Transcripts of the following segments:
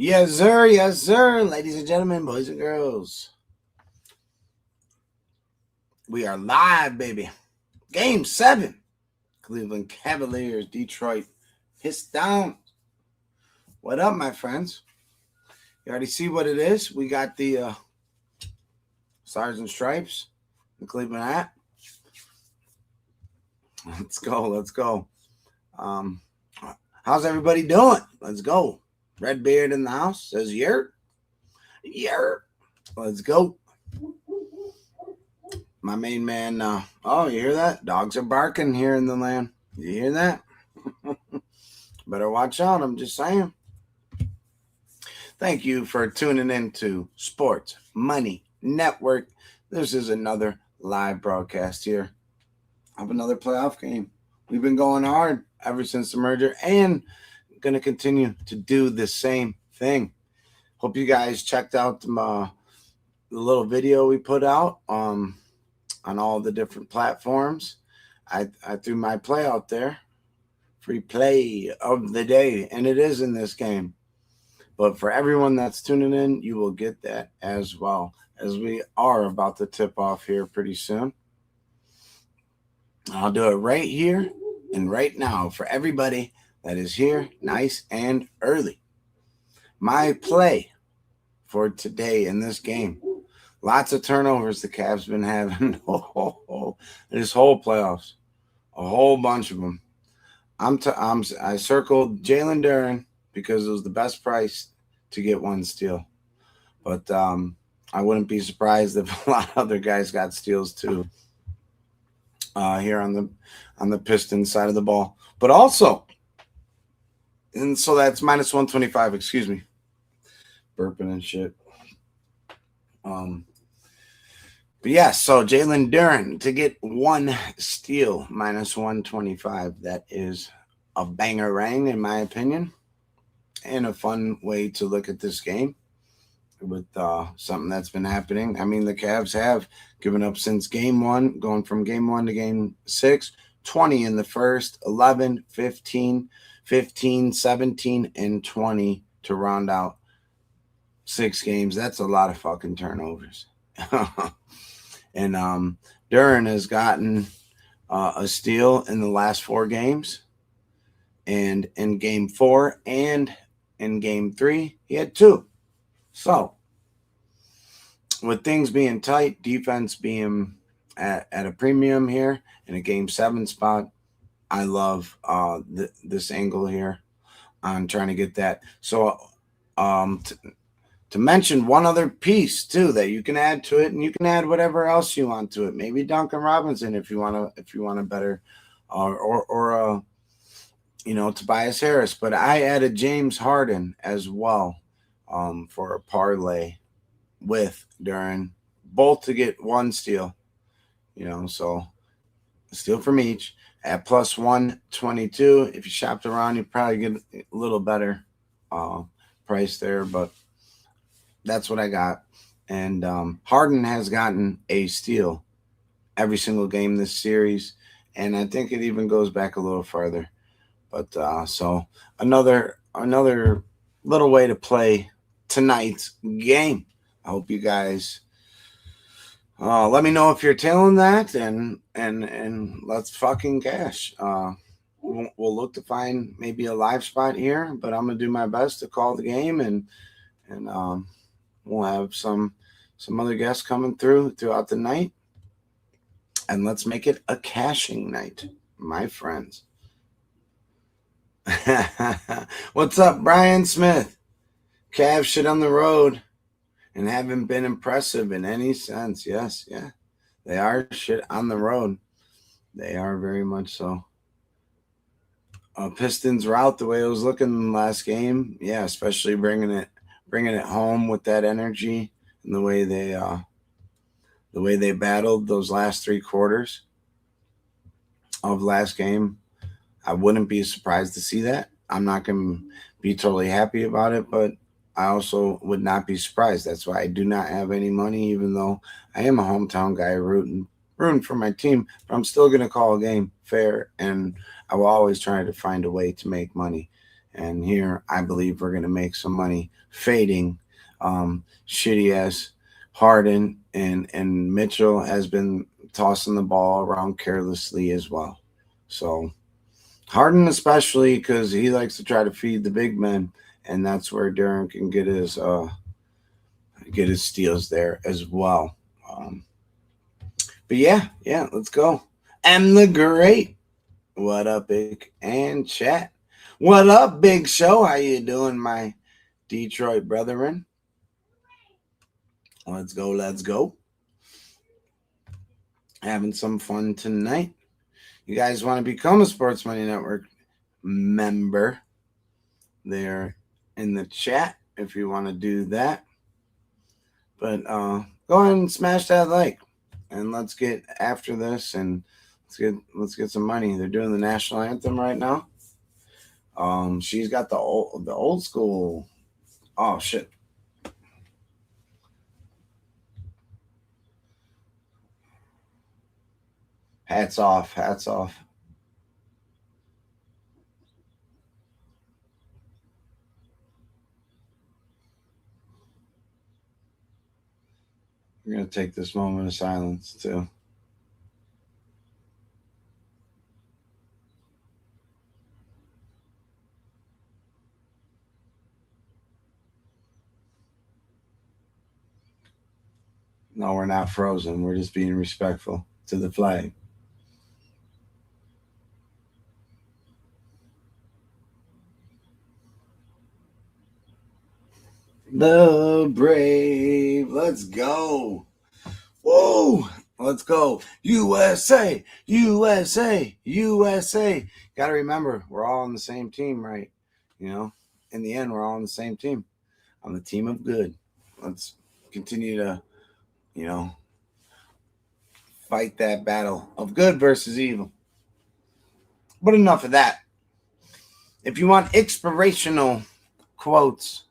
Yes, sir, ladies and gentlemen, boys and girls. We are live, baby. Game 7. Cleveland Cavaliers, Detroit Pistons. What up, my friends? You already see what it is? We got the Stars and Stripes, the Cleveland hat. Let's go. How's everybody doing? Let's go. Redbeard in the house says, Yurt. Let's go. My main man, you hear that? Dogs are barking here in the land. You hear that? Better watch out, I'm just saying. Thank you for tuning in to Sports Money Network. This is another live broadcast here of another playoff game. We've been going hard ever since the merger and going to continue to do the same thing. Hope you guys checked out the little video we put out on all the different platforms. I threw my play out there. Free play of the day, and it is in this game. But for everyone that's tuning in, you will get that as well, as we are about to tip off here pretty soon. I'll do it right here and right now for everybody that is here nice and early. My play for today in this game. Lots of turnovers the Cavs been having this whole playoffs. A whole bunch of them. I circled Jalen Duren because it was the best price to get one steal. But I wouldn't be surprised if a lot of other guys got steals too here on the Pistons side of the ball. But also, and so that's minus 125, excuse me. Burping and shit. But yeah, so Jalen Duren to get one steal, minus 125. That is a banger-rang, in my opinion, and a fun way to look at this game with something that's been happening. I mean, the Cavs have given up since game 1, going from game 1 to game 6, 20 in the first, 11, 15, 17, and 20 to round out 6 games. That's a lot of fucking turnovers. And Duren has gotten a steal in the last 4 games. And in game 4 and in game 3, he had 2. So, with things being tight, defense being at a premium here in a game 7 spot, I love this angle here on trying to get that. So, to mention one other piece too that you can add to it, and you can add whatever else you want to it. Maybe Duncan Robinson if you want to better, or Tobias Harris. But I added James Harden as well for a parlay with Duren, both to get one steal. So a steal from each at plus 122. If you shopped around, you probably get a little better price there, but that's what I got. And Harden has gotten a steal every single game this series, and I think it even goes back a little farther. But so another little way to play tonight's game. I hope you guys let me know if you're tailing that, and let's fucking cash. We'll look to find maybe a live spot here, but I'm gonna do my best to call the game, and we'll have some other guests coming throughout the night, and let's make it a cashing night, my friends. What's up, Brian Smith? Cavs shit on the road and haven't been impressive in any sense. Yes, yeah. They are shit on the road. They are very much so. Pistons route the way it was looking in the last game. Yeah, especially bringing it home with that energy and the way they battled those last 3 quarters of last game. I wouldn't be surprised to see that. I'm not going to be totally happy about it, but I also would not be surprised. That's why I do not have any money, even though I am a hometown guy rooting for my team. But I'm still going to call a game fair, and I will always try to find a way to make money. And here, I believe we're going to make some money fading shitty ass Harden, and Mitchell has been tossing the ball around carelessly as well. So Harden, especially because he likes to try to feed the big men, and that's where Durant can get his steals there as well. Um, but yeah, let's go. I'm the Great. What up, big and chat? What up, Big Show? How you doing, my Detroit brethren? Let's go, let's go. Having some fun tonight. You guys want to become a Sports Money Network member? There in the chat if you want to do that. But go ahead and smash that like, and let's get after this, and let's get some money. They're doing the national anthem right now. She's got the old school. Oh shit. Hats off. We're going to take this moment of silence too. No, we're not frozen. We're just being respectful to the flag. The brave. Let's go. Whoa. Let's go. USA. Got to remember, we're all on the same team, right? You know, in the end, we're all on the same team. On the team of good. Let's continue to, fight that battle of good versus evil. But enough of that. If you want inspirational quotes,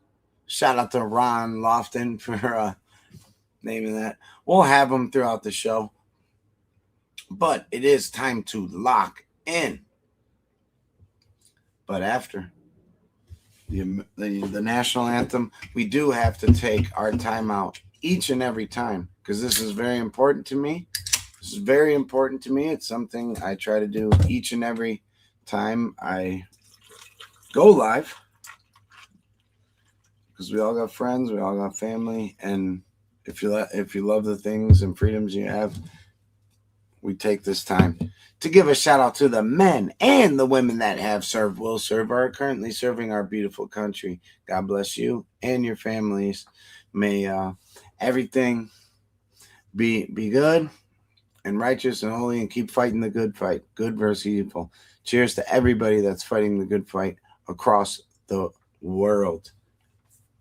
shout out to Ron Lofton for naming that. We'll have them throughout the show. But it is time to lock in. But after the national anthem, we do have to take our time out each and every time, because this is very important to me. It's something I try to do each and every time I go live, because we all got friends, we all got family, and if you love the things and freedoms you have, we take this time to give a shout out to the men and the women that have served, will serve, or are currently serving our beautiful country. God bless you and your families. May everything be good and righteous and holy, and keep fighting the good fight, good versus evil. Cheers to everybody that's fighting the good fight across the world.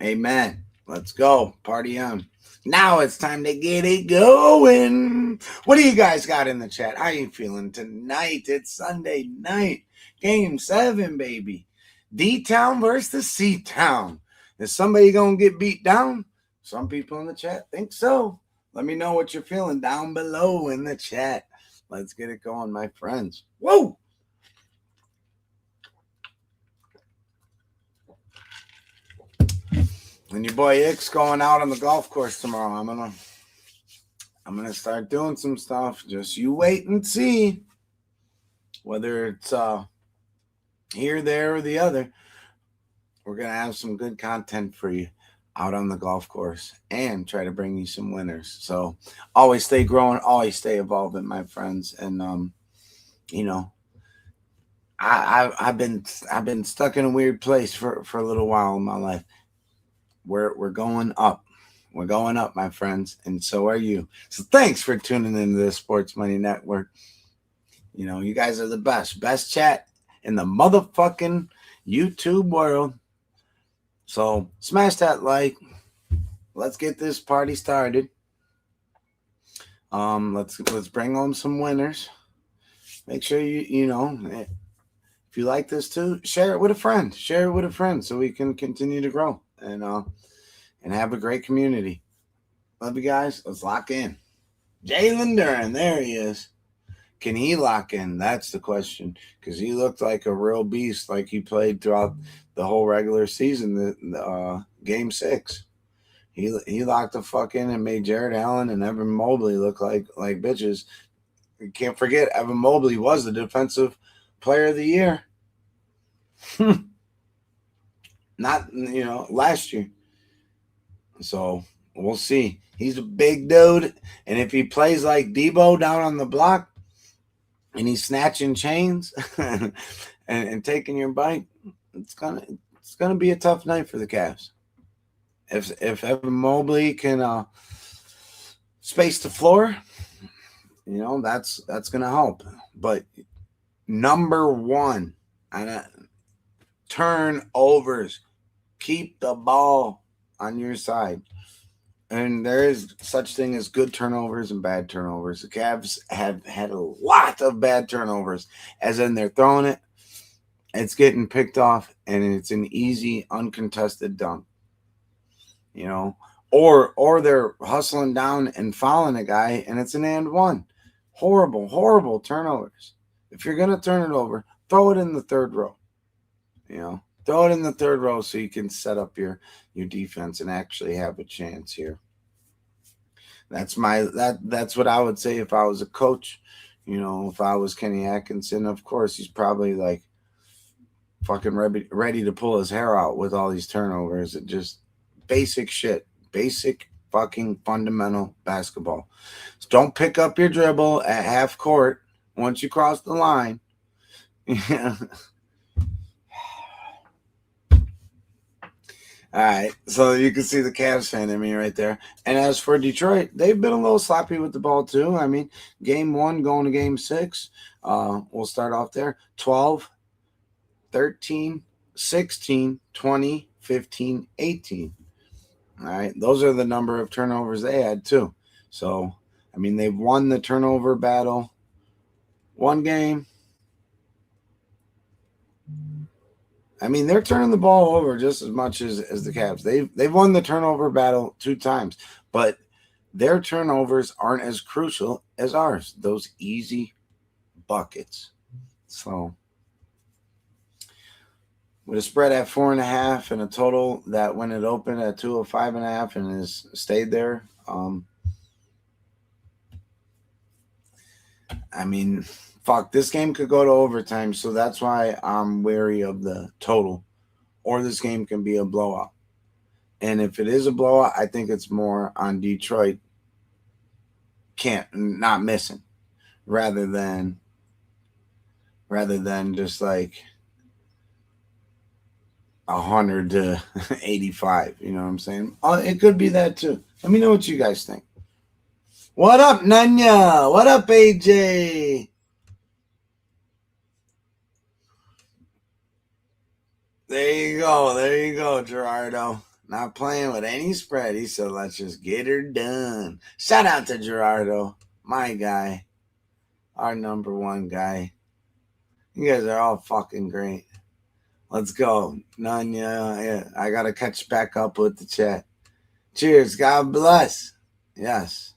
Amen. Let's go. Party on. Now it's time to get it going. What do you guys got in the chat? How you feeling tonight? It's Sunday night. Game 7, baby. D-Town versus the C-Town. Is somebody going to get beat down? Some people in the chat think so. Let me know what you're feeling down below in the chat. Let's get it going, my friends. Whoa! And your boy Ick's going out on the golf course tomorrow. I'm gonna start doing some stuff. Just you wait and see. Whether it's here, there, or the other, we're gonna have some good content for you out on the golf course and try to bring you some winners. So always stay growing, always stay evolving, my friends. And I've been stuck in a weird place for a little while in my life. We're going up. We're going up, my friends, and so are you. So thanks for tuning into the Sports Money Network. You guys are the best chat in the motherfucking YouTube world. So smash that like. Let's get this party started. Let's bring home some winners. Make sure if you like this too, share it with a friend. So we can continue to grow and have a great community. Love you guys. Let's lock in. Jalen Duren, there he is. Can he lock in? That's the question. Because he looked like a real beast, like he played throughout the whole regular season. The game 6, he locked the fuck in and made Jared Allen and Evan Mobley look like bitches. You can't forget Evan Mobley was the defensive player of the year. Not last year. So we'll see. He's a big dude, and if he plays like Debo down on the block, and he's snatching chains and taking your bike, it's gonna be a tough night for the Cavs. If Evan Mobley can space the floor, that's gonna help. But number one, turnovers. Keep the ball on your side. And there is such thing as good turnovers and bad turnovers. The Cavs have had a lot of bad turnovers, as in they're throwing it, it's getting picked off, and it's an easy, uncontested dunk. Or they're hustling down and fouling a guy, and it's an and one. Horrible, horrible turnovers. If you're gonna turn it over, throw it in the third row. Throw it in the third row so you can set up your defense and actually have a chance here. That's what I would say if I was a coach. If I was Kenny Atkinson, of course he's probably like fucking ready to pull his hair out with all these turnovers. It just basic shit, basic fucking fundamental basketball. So don't pick up your dribble at half court once you cross the line. All right, so you can see the Cavs fan in me right there. And as for Detroit, they've been a little sloppy with the ball too. I mean, game 1 going to game 6. We'll start off there. 12, 13, 16, 20, 15, 18. All right, those are the number of turnovers they had too. So, I mean, they've won the turnover battle one game. I mean, they're turning the ball over just as much as the Cavs. They've won the turnover battle 2 times, but their turnovers aren't as crucial as ours. Those easy buckets. So, with a spread at 4.5 and a total that when it opened at 205.5 and has stayed there, I mean, fuck, this game could go to overtime, so that's why I'm wary of the total. Or this game can be a blowout. And if it is a blowout, I think it's more on Detroit not missing rather than just like 100 to 85. You know what I'm saying? It could be that too. Let me know what you guys think. What up, Nanya? What up, AJ? There you go, Gerardo. Not playing with any spread. He said, let's just get her done. Shout out to Gerardo, my guy, our number 1 guy. You guys are all fucking great. Let's go. Nanya, yeah, I got to catch back up with the chat. Cheers. God bless. Yes.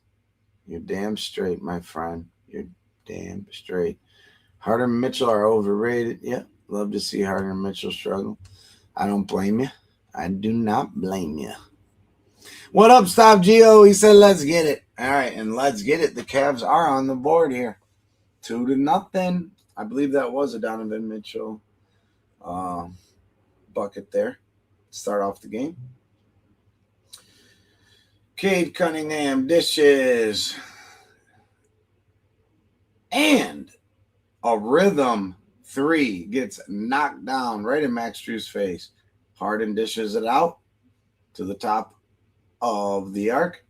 You're damn straight, my friend. You're damn straight. Harden and Mitchell are overrated. Yep. Love to see Harden and Mitchell struggle. I don't blame you. I do not blame you. What up, Stop Geo? He said, let's get it. All right, and let's get it. The Cavs are on the board here. 2-0. I believe that was a Donovan Mitchell bucket there. Start off the game. Cade Cunningham dishes. And a rhythm 3 gets knocked down right in Max Drew's face. Harden dishes it out to the top of the arc.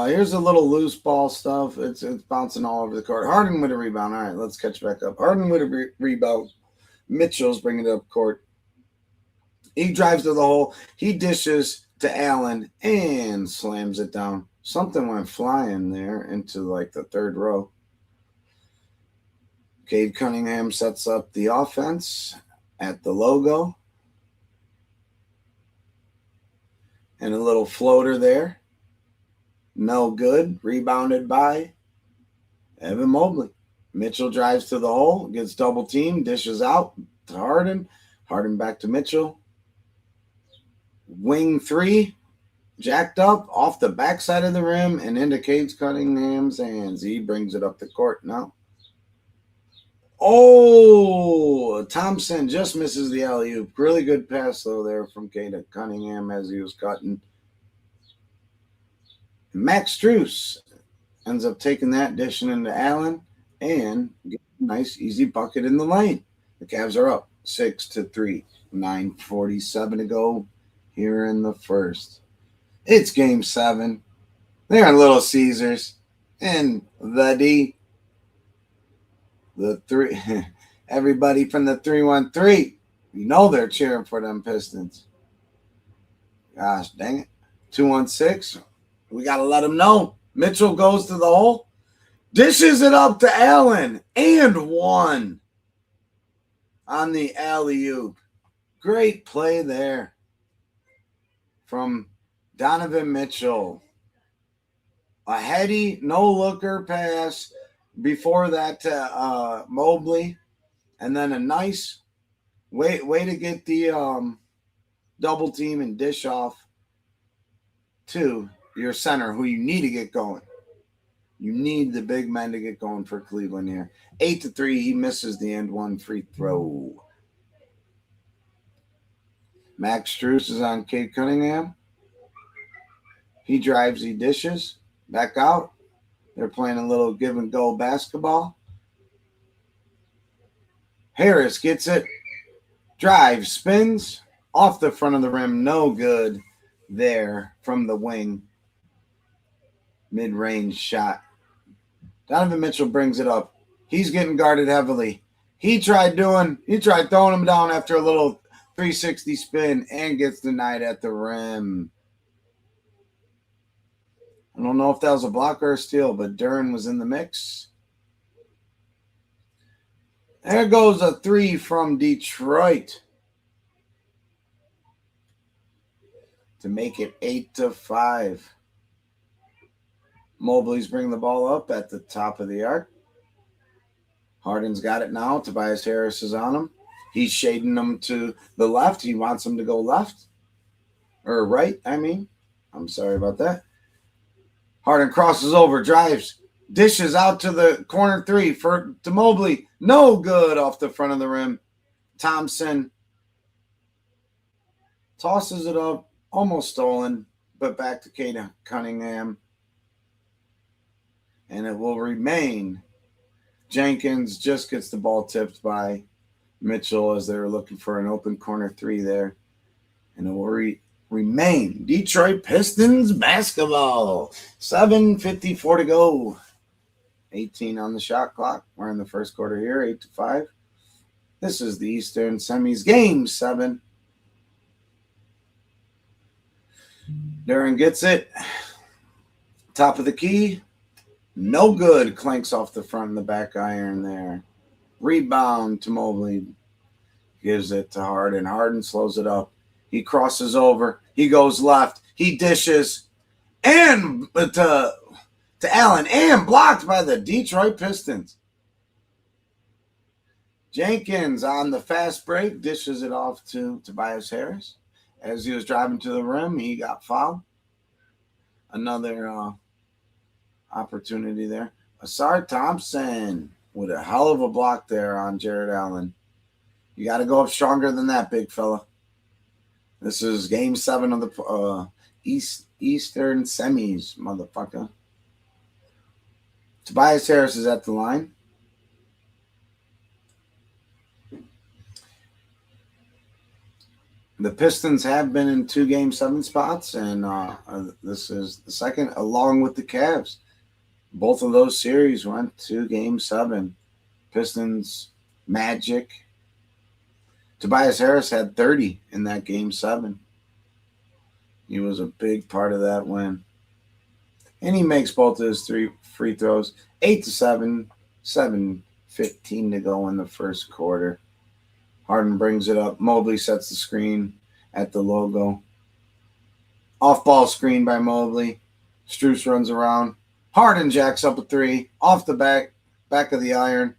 Here's a little loose ball stuff. It's bouncing all over the court. Harden with a rebound. All right, let's catch back up. Harden with a rebound. Mitchell's bringing it up court. He drives to the hole. He dishes to Allen and slams it down. Something went flying there into like the third row. Cade Cunningham sets up the offense at the logo. And a little floater there. No good. Rebounded by Evan Mobley. Mitchell drives to the hole, gets double teamed, dishes out to Harden. Harden back to Mitchell. Wing three, jacked up off the backside of the rim and into Cade Cunningham's hands. He brings it up the court now. Oh, Thompson just misses the alley-oop. Really good pass, though, there from Cade Cunningham as he was cutting. Max Strus ends up taking that, dishing into Allen, and getting a nice, easy bucket in the lane. The Cavs are up 6-3. 9:47 to go here in the first. It's Game 7. They're in Little Caesars. And the D. The three. Everybody from the 313. You know they're cheering for them Pistons. Gosh, dang it. 216. We got to let them know. Mitchell goes to the hole. Dishes it up to Allen. And one. On the alley-oop. Great play there from Donovan Mitchell. A heady, no-looker pass before that to Mobley. And then a nice way to get the double team and dish off to your center, who you need to get going. You need the big men to get going for Cleveland here. 8-3, he misses the end one free throw. Max Strus is on Cade Cunningham. He drives, he dishes. Back out. They're playing a little give and go basketball. Harris gets it. Drives, spins. Off the front of the rim. No good there from the wing. Mid-range shot. Donovan Mitchell brings it up. He's getting guarded heavily. He tried throwing him down after a little 360 spin and gets denied at the rim. I don't know if that was a block or a steal, but Duren was in the mix. There goes a three from Detroit to make it 8-5. Mobley's bringing the ball up at the top of the arc. Harden's got it now. Tobias Harris is on him. He's shading them to the left. He wants them to go left. Or right, I mean. I'm sorry about that. Harden crosses over, drives, dishes out to the corner three to Mobley. No good off the front of the rim. Thompson tosses it up, almost stolen, but back to Cade Cunningham. And it will remain. Jenkins just gets the ball tipped by Mitchell as they were looking for an open corner three there. And it will remain Detroit Pistons basketball. 7:54 to go. 18 on the shot clock. We're in the first quarter here, 8-5. This is the Eastern Semis, Game 7. Duren gets it. Top of the key. No good. Clanks off the front and the back iron there. Rebound to Mobley. Gives it to Harden. Harden slows it up. He crosses over. He goes left. He dishes. And to Allen. And blocked by the Detroit Pistons. Jenkins on the fast break. Dishes it off to Tobias Harris. As he was driving to the rim, he got fouled. Another opportunity there. Asar Thompson with a hell of a block there on Jared Allen. You got to go up stronger than that, big fella. This is Game 7 of the Eastern Semis, motherfucker. Tobias Harris is at the line. The Pistons have been in 2 Game 7 spots, and this is the second, along with the Cavs. Both of those series went to Game 7. Pistons, Magic. Tobias Harris had 30 in that Game 7. He was a big part of that win. And he makes both of his 3 free throws. 8-7, 7:15 to go in the first quarter. Harden brings it up. Mobley sets the screen at the logo. Off-ball screen by Mobley. Strus runs around. Harden jacks up a three. Off the back of the iron.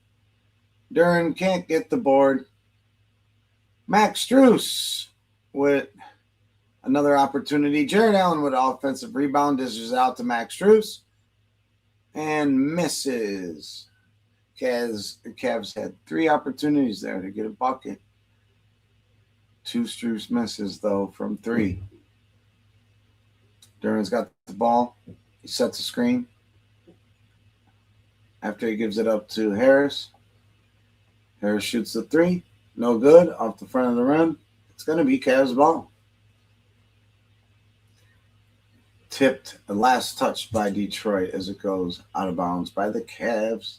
Duren can't get the board. Max Strus with another opportunity. Jared Allen with an offensive rebound. Dishes out to Max Strus. And misses. Cavs had 3 opportunities there to get a bucket. 2 Strus misses, though, from 3. Duren's got the ball. He sets a screen. After he gives it up to Harris. Harris shoots the 3. No good. Off the front of the rim. It's going to be Cavs ball. Tipped, the last touch by Detroit as it goes out of bounds by the Cavs.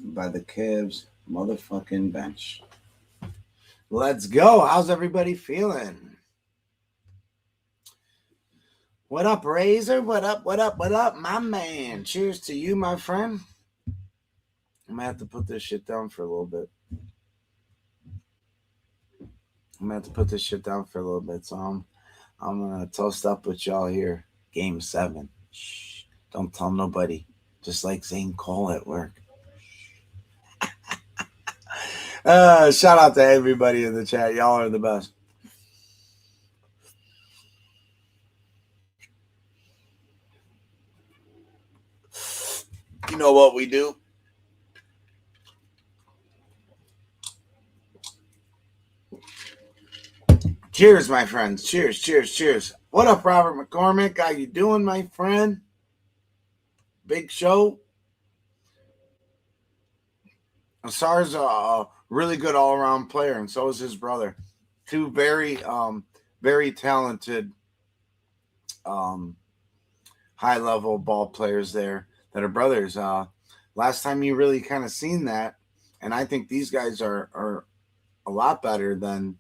By the Cavs motherfucking bench. Let's go. How's everybody feeling? What up, Razor? What up, what up, what up, my man? Cheers to you, my friend. I'm going to have to put this shit down for a little bit. So I'm going to toast up with y'all here. Game 7. Shh. Don't tell nobody. Just like Zane Cole at work. Shout out to everybody in the chat. Y'all are the best. You know what we do. Cheers, my friends. Cheers, cheers, cheers. What up, Robert McCormick? How you doing, my friend? Big show. Asar's a really good all-around player, and so is his brother. 2 very, very talented, high-level ball players there that are brothers. Last time you really kind of seen that, and I think these guys are a lot better than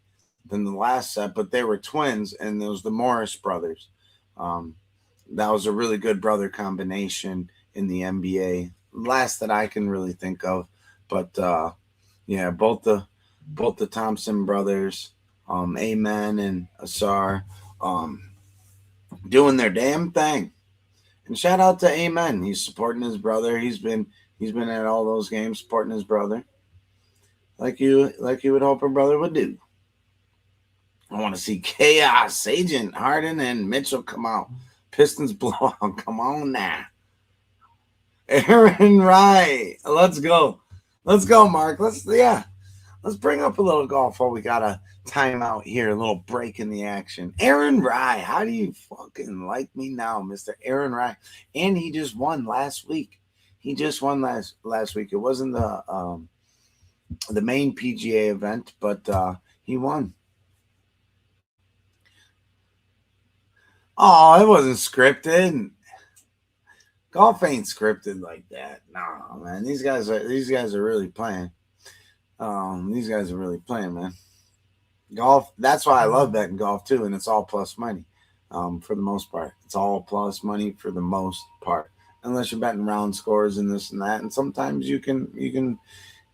the last set, but they were twins, and those the Morris brothers. That was a really good brother combination in the NBA. Last that I can really think of, but yeah, both the Thompson brothers, Amen and Asar, doing their damn thing. And shout out to Amen. He's supporting his brother. He's been at all those games supporting his brother, like you would hope a brother would do. I want to see Chaos, Agent, Harden, and Mitchell come out. Pistons blow out. Come on now. Aaron Wright. Let's go. Let's go, Mark. Let's bring up a little golf while we got a timeout here, a little break in the action. Aaron Wright. How do you fucking like me now, Mr. Aaron Wright? And he just won last week. Last week. It wasn't the main PGA event, but he won. Oh, it wasn't scripted. Golf ain't scripted like that. Nah, man. These guys are really playing. These guys are really playing, man. Golf. That's why I love betting golf too, and it's all plus money. For the most part, it's all plus money for the most part, unless you're betting round scores and this and that. And sometimes you can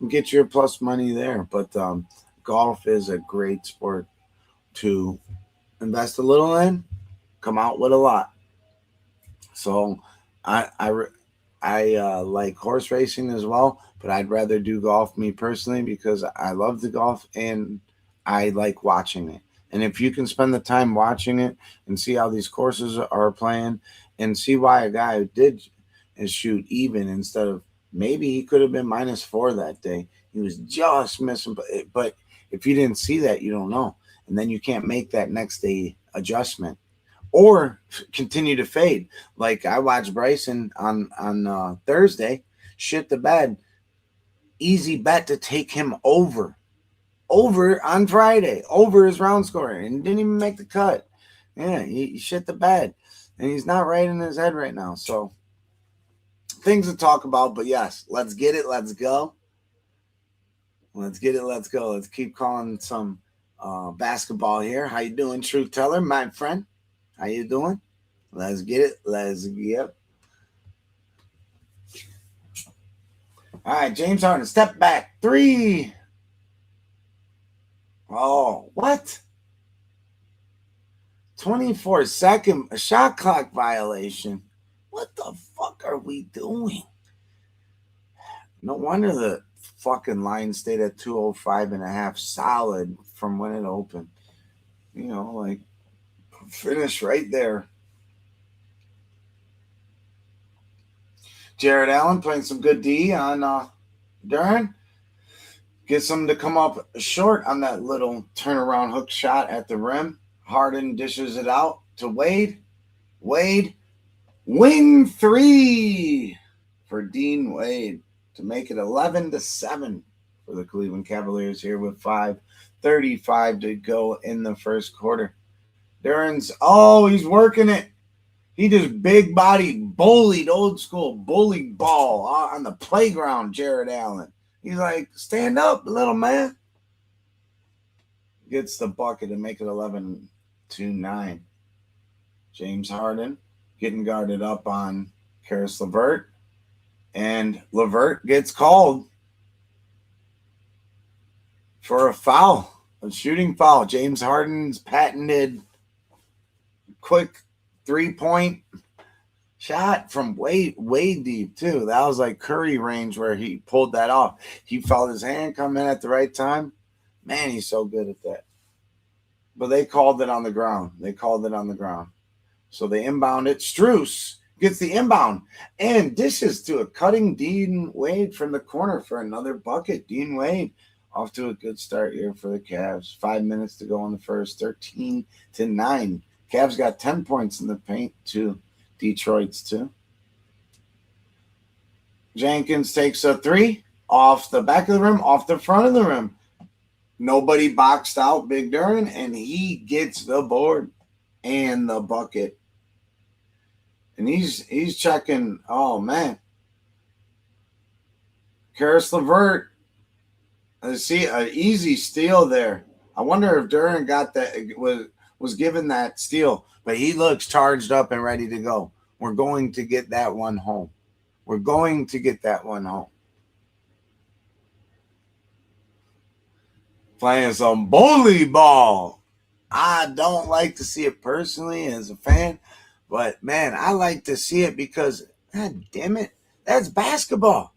get your plus money there. But golf is a great sport to invest a little in, come out with a lot. So I like horse racing as well, but I'd rather do golf, me personally, because I love the golf and I like watching it. And if you can spend the time watching it and see how these courses are playing and see why a guy who did shoot even instead of maybe he could have been -4 that day. He was just missing. But if you didn't see that, you don't know. And then you can't make that next day adjustment or continue to fade. Like I watched Bryson on Thursday shit the bed. Easy bet to take him over on Friday, over his round score, and didn't even make the cut. Yeah, he shit the bed, and he's not right in his head right now. So things to talk about, but yes, let's get it. Let's go. Let's get it. Let's go. Let's keep calling some basketball here. How you doing, Truth Teller, my friend? How you doing? Let's get it. Let's get. All right, James Harden, step back, 3. Oh, what? 24-second shot clock violation. What the fuck are we doing? No wonder the fucking line stayed at 205.5 solid from when it opened. You know, like, finish right there. Jared Allen playing some good D on Duren. Gets him to come up short on that little turnaround hook shot at the rim. Harden dishes it out to Wade. Wade, wing three for Dean Wade to make it 11-7 for the Cleveland Cavaliers here with 5:35 to go in the first quarter. Duren's, he's working it. He just big body bullied, old school bully ball on the playground, Jared Allen. He's like, stand up, little man. Gets the bucket to make it 11-9. James Harden getting guarded up on Karis LeVert. And LeVert gets called for a foul, a shooting foul. James Harden's patented quick 3-point shot from way deep, too. That was like Curry range where he pulled that off. He felt his hand come in at the right time. Man, he's so good at that. But they called it on the ground. So they inbound it. Strus gets the inbound and dishes to a cutting Dean Wade from the corner for another bucket. Dean Wade off to a good start here for the Cavs. 5 minutes to go in the first, 13-9. Cavs got 10 points in the paint to Detroit's 2. Jenkins takes a 3 off the back of the rim, off the front of the rim. Nobody boxed out Big Duren, and he gets the board and the bucket. And he's checking. Oh man, Karis LeVert. See, an easy steal there. I wonder if Duren got that, was given that steal, but he looks charged up and ready to go. We're going to get that one home. Playing some bully ball. I don't like to see it personally as a fan, but man, I like to see it because, god damn it, that's basketball.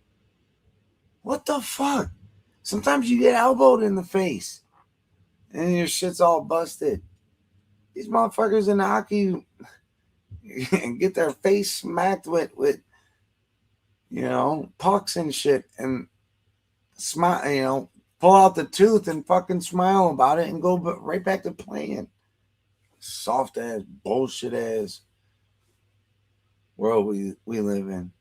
What the fuck? Sometimes you get elbowed in the face and your shit's all busted. These motherfuckers in hockey and get their face smacked with pucks and shit and smile, pull out the tooth and fucking smile about it and go right back to playing. Soft ass, bullshit ass world we live in.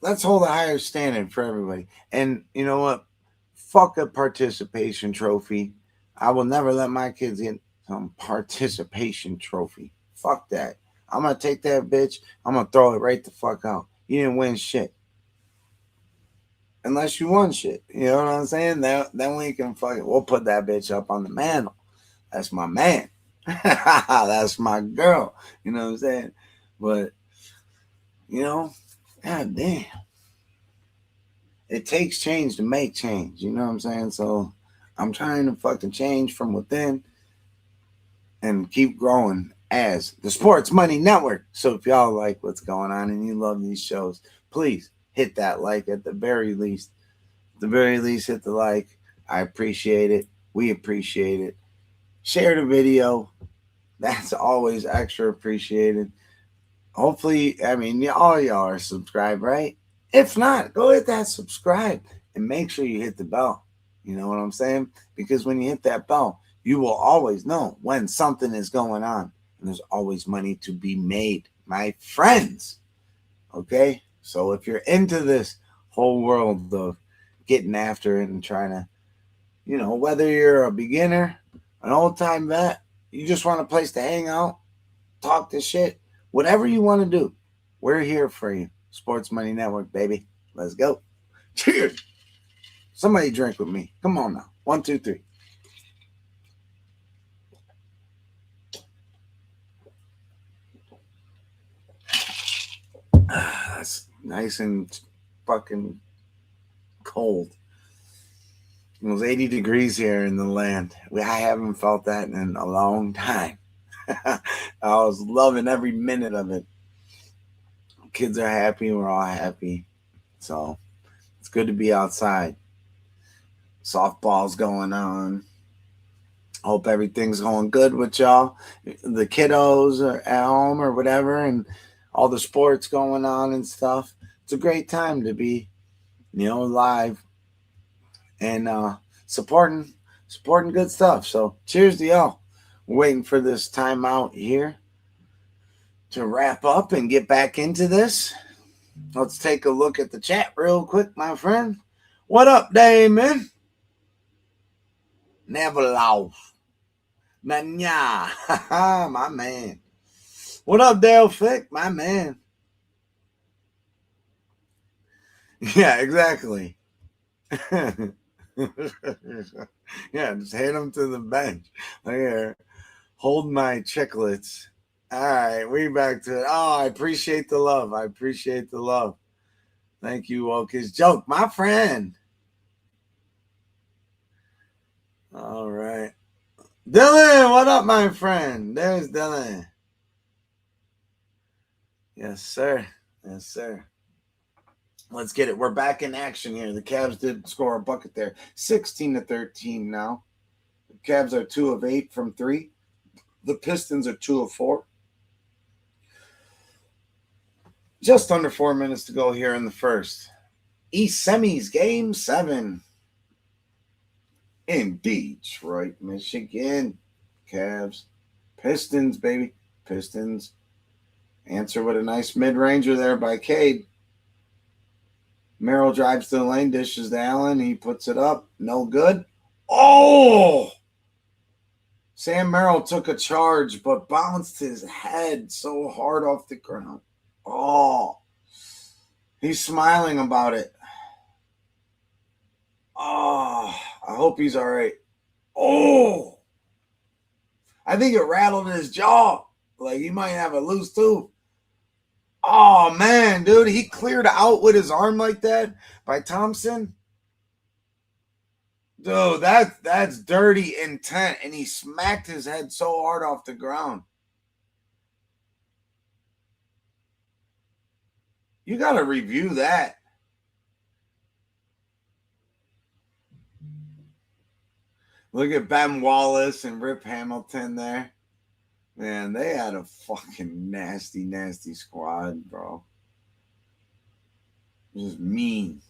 Let's hold a higher standard for everybody. And you know what? Fuck a participation trophy. I will never let my kids get some participation trophy. Fuck that. I'm going to take that bitch. I'm going to throw it right the fuck out. You didn't win shit. Unless you won shit. You know what I'm saying? Then we can we'll put that bitch up on the mantle. That's my man. That's my girl. You know what I'm saying? But, god damn. It takes change to make change. You know what I'm saying? So I'm trying to fucking change from within and keep growing as the Sports Money Network. So if y'all like what's going on and you love these shows, please hit that like at the very least. At the very least, hit the like. I appreciate it. We appreciate it. Share the video. That's always extra appreciated. Hopefully, all y'all are subscribed, right? If not, go hit that subscribe and make sure you hit the bell. You know what I'm saying? Because when you hit that bell, you will always know when something is going on. And there's always money to be made, my friends. Okay? So if you're into this whole world of getting after it and trying to, whether you're a beginner, an old-time vet, you just want a place to hang out, talk this shit, whatever you want to do, we're here for you. Sports Money Network, baby. Let's go. Cheers. Somebody drink with me. Come on now. 1, 2, 3. That's nice and fucking cold. It was 80 degrees here in the land. I haven't felt that in a long time. I was loving every minute of it. Kids are happy. We're all happy. So it's good to be outside. Softball's going on. Hope everything's going good with y'all. The kiddos are at home or whatever, and all the sports going on and stuff. It's a great time to be, live and supporting good stuff. So cheers to y'all. We're waiting for this timeout here to wrap up and get back into this. Let's take a look at the chat real quick, my friend. What up, Damon? Never lost. Manya. My man. What up, Dale Fick? My man. Yeah, exactly. Yeah, just hit him to the bench. Look here. Hold my chicklets. All right, we back to it. Oh, I appreciate the love. Thank you, Woke's joke, my friend. All right. Dylan, what up, my friend? There's Dylan. Yes, sir. Let's get it. We're back in action here. The Cavs did score a bucket there. 16-13 now. The Cavs are 2 of 8 from 3. The Pistons are 2 of 4. Just under 4 minutes to go here in the first. East Semis, Game 7. In Detroit, Michigan. Cavs. Pistons, baby. Pistons. Answer with a nice mid-ranger there by Cade. Merrill drives to the lane, dishes to Allen. He puts it up. No good. Oh! Sam Merrill took a charge, but bounced his head so hard off the ground. Oh! He's smiling about it. Oh! I hope he's all right. Oh! I think it rattled his jaw. Like he might have a loose tooth. Oh, man, dude. He cleared out with his arm like that by Thompson. Dude, that's dirty intent. And he smacked his head so hard off the ground. You got to review that. Look at Ben Wallace and Rip Hamilton there. Man, they had a fucking nasty, nasty squad, bro. Just mean.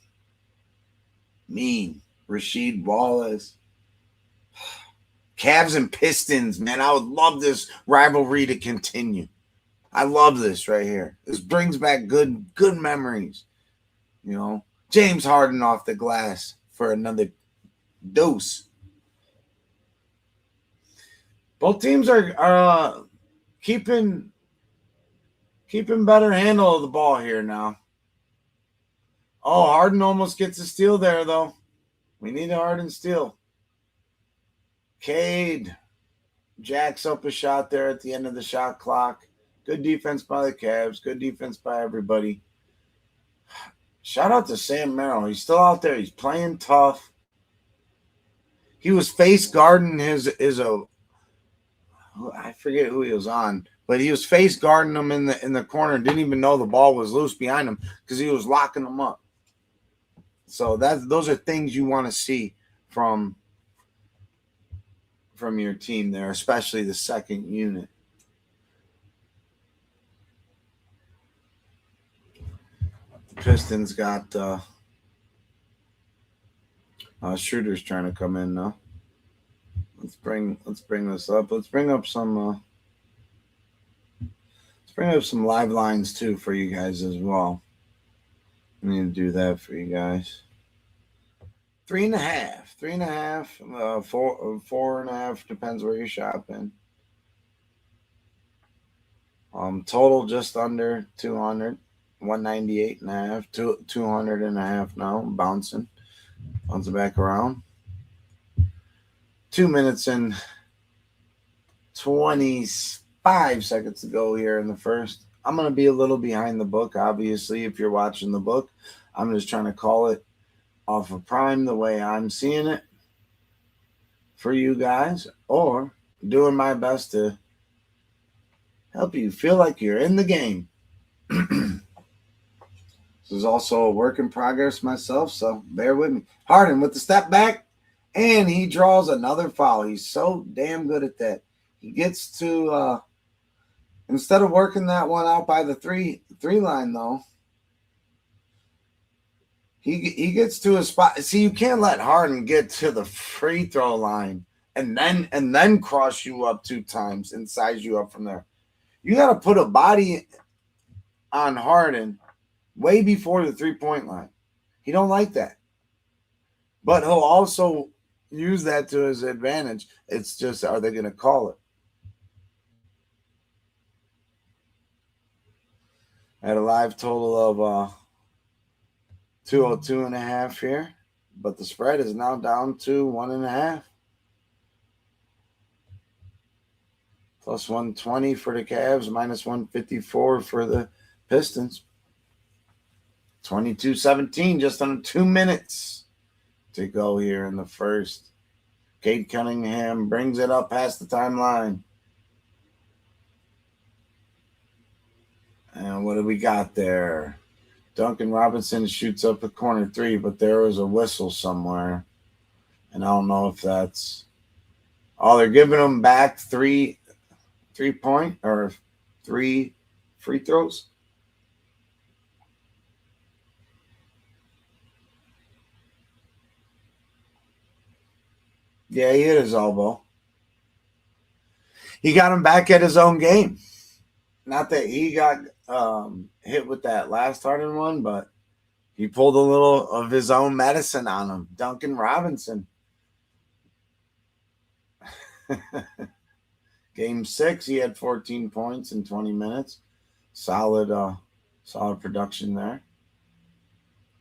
Rasheed Wallace. Cavs and Pistons, man. I would love this rivalry to continue. I love this right here. This brings back good memories. James Harden off the glass for another dose. Both teams are keeping better handle of the ball here now. Oh, Harden almost gets a steal there, though. We need a Harden steal. Cade jacks up a shot there at the end of the shot clock. Good defense by the Cavs. Good defense by everybody. Shout out to Sam Merrill. He's still out there. He's playing tough. He was face guarding I forget who he was on, but he was face guarding him in the corner. Didn't even know the ball was loose behind him because he was locking them up. So those are things you want to see from your team there, especially the second unit. The Pistons got shooters trying to come in now. Let's bring this up. Let's bring up some live lines too for you guys as well. I need to do that for you guys. 3.5, 4.5, depends where you're shopping. Total just under 200, 198.5, 200.5 now, bouncing back around. 2 minutes and 25 seconds to go here in the first. I'm going to be a little behind the book, obviously, if you're watching the book. I'm just trying to call it off of Prime the way I'm seeing it for you guys, or doing my best to help you feel like you're in the game. This is also a work in progress myself, so bear with me. Harden with the step back, and he draws another foul. He's so damn good at that. He gets to instead of working that one out by the three line though, he gets to a spot. See, you can't let Harden get to the free throw line and then cross you up 2 times and size you up from there. You got to put a body on Harden way before the 3-point line. He don't like that. But he'll also use that to his advantage. It's just, are they going to call it? At a live total of 202.5 here. But the spread is now down to 1.5. Plus 120 for the Cavs, minus 154 for the Pistons. 22-17, just under 2 minutes to go here in the first. Cade Cunningham brings it up past the timeline. And what do we got there? Duncan Robinson shoots up the corner 3, but there was a whistle somewhere. And I don't know if that's... Oh, they're giving him back 3 3-point or 3 free throws. Yeah, he hit his elbow. He got him back at his own game. Not that he got hit with that last Harden one, but he pulled a little of his own medicine on him. Duncan Robinson. Game 6, he had 14 points in 20 minutes. Solid production there.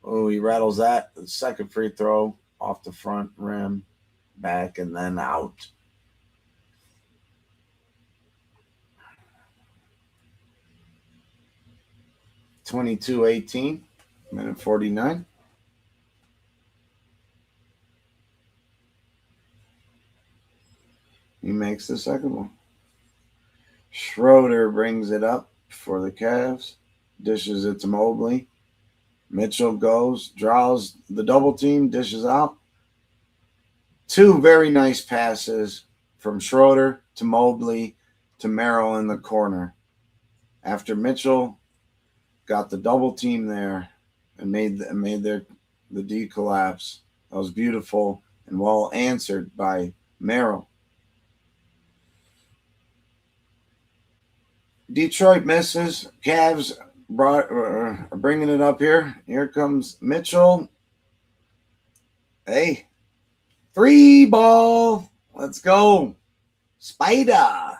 Oh, he rattles that. The second free throw off the front rim, back, and then out. (22-18), minute 49. He makes the second one. Schroeder brings it up for the Cavs. Dishes it to Mobley. Mitchell goes, draws the double team, dishes out. 2 very nice passes from Schroeder to Mobley to Merrill in the corner. After Mitchell got the double team there and made the D collapse. That was beautiful and well answered by Merrill. Detroit misses. Cavs are bringing it up here. Here comes Mitchell. Hey, 3 ball. Let's go. Spider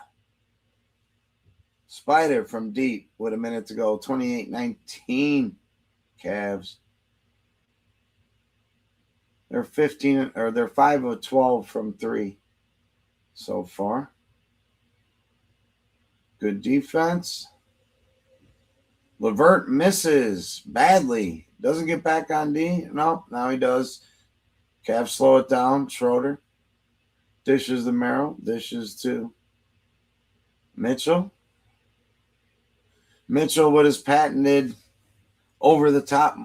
from deep with a minute to go. 28-19 Cavs. They're 5 of 12 from 3 so far. Good defense. LeVert misses badly. Doesn't get back on D. No, now he does. Cavs slow it down. Schroeder dishes to Merrill. Dishes to Mitchell. Mitchell with his patented over-the-top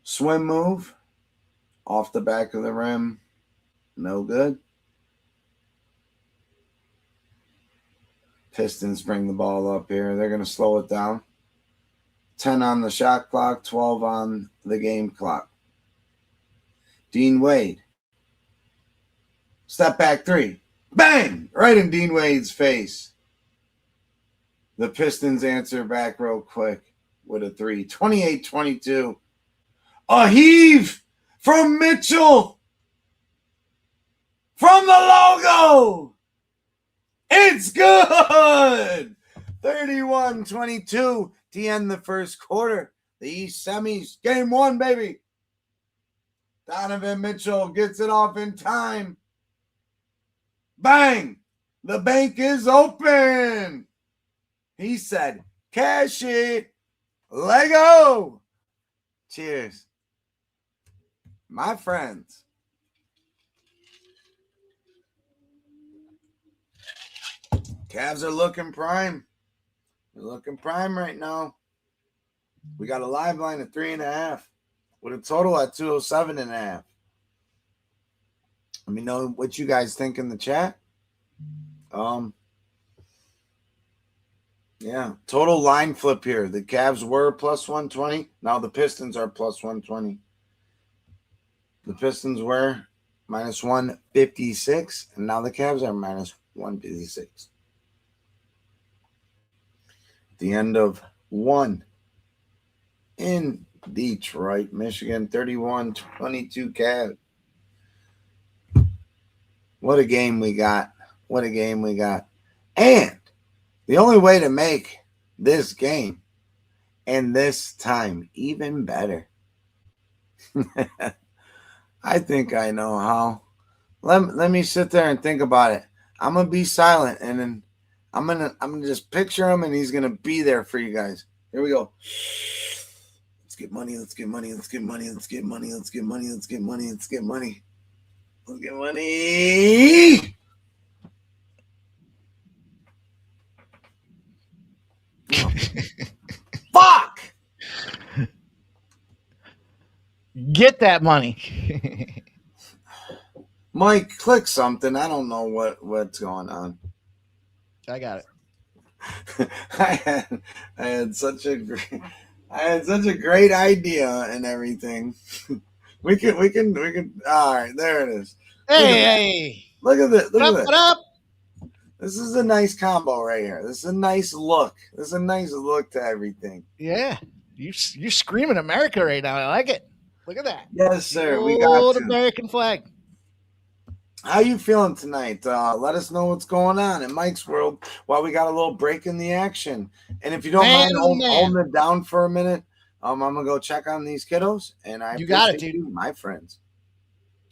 swim move. Off the back of the rim. No good. Pistons bring the ball up here. They're going to slow it down. 10 on the shot clock, 12 on the game clock. Dean Wade. Step back 3. Bang! Right in Dean Wade's face. The Pistons answer back real quick with a 3. 28-22. A heave from Mitchell. From the logo. It's good! 31-22 to end the first quarter. The East semis. Game 1, baby. Donovan Mitchell gets it off in time. Bang! The bank is open. He said, cash it. Lego. Cheers. My friends. Cavs are looking prime. We're looking prime right now. We got a live line of 3.5 with a total at 207.5. Let me know what you guys think in the chat. Yeah, total line flip here. The Cavs were plus 120. Now the Pistons are plus 120. The Pistons were minus 156, and now the Cavs are minus 156. The end of one in Detroit, Michigan, 31-22 Cavs. What a game we got. What a game we got. And the only way to make this game and this time even better, I think I know how. Let me sit there and think about it. I'm gonna be silent, and then I'm gonna just picture him, and he's gonna be there for you guys. Here we go. Let's get money. Let's get money. Let's get money. Let's get money. Let's get money. Let's get money. Let's get money. Let's get money. Fuck! Get that money. Mike, click something. I don't know what's going on. I got it. I had such a great idea and everything. we can. All right, there it is. Hey, look at this. Look at this. What up? This is a nice combo right here. This is a nice look. This is a nice look to everything. Yeah, you're screaming America right now. I like it. Look at that. Yes, sir. Old We got American flag. How you feeling tonight? Let us know what's going on in Mike's world while we got a little break in the action. And if you don't mind holding it down for a minute, I'm gonna go check on these kiddos. And you got it, dude. My friends.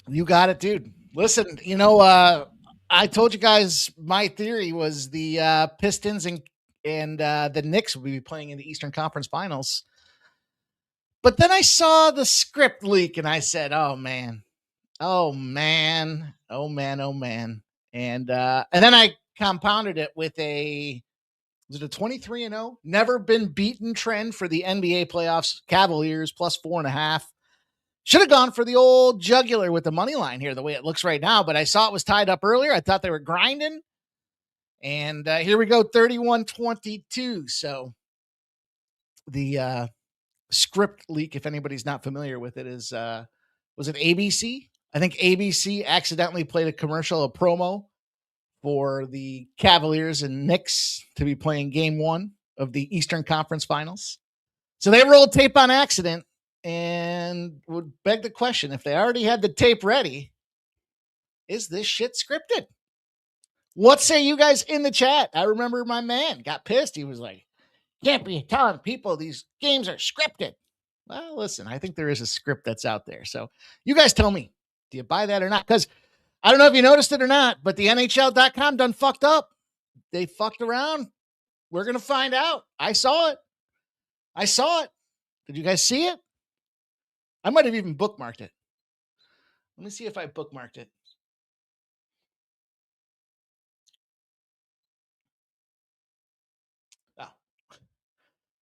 You got it, dude. Listen, I told you guys my theory was the Pistons and the Knicks will be playing in the Eastern Conference Finals. But then I saw the script leak and I said, oh man. And then I compounded it with a 23-0, never been beaten trend for the NBA playoffs. Cavaliers plus 4.5. Should have gone for the old jugular with the money line here, the way it looks right now, but I saw it was tied up earlier. I thought they were grinding. And here we go, 31-22. So the script leak, if anybody's not familiar with it, is was it ABC? I think ABC accidentally played a commercial, a promo for the Cavaliers and Knicks to be playing game one of the Eastern Conference Finals. So they rolled tape on accident and would beg the question, if they already had the tape ready, is this shit scripted? What say you guys in the chat? I remember my man got pissed. He was like, can't be telling people these games are scripted. Well, listen, I think there is a script that's out there. So you guys tell me, do you buy that or not? Because I don't know if you noticed it or not, but the NHL.com done fucked up. They fucked around. We're going to find out. I saw it. Did you guys see it? I might have even bookmarked it. Let me see if I bookmarked it. Oh.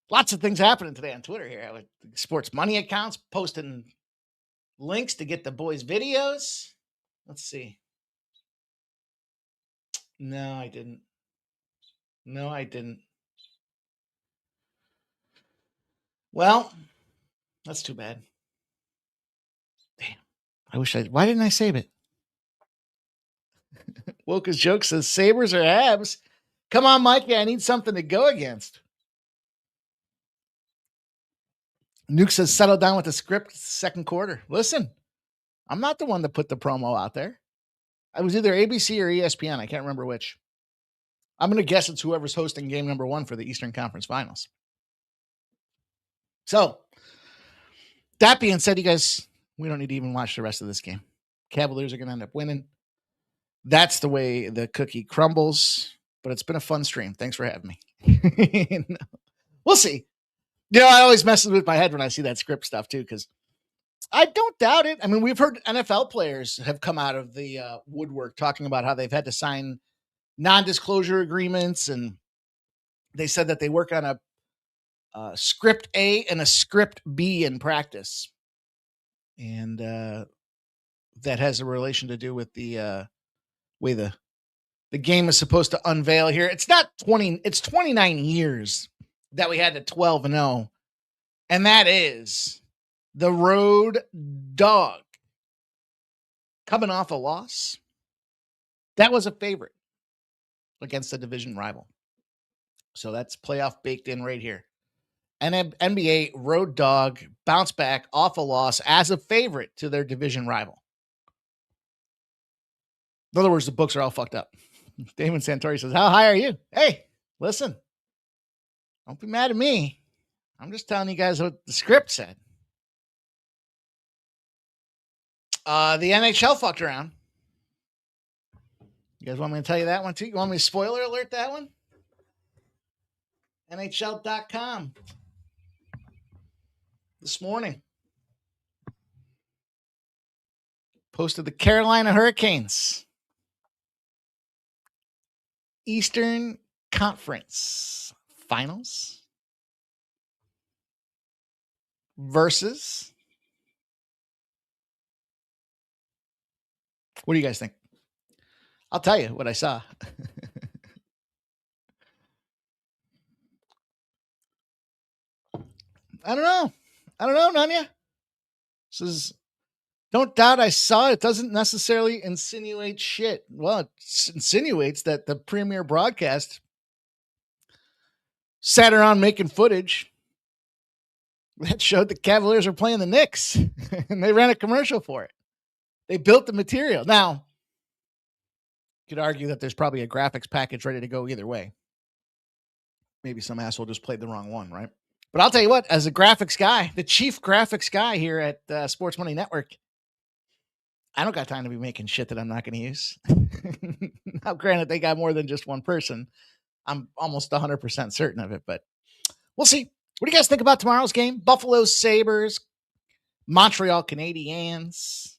Lots of things happening today on Twitter here. Like sports money accounts posting links to get the boys' videos. Let's see. No, I didn't. Well, that's too bad. Damn. Why didn't I save it? Woka's joke says Sabres or Habs. Come on, Mikey. I need something to go against. Nuke says settle down with the script second quarter. Listen, I'm not the one that put the promo out there. I was either ABC or ESPN. I can't remember which. I'm going to guess it's whoever's hosting game number one for the Eastern Conference Finals. So, that being said, you guys, we don't need to even watch the rest of this game. Cavaliers are going to end up winning. That's the way the cookie crumbles. But it's been a fun stream. Thanks for having me. We'll see. I always mess with my head when I see that script stuff too, because I don't doubt it. I mean, we've heard NFL players have come out of the woodwork talking about how they've had to sign non-disclosure agreements and They said that they work on a script A and a script B in practice. And that has a relation to do with the way the game is supposed to unveil here. It's not 20, it's 29 years that we had the 12-0. And that is the road dog coming off a loss. That was a favorite against a division rival. So that's playoff baked in right here. And NBA road dog bounce back off a loss as a favorite to their division rival. In other words, the books are all fucked up. Damon Santori says, how high are you? Hey, listen, don't be mad at me. I'm just telling you guys what the script said. The NHL fucked around. You guys want me to tell you that one too? You want me to spoiler alert that one? NHL.com. This morning posted the Carolina Hurricanes Eastern Conference Finals versus, what do you guys think? I'll tell you what I saw. I don't know, Nanya. This is, don't doubt I saw it. It doesn't necessarily insinuate shit. Well, it insinuates that the premier broadcast sat around making footage that showed the Cavaliers were playing the Knicks, and they ran a commercial for it. They built the material. Now, you could argue that there's probably a graphics package ready to go either way. Maybe some asshole just played the wrong one, right? But I'll tell you what, as a graphics guy, the chief graphics guy here at Sports Money Network, I don't got time to be making shit that I'm not going to use. Now, granted, they got more than just one person. I'm almost 100% certain of it, but we'll see. What do you guys think about tomorrow's game? Buffalo Sabres, Montreal Canadiens.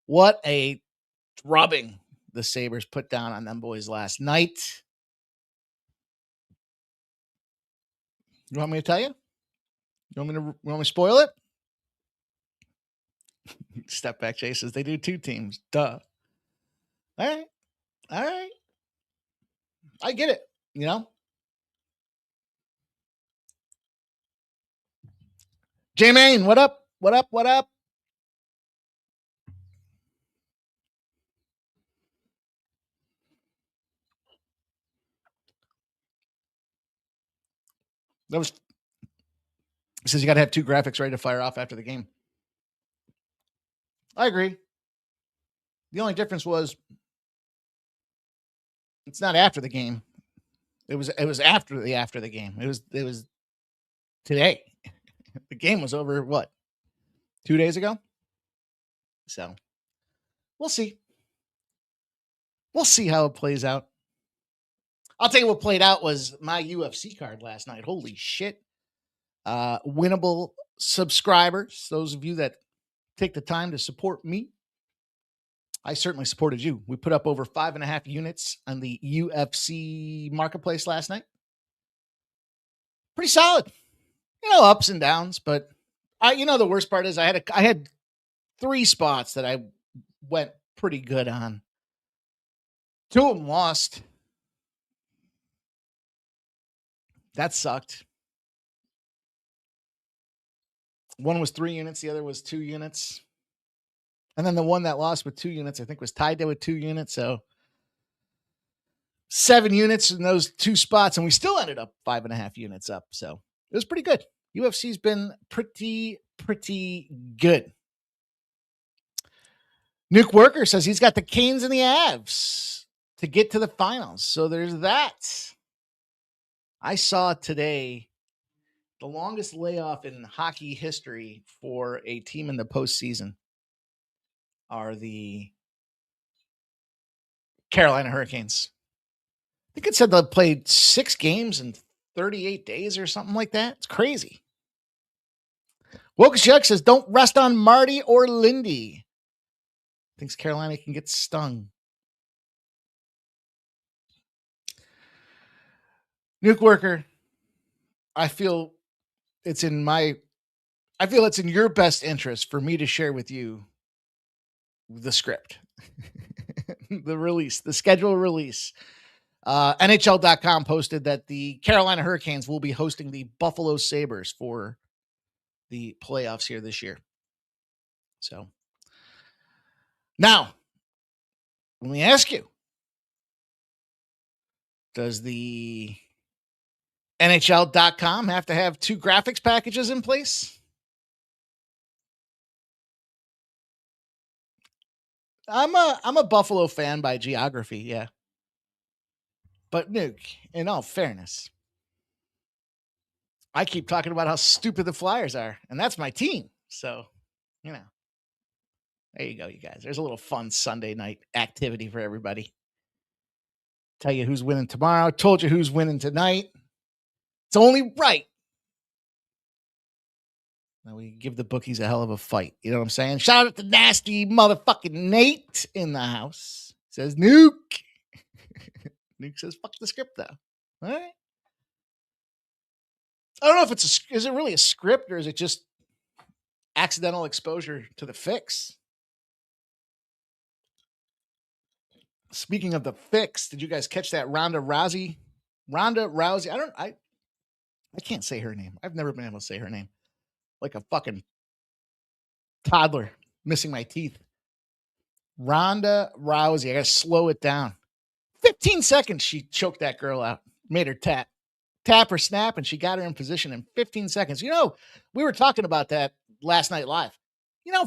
What a drubbing the Sabres put down on them boys last night. You want me to tell you? You want me to spoil it? Step back, Jay says they do two teams. Duh. All right. I get it. You know. J-Main, what up? What up? He says you got to have two graphics ready to fire off after the game. I agree. The only difference was it's not after the game. It was after the game. It was today. The game was over, what, 2 days ago? So we'll see. We'll see how it plays out. I'll tell you what played out was my UFC card last night. Holy shit. Winnable subscribers, those of you that take the time to support me, I certainly supported you. We put up over 5.5 units on the UFC marketplace last night. Pretty solid. Ups and downs, but the worst part is I had 3 spots that I went pretty good on. 2 of them lost. That sucked. One was 3 units, the other was 2 units. And then the one that lost with 2 units, I think, was tied there with 2 units. So 7 units in those 2 spots, and we still ended up 5.5 units up. So it was pretty good. UFC's been pretty good. Nuke Worker says he's got the Canes and the Avs to get to the finals. So there's that. I saw today the longest layoff in hockey history for a team in the postseason are the Carolina Hurricanes. I think it said they played 6 games in 38 days or something like that. It's crazy. Wokashuk says, don't rest on Marty or Lindy. Thinks Carolina can get stung. Nuke Worker, I feel it's in your best interest for me to share with you the script, the schedule release. NHL.com posted that the Carolina Hurricanes will be hosting the Buffalo Sabres for the playoffs here this year. So now, let me ask you, does the NHL.com have to have 2 graphics packages in place? I'm a Buffalo fan by geography, yeah. But Nuke, in all fairness, I keep talking about how stupid the Flyers are, and that's my team. So, there you go, you guys. There's a little fun Sunday night activity for everybody. Tell you who's winning tomorrow. Told you who's winning tonight. It's only right. Now we give the bookies a hell of a fight. You know what I'm saying? Shout out to nasty motherfucking Nate in the house. Says Nuke. Nuke says fuck the script though. All right. I don't know if is it really a script or is it just accidental exposure to the fix? Speaking of the fix, did you guys catch that Ronda Rousey? I can't say her name. I've never been able to say her name. Like a fucking toddler missing my teeth. Ronda Rousey. I gotta slow it down. 15 seconds she choked that girl out. Made her tap or snap, and she got her in position in 15 seconds. We were talking about that last night live.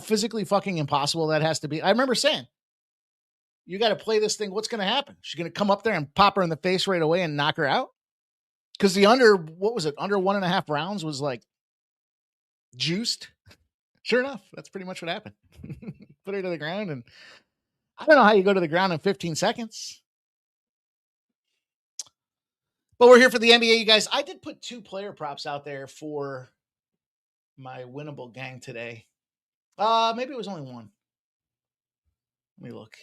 Physically fucking impossible that has to be. I remember saying, you got to play this thing. What's going to happen? She's going to come up there and pop her in the face right away and knock her out? Because the under 1.5 rounds was like juiced. Sure enough, that's pretty much what happened. Put her to the ground, and I don't know how you go to the ground in 15 seconds. But we're here for the NBA, you guys. I did put 2 player props out there for my winnable gang today. Maybe it was only 1. Let me look.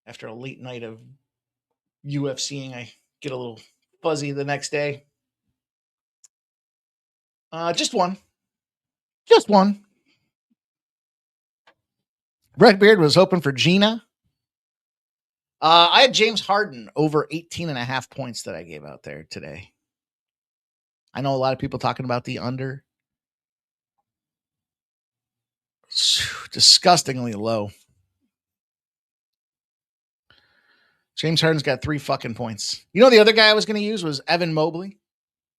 After a late night of UFCing, I get a little fuzzy the next day. Just one. Redbeard was hoping for Gina. I had James Harden over 18.5 points that I gave out there today. I know a lot of people talking about the under. Disgustingly low. James Harden's got 3 fucking points. The other guy I was going to use was Evan Mobley.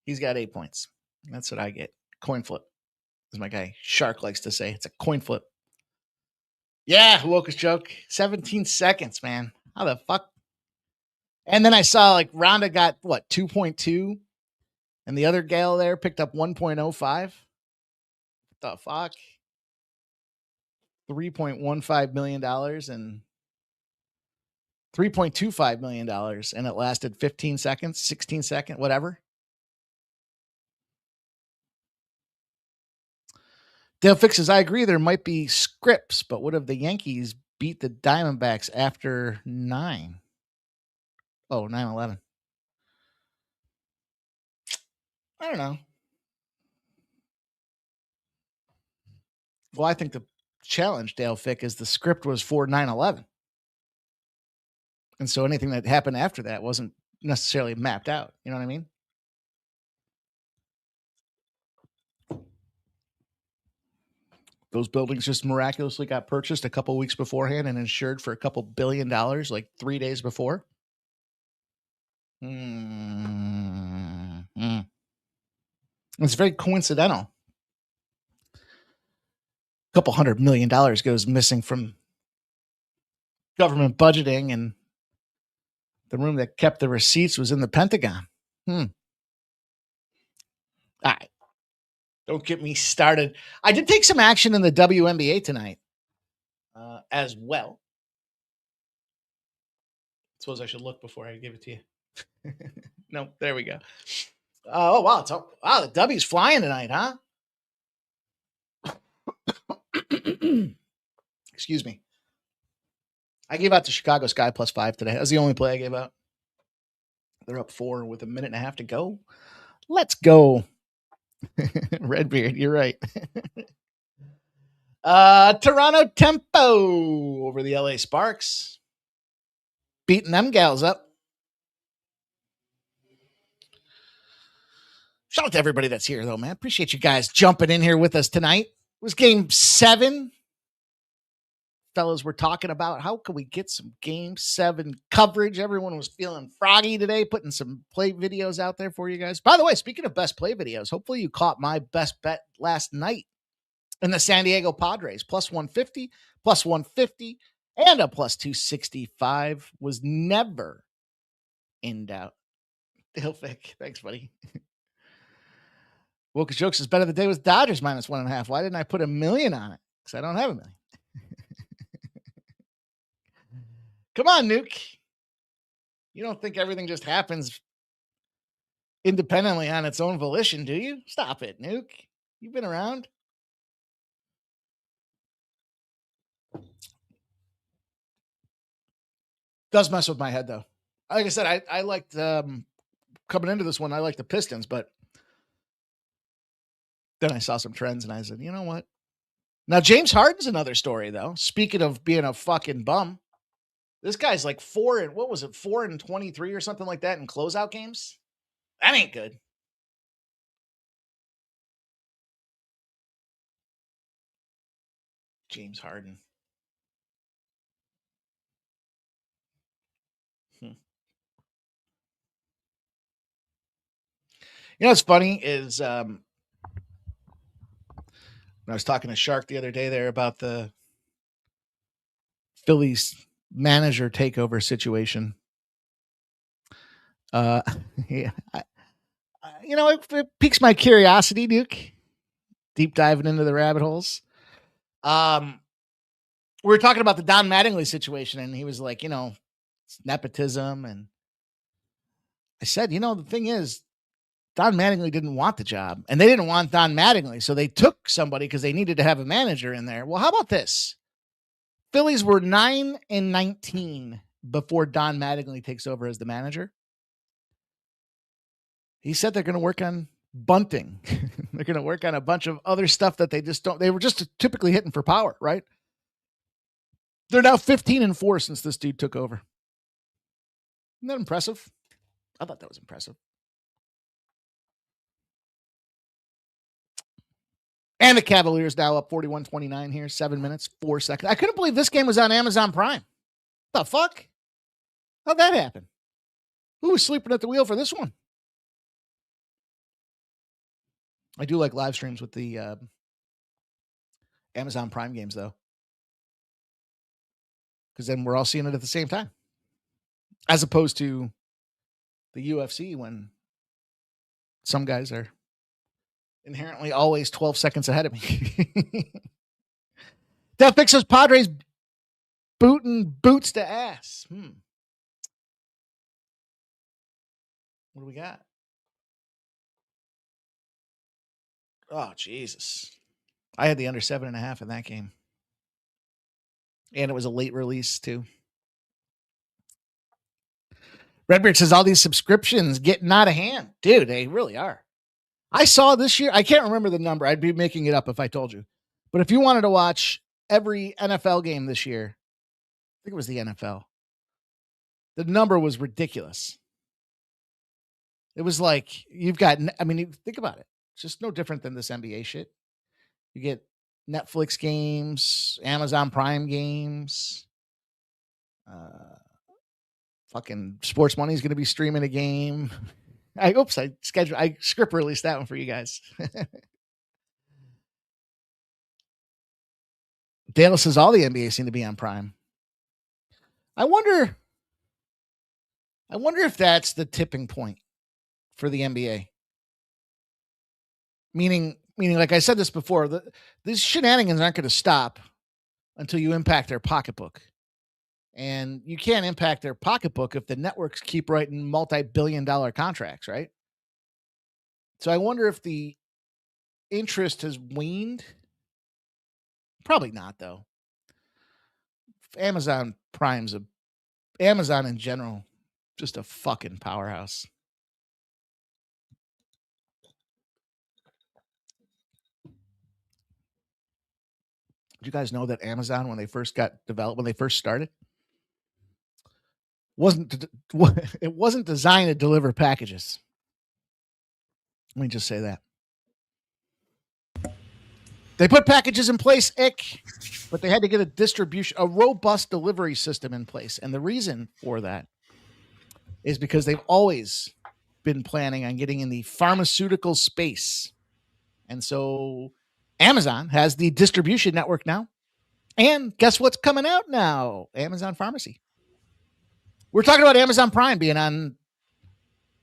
He's got 8 points. That's what I get. Coin flip. As my guy Shark likes to say. It's a coin flip. Yeah, Locust joke. 17 seconds, man. How the fuck? And then I saw Ronda got 2.2, and the other gal there picked up 1.05. What the fuck? $3.15 million and $3.25 million, and it lasted 15 seconds, 16 seconds, whatever. Dale Fixes, I agree there might be scripts, but what if the Yankees beat the Diamondbacks after 9? Oh, 9-11. I don't know. Well, I think the challenge, Dale Fick, is the script was for 9/11. And so anything that happened after that wasn't necessarily mapped out. You know what I mean? Those buildings just miraculously got purchased a couple weeks beforehand and insured for a couple $1 billion, 3 days before. It's very coincidental. A couple $100 million goes missing from government budgeting, and the room that kept the receipts was in the Pentagon. All right. Don't get me started. I did take some action in the WNBA tonight as well. Suppose I should look before I give it to you. No, there we go. Oh, wow. Wow, the W's flying tonight, huh? Excuse me. I gave out the Chicago Sky +5 today. That was the only play I gave out. They're up 4 with a minute and a half to go. Let's go. Redbeard, you're right. Toronto Tempo over the LA Sparks. Beating them gals up. Shout out to everybody that's here, though, man. Appreciate you guys jumping in here with us tonight. It was game 7. Fellas were talking about how can we get some game 7 coverage. Everyone was feeling froggy today, putting some play videos out there for you guys. By the way, speaking of best play videos, hopefully you caught my best bet last night in the San Diego Padres. Plus 150, plus 150, and a plus 265 was never in doubt. Dalefic, thanks, buddy. Woke Jokes is better the day with Dodgers minus 1.5. Why didn't I put $1 million on it? Because I don't have $1 million. Come on, Nuke. You don't think everything just happens independently on its own volition, do you? Stop it, Nuke. You've been around. Does mess with my head, though. Like I said, I liked coming into this one, I liked the Pistons, but then I saw some trends and I said, you know what? Now, James Harden's another story, though. Speaking of being a fucking bum, this guy's like 4 and 23 or something like that in closeout games? That ain't good. James Harden. You know what's funny is when I was talking to Shark the other day there about the Phillies manager takeover situation. Yeah, it piques my curiosity, Duke. Deep diving into the rabbit holes. We were talking about the Don Mattingly situation, and he was like, it's nepotism. And I said, the thing is, Don Mattingly didn't want the job, and they didn't want Don Mattingly, so they took somebody because they needed to have a manager in there. Well, how about this? Phillies were 9-19 before Don Mattingly takes over as the manager. He said they're going to work on bunting. They're going to work on a bunch of other stuff that they just don't. They were just typically hitting for power, right? They're now 15-4 since this dude took over. Isn't that impressive? I thought that was impressive. And the Cavaliers now up 41-29 here, 7 minutes, 4 seconds. I couldn't believe this game was on Amazon Prime. The fuck? How'd that happen? Who was sleeping at the wheel for this one? I do like live streams with the Amazon Prime games, though. Because then we're all seeing it at the same time. As opposed to the UFC when some guys are inherently always 12 seconds ahead of me. That fixes Padres booting boots to ass. What do we got? Oh, Jesus. I had the under 7.5 in that game. And it was a late release, too. Redbeard says all these subscriptions getting out of hand. Dude, they really are. I saw this year, I can't remember the number. I'd be making it up if I told you. But if you wanted to watch every NFL game this year, I think it was the NFL, the number was ridiculous. It was like, think about it. It's just no different than this NBA shit. You get Netflix games, Amazon Prime games, fucking Sports Money is going to be streaming a game. I script released that one for you guys. Dale says all the NBA seem to be on Prime. I wonder if that's the tipping point for the NBA. Meaning, like I said this before, these shenanigans aren't going to stop until you impact their pocketbook. And you can't impact their pocketbook if the networks keep writing multi-billion-dollar contracts, right? So I wonder if the interest has waned. Probably not, though. Amazon in general Just a fucking powerhouse. Did you guys know that Amazon, when they first started, it wasn't designed to deliver packages? Let me just say that. They put packages in place, but they had to get a robust delivery system in place. And the reason for that is because they've always been planning on getting in the pharmaceutical space. And so Amazon has the distribution network now. And guess what's coming out now? Amazon Pharmacy. We're talking about Amazon Prime being on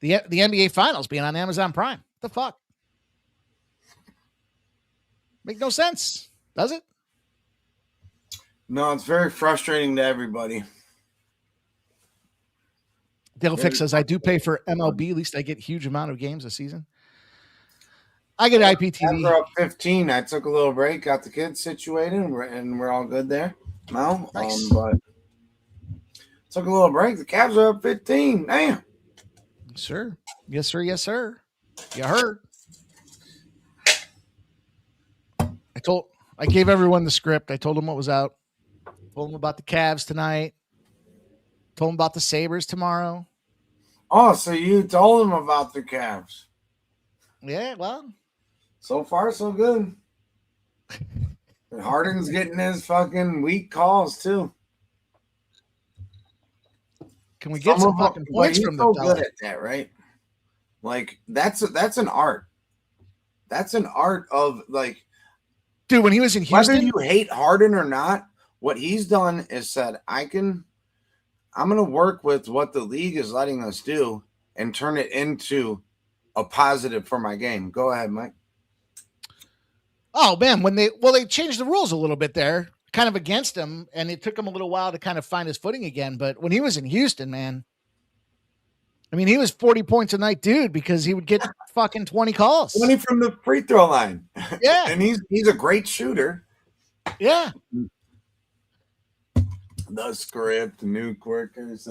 the NBA Finals being on Amazon Prime. What the fuck? Make no sense, does it? No, it's very frustrating to everybody. Dale Fix says, I do pay for MLB. At least I get a huge amount of games a season. I get IPTV. We're up 15. I took a little break, got the kids situated, and we're all good there now. Nice. But took a little break. The Cavs are up 15. Damn. Sure. Yes, sir. Yes, sir. You heard. I gave everyone the script. I told them what was out. Told them about the Cavs tonight. Told them about the Sabres tomorrow. Oh, so you told them about the Cavs. Yeah, well. So far, so good. And Harden's getting his fucking weak calls, too. Can we get some fucking points from the so good at that, right? Like, that's an art. That's an art of, like, dude, when he was in Houston, whether you hate Harden or not, what he's done is said, I'm going to work with what the league is letting us do and turn it into a positive for my game. Go ahead, Mike. Oh, man, they changed the rules a little bit there, kind of against him, and it took him a little while to kind of find his footing again. But when he was in Houston, man, I mean, he was 40 points a night, dude, because he would get fucking 20 calls. 20 from the free throw line. Yeah. And he's a great shooter. Yeah. The script, Nuke Workers.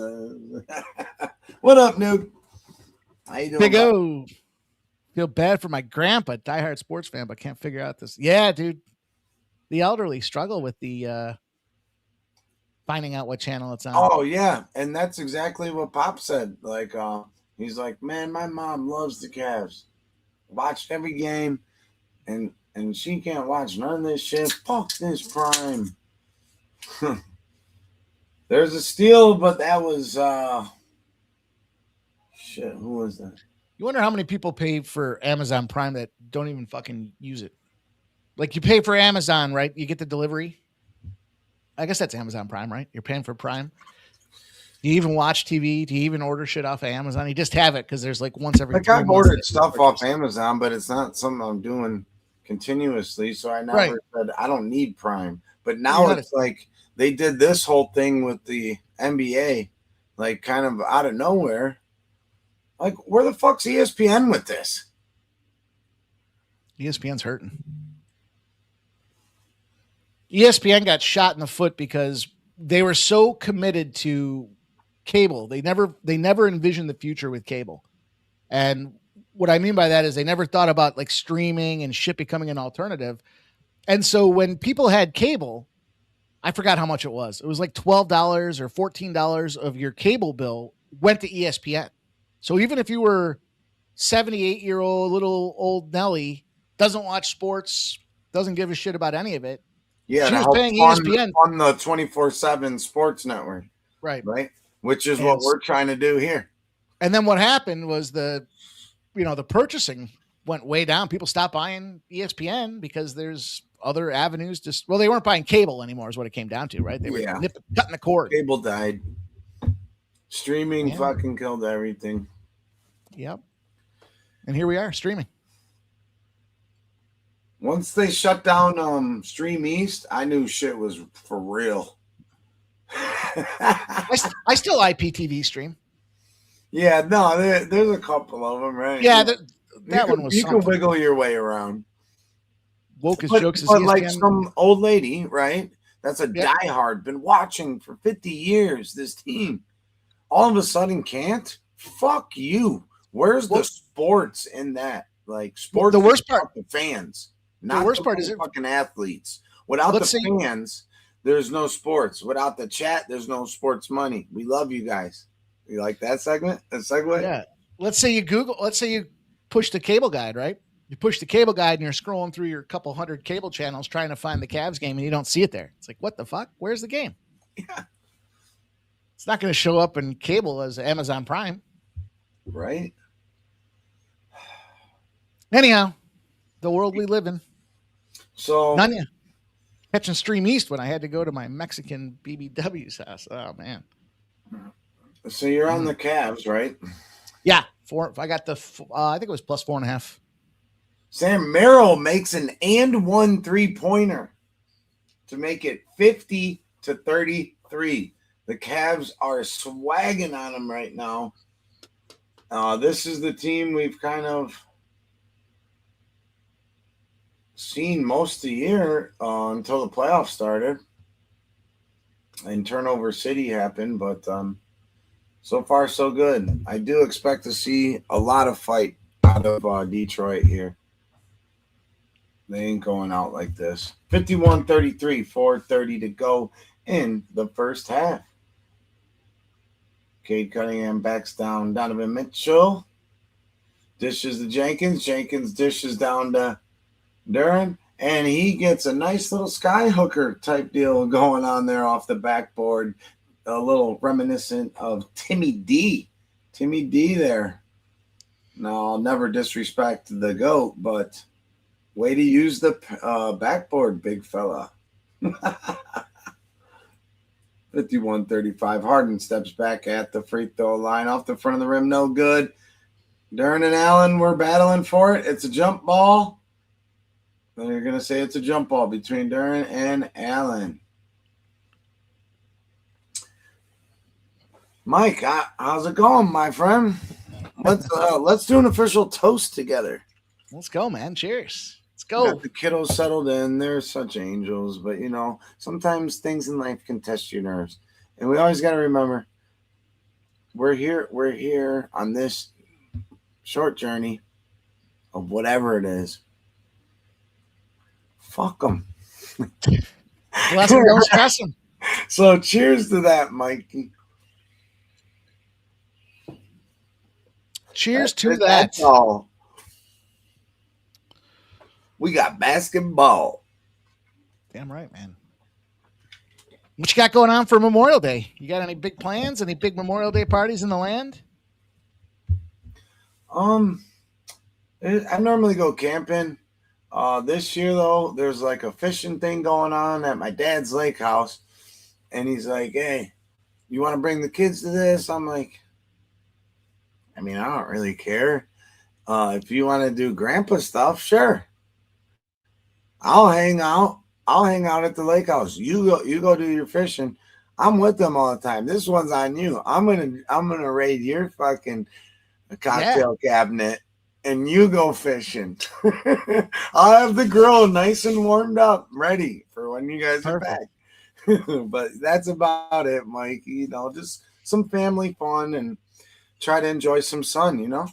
What up, Nuke? How you doing? Big O. Feel bad for my grandpa, diehard sports fan, but can't figure out this. Yeah, dude. The elderly struggle with the finding out what channel it's on. Oh, yeah. And that's exactly what Pop said. Like, he's like, man, my mom loves the Cavs. Watched every game, and she can't watch none of this shit. Fuck this Prime. There's a steal, but that was shit. Who was that? You wonder how many people pay for Amazon Prime that don't even fucking use it. Like, you pay for Amazon, right? You get the delivery. I guess that's Amazon Prime, right? You're paying for Prime. Do you even watch TV? Do you even order shit off of Amazon? You just have it because there's like once every. Like, I've ordered stuff off Amazon, but it's not something I'm doing continuously. So I never said I don't need Prime. But now it's like they did this whole thing with the NBA, like kind of out of nowhere. Like, where the fuck's ESPN with this? ESPN's hurting. ESPN got shot in the foot because they were so committed to cable. They never envisioned the future with cable. And what I mean by that is they never thought about like streaming and shit becoming an alternative. And so when people had cable, I forgot how much it was. It was like $12 or $14 of your cable bill went to ESPN. So even if you were 78-year-old little old Nelly, doesn't watch sports, doesn't give a shit about any of it. Yeah, she was paying ESPN on the 24/7 sports network. Right. Which is what we're trying to do here. And then what happened was the purchasing went way down. People stopped buying ESPN because there's other avenues. They weren't buying cable anymore is what it came down to, right? They were cutting the cord. Cable died. Streaming fucking killed everything. Yep. And here we are, streaming. Once they shut down Stream East, I knew shit was for real. I still IPTV stream. Yeah, no, there's a couple of them, right? Yeah, that one was. You can wiggle your way around. Woke as jokes as but like some old lady, right? That's a diehard, been watching for 50 years. This team all of a sudden can't? Fuck you. Where's the sports in that? Like, sports The is worst part. about the fans, The not worst the part is it. fucking athletes. Without the fans, there's no sports. Without the chat, there's no sports money. We love you guys. You like that segment? That segue? Yeah. Let's say you push the cable guide, right? You push the cable guide and you're scrolling through your couple hundred cable channels trying to find the Cavs game and you don't see it there. It's like, what the fuck? Where's the game? Yeah. It's not going to show up in cable as Amazon Prime. Right. Anyhow, the world we live in. So none of catching Stream East when I had to go to my Mexican BBW's house. Oh man. So you're on the Cavs, right? Yeah. I got the I think it was plus 4.5. Sam Merrill makes an and 1 3-pointer to make it 50-33. The Cavs are swagging on them right now. This is the team we've kind of seen most of the year until the playoffs started and Turnover City happened, but so far so good. I do expect to see a lot of fight out of Detroit here. They ain't going out like this. 51-33, 4:30 to go in the first half. Cade Cunningham backs down Donovan Mitchell. Dishes to Jenkins. Jenkins dishes down to Duren. And he gets a nice little sky hooker type deal going on there off the backboard. A little reminiscent of Timmy D. Timmy D there. Now, I'll never disrespect the GOAT, but way to use the backboard, big fella. 51-35. Harden steps back at the free throw line off the front of the rim. No good. Duren and Allen were battling for it. It's a jump ball. Then you're going to say it's a jump ball between Duren and Allen. Mike, how's it going, my friend? Let's do an official toast together. Let's go, man. Cheers. Let's go. Got the kiddos settled in. They're such angels. But, sometimes things in life can test your nerves. And we always got to remember, we're here on this short journey of whatever it is. Fuck them. Bless them, don't stress them. So cheers to that, Mikey. Cheers to that. That's all. We got basketball. Damn right, man. What you got going on for Memorial Day? You got any big plans? Any big Memorial Day parties in the land? I normally go camping. This year, though, there's like a fishing thing going on at my dad's lake house. And he's like, hey, you want to bring the kids to this? I'm like, I don't really care. If you want to do grandpa stuff, sure. I'll hang out. At the lake house. You go do your fishing. I'm with them all the time. This one's on you. I'm gonna raid your fucking cocktail cabinet and you go fishing. I'll have the grill nice and warmed up, ready for when you guys are back. But that's about it, Mike. Just some family fun and try to enjoy some sun,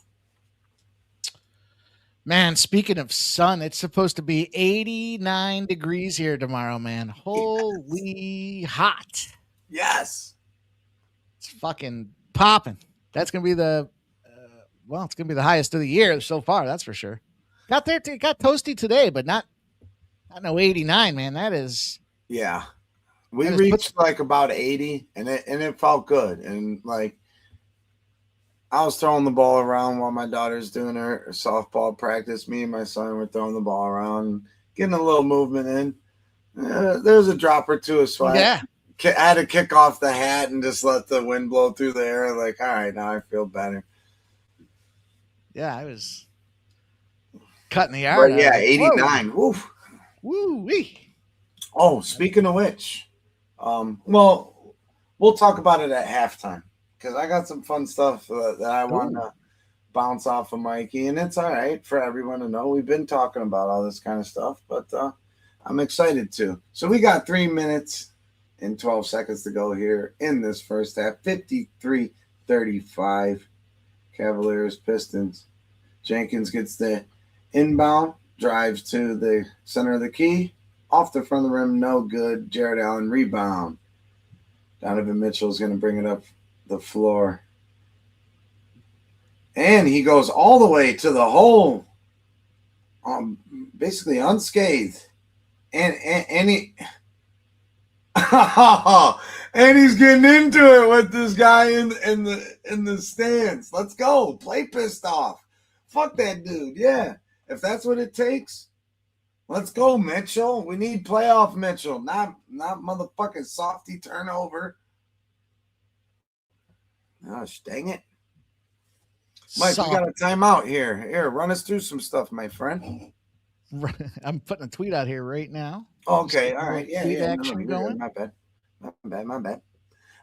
Man, speaking of sun, it's supposed to be 89 degrees here tomorrow, man. Holy hot. Yes. It's fucking popping. That's going to be it's going to be the highest of the year so far, that's for sure. Got toasty today, but not no 89, man. That is. Yeah. We reached like about 80 and it felt good. And like, I was throwing the ball around while my daughter's doing her softball practice. Me and my son were throwing the ball around, getting a little movement in. There's a drop or two of sweat. Yeah. I had to kick off the hat and just let the wind blow through the air. Like, all right, now I feel better. Yeah, I was cutting the yard. But yeah, 89. Woof. Woo-wee. Oh, speaking of which, well, we'll talk about it at halftime. Because I got some fun stuff that I want to bounce off of Mikey. And it's all right for everyone to know. We've been talking about all this kind of stuff. But I'm excited too. So we got 3 minutes and 12 seconds to go here in this first half. 53-33. 35. Cavaliers, Pistons. Jenkins gets the inbound, drives to the center of the key, off the front of the rim, no good. Jared Allen rebound. Donovan Mitchell is going to bring it up the floor. And he goes all the way to the hole, basically unscathed. And he and he's getting into it with this guy in the stands. Let's go. Play pissed off. Fuck that dude. Yeah. If that's what it takes, let's go, Mitchell. We need playoff Mitchell, not motherfucking softy turnover. Gosh, dang it. Mike, we got a timeout here. Here, run us through some stuff, my friend. I'm putting a tweet out here right now. Okay, all right. Yeah, action going. My bad.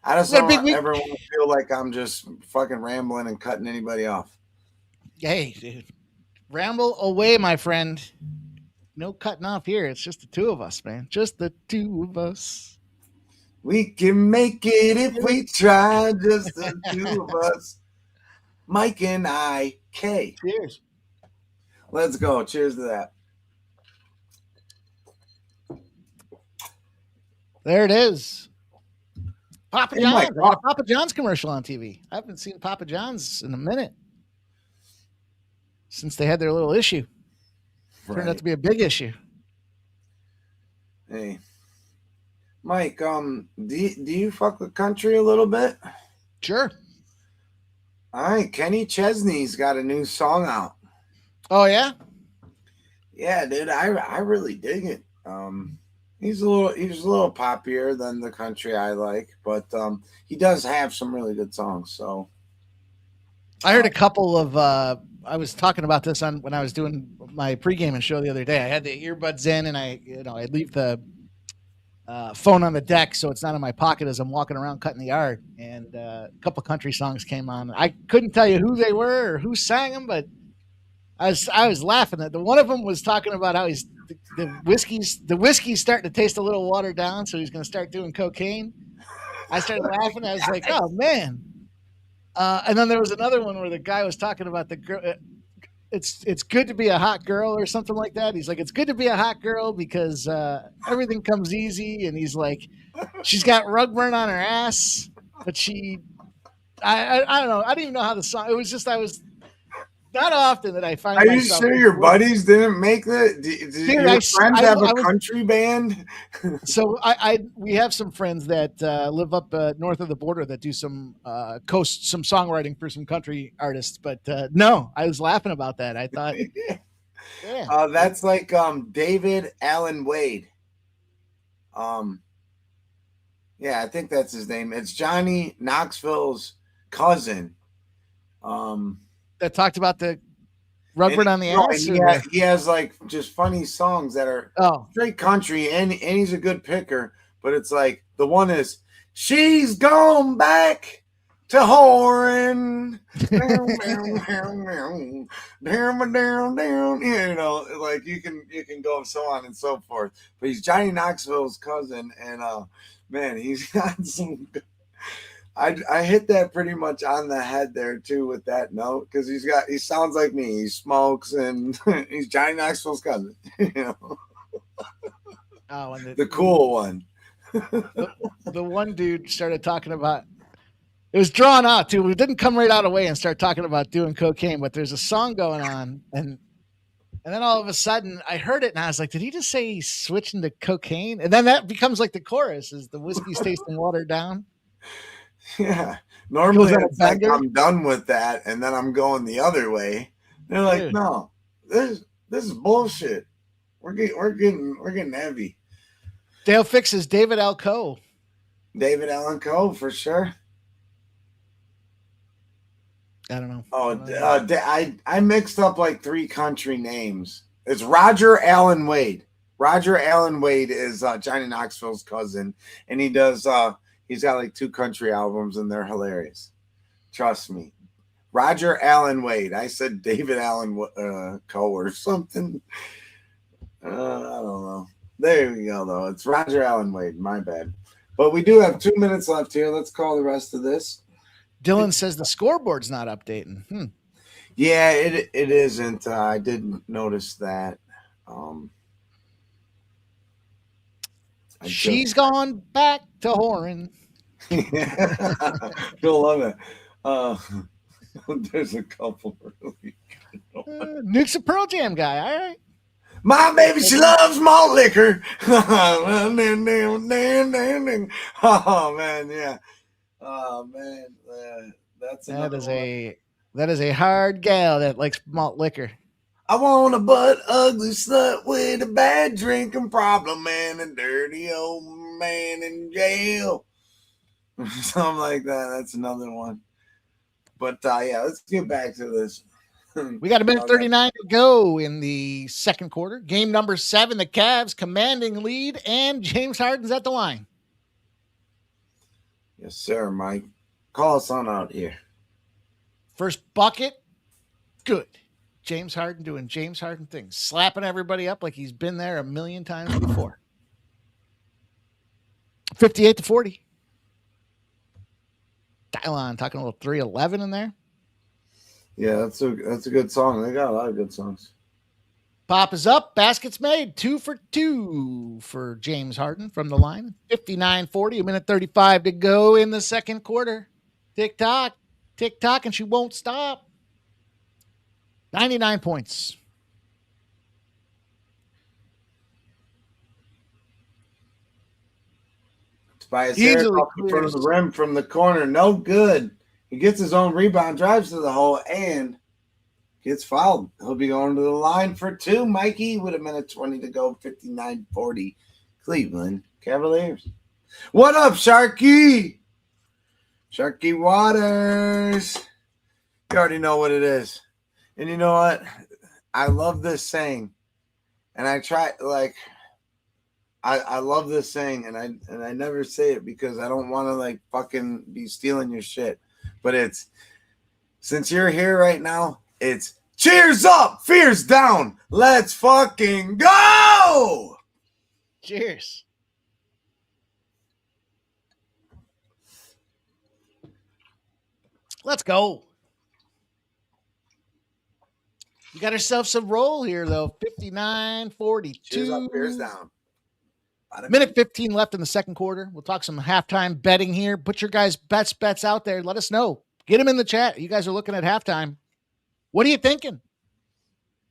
I just don't ever want to feel like I'm just fucking rambling and cutting anybody off. Hey, dude. Ramble away, my friend. No cutting off here. It's just the two of us, man. Just the two of us. We can make it if we try. Just the two of us. Mike and I. K. Cheers. Let's go. Cheers to that. There it is. Papa John's. I got a Papa John's commercial on TV. I haven't seen Papa John's in a minute since they had their little issue. Turned out to be a big issue. Hey, Mike. Do you fuck with country a little bit? Sure. All right, Kenny Chesney's got a new song out. Oh yeah. Yeah, dude. I really dig it. He's a little poppier than the country I like, but he does have some really good songs. So I heard a couple of I was talking about this when I was doing my pre-gaming show the other day. I had the earbuds in and I leave the phone on the deck so it's not in my pocket as I'm walking around cutting the yard, and a couple country songs came on. I couldn't tell you who they were or who sang them, but I was laughing at one of them was talking about how he's the whiskey's starting to taste a little watered down, so he's going to start doing cocaine. I started laughing. I was like, oh man. And then there was another one where the guy was talking about the girl. It's good to be a hot girl or something like that. He's like, it's good to be a hot girl because everything comes easy. And he's like, she's got rug burn on her ass, but I don't know. I didn't even know how the song. It was just not often that I find. Are you sure your buddies didn't make that? Did your friends have a country band? So we have some friends that live up north of the border that do some songwriting for some country artists. But no, I was laughing about that. I thought, yeah, that's like David Allen Wade. Yeah, I think that's his name. It's Johnny Knoxville's cousin. That talked about the rubber on the ass. Yeah, he has like just funny songs that are straight country, and he's a good picker. But it's like the one is she's gone back to whoring, down. Like you can go so on and so forth. But he's Johnny Knoxville's cousin, and man, he's got some. I hit that pretty much on the head there too with that note, because he sounds like me. He smokes and he's Johnny Knoxville's cousin. Oh, and the cool one. the one dude started talking about. It was drawn out too. We didn't come right out of the way and start talking about doing cocaine, but there's a song going on, and then all of a sudden I heard it and I was like, did he just say he's switching to cocaine? And then that becomes like the chorus: is the whiskey's tasting watered down. Yeah, normally it's like I'm done with that, and then I'm going the other way. They're like, dude, no, this is bullshit. We're getting heavy. Dale fixes David Alco. David Allen Coe for sure. I don't know. Oh, I mixed up like 3 country names. It's Roger Allen Wade. Roger Allen Wade is Johnny Knoxville's cousin, and he does. He's got like 2 country albums, and they're hilarious. Trust me. Roger Allen Wade. I said David Allen Coe or something. I don't know. There we go, though. It's Roger Allen Wade. My bad. But we do have 2 minutes left here. Let's call the rest of this. Dylan says the scoreboard's not updating. Yeah, it isn't. I did notice that. She's gone back to whoring. You'll love it. There's a couple really good Nuke's a Pearl Jam guy. All right. My baby, she loves malt liquor. Oh man, yeah. Oh man, that is a hard gal that likes malt liquor. I want a butt ugly slut with a bad drinking problem and a dirty old man in jail. Something like that. That's another one. But yeah, let's get back to this. We got a minute 39 to go in the second quarter. Game number 7, the Cavs commanding lead, and James Harden's at the line. Yes, sir, Mike. Call us on out here. First bucket, good. James Harden doing James Harden things, slapping everybody up like he's been there a million times before. 58-40. Dylon talking a little 311 in there. Yeah, that's a good song. They got a lot of good songs. Pop is up. Baskets made. 2 for 2 for James Harden from the line. 59-40. A minute 35 to go in the second quarter. Tick tock, and she won't stop. 99 points. Tobias Harris off in front of the rim from the corner. No good. He gets his own rebound, drives to the hole, and gets fouled. He'll be going to the line for 2, Mikey, with a minute 20 to go. 59-40. Cleveland Cavaliers. What up, Sharky? Sharky Waters. You already know what it is. And you know what? I love this saying. And I try, like, I love this saying, and I never say it because I don't want to, like, fucking be stealing your shit. But it's, since you're here right now, it's cheers up, fears down. Let's fucking go. Cheers. Let's go. You got yourself some roll here, though. 59-42. Cheers up, fears down. Minute 15 left in the second quarter. We'll talk some halftime betting here. Put your guys' bets out there. Let us know. Get them in the chat. You guys are looking at halftime. What are you thinking?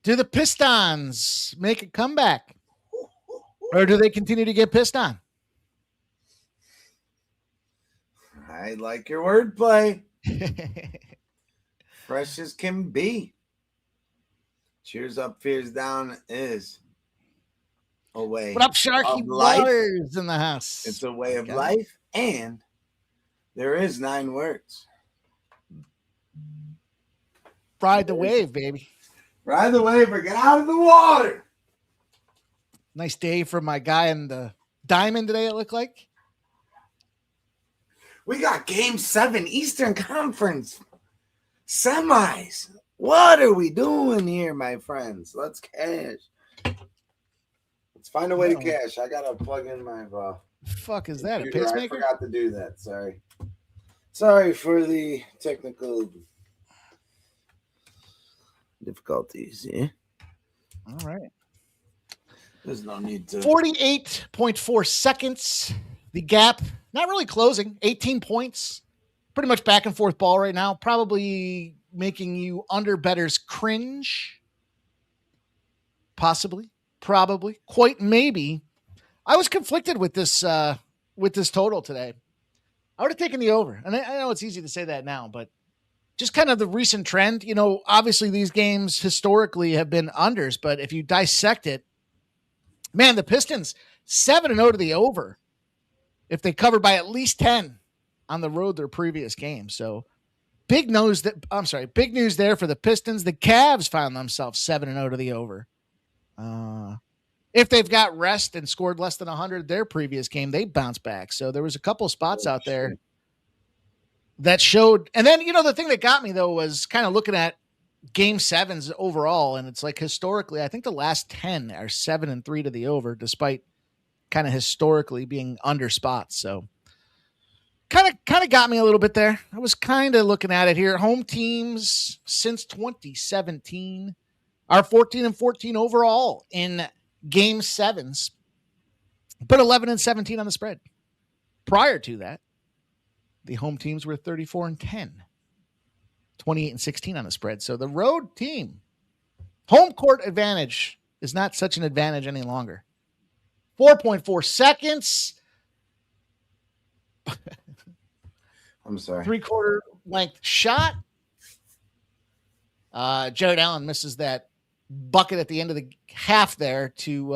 Do the Pistons make a comeback? Or do they continue to get pissed on? I like your wordplay. Fresh as can be. Cheers up, fears down is a way. What up, Sharky Waters in the house? It's a way of life, and there is 9 words. Ride the wave, baby. Ride the wave or get out of the water. Nice day for my guy in the diamond today, it looked like. We got Game 7 Eastern Conference semis. What are we doing here, my friends? Let's cash. Let's find a way to cash. I got to plug in my fuck is that, computer. A pacemaker? I forgot to do that. Sorry for the technical difficulties. Yeah. All right. There's no need to. 48.4 seconds. The gap, not really closing. 18 points. Pretty much back and forth ball right now. Probably making you under bettors cringe. Possibly. Probably. Quite maybe. I was conflicted with this total today. I would have taken the over. And I know it's easy to say that now, but just kind of the recent trend. You know, obviously these games historically have been unders, but if you dissect it, man, the Pistons 7-0 to the over if they cover by at least 10 on the road their previous game. So big news there for the Pistons. The Cavs found themselves 7-0 to the over. If they've got rest and scored less than 100 their previous game, they bounced back. So there was a couple spots out there that showed. And then, you know, the thing that got me, though, was kind of looking at Game 7s overall. And it's like historically, I think the last 10 are 7-3 to the over, despite kind of historically being under spots. So kind of got me a little bit there. I was kind of looking at it here. Home teams since 2017 are 14-14 overall in game sevens, but 11-17 on the spread. Prior to that, the home teams were 34-10, 28-16 on the spread. So the road team, home court advantage is not such an advantage any longer. 4.4 seconds. I'm sorry. 3/4 length shot. Jared Allen misses that bucket at the end of the half there to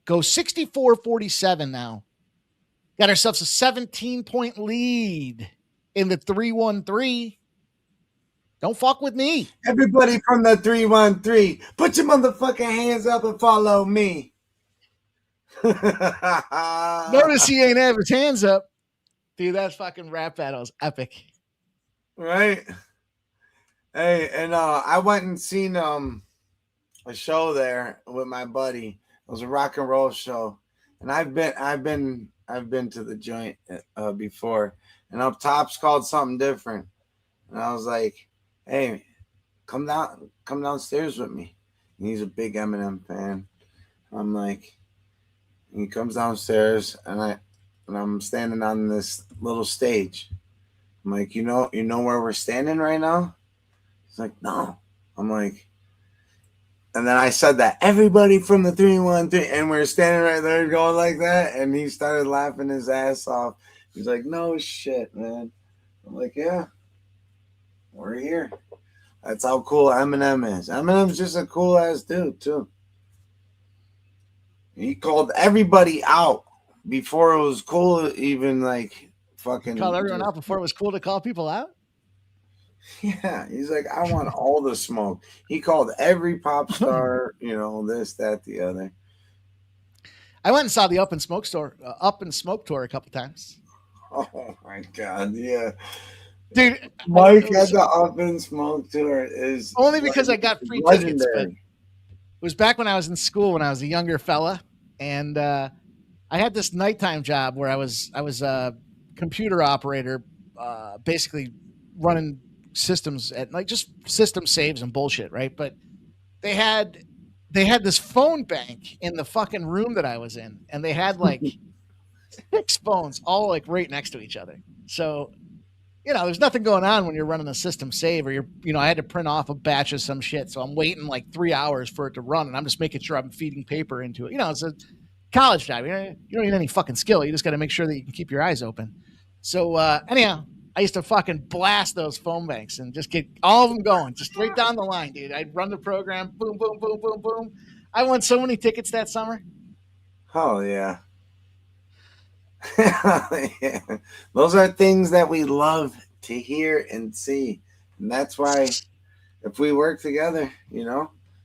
go 64-47 now. Got ourselves a 17-point lead in the 3-1-3. Don't fuck with me. Everybody from the 3-1-3, put your motherfucking hands up and follow me. Notice he ain't have his hands up. Dude, that fucking rap battle is epic. Right? Hey, and I went and seen a show there with my buddy. It was a rock and roll show. And I've been to the joint before. And up top's called something different. And I was like, hey, come downstairs with me. And he's a big Eminem fan. I'm like, he comes downstairs and I'm standing on this little stage. I'm like, you know where we're standing right now? He's like, no. I'm like, and then I said that everybody from the 3-1-3, and we're standing right there going like that, and he started laughing his ass off. He's like, no shit, man. I'm like, yeah, we're here. That's how cool Eminem is. Eminem's just a cool ass dude too. He called everybody out before it was cool, even like fucking. Called everyone out before it was cool to call people out? Yeah, he's like, I want all the smoke. He called every pop star, this, that, the other. I went and saw the Up and Smoke Tour a couple times. Oh my god, yeah. Dude, Mike had the Up and Smoke Tour is only because I got free tickets, but it was back when I was in school when I was a younger fella, and I had this nighttime job where I was a computer operator, basically running systems at like just system saves and bullshit, right? But they had this phone bank in the fucking room that I was in, and they had like 6 phones all like right next to each other. So, there's nothing going on when you're running a system save, or I had to print off a batch of some shit. So I'm waiting like 3 hours for it to run, and I'm just making sure I'm feeding paper into it. It's a college job. You don't need any fucking skill. You just got to make sure that you can keep your eyes open. So anyhow, I used to fucking blast those phone banks and just get all of them going, just straight down the line, dude. I'd run the program, boom, boom, boom, boom, boom. I won so many tickets that summer. Oh, yeah. Yeah. Those are things that we love to hear and see. And that's why if we work together,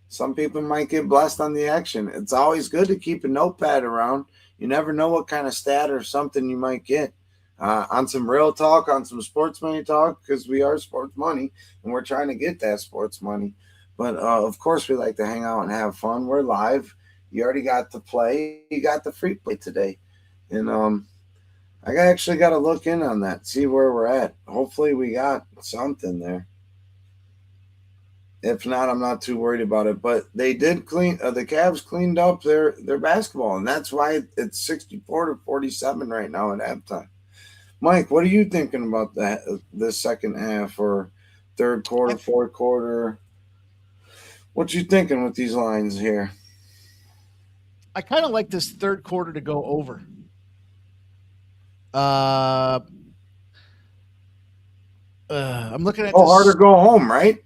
some people might get blessed on the action. It's always good to keep a notepad around. You never know what kind of stat or something you might get. On some real talk, on some sports money talk, because we are sports money and we're trying to get that sports money. But of course, we like to hang out and have fun. We're live. You already got to play. You got the free play today. And I actually got to look in on that, see where we're at. Hopefully, we got something there. If not, I'm not too worried about it. But they did clean. The Cavs cleaned up their basketball, and that's why it's 64-47 right now at halftime. Mike, what are you thinking about the second half or third quarter, fourth quarter? What you thinking with these lines here? I kind of like this third quarter to go over. I'm looking at hard to go home, right?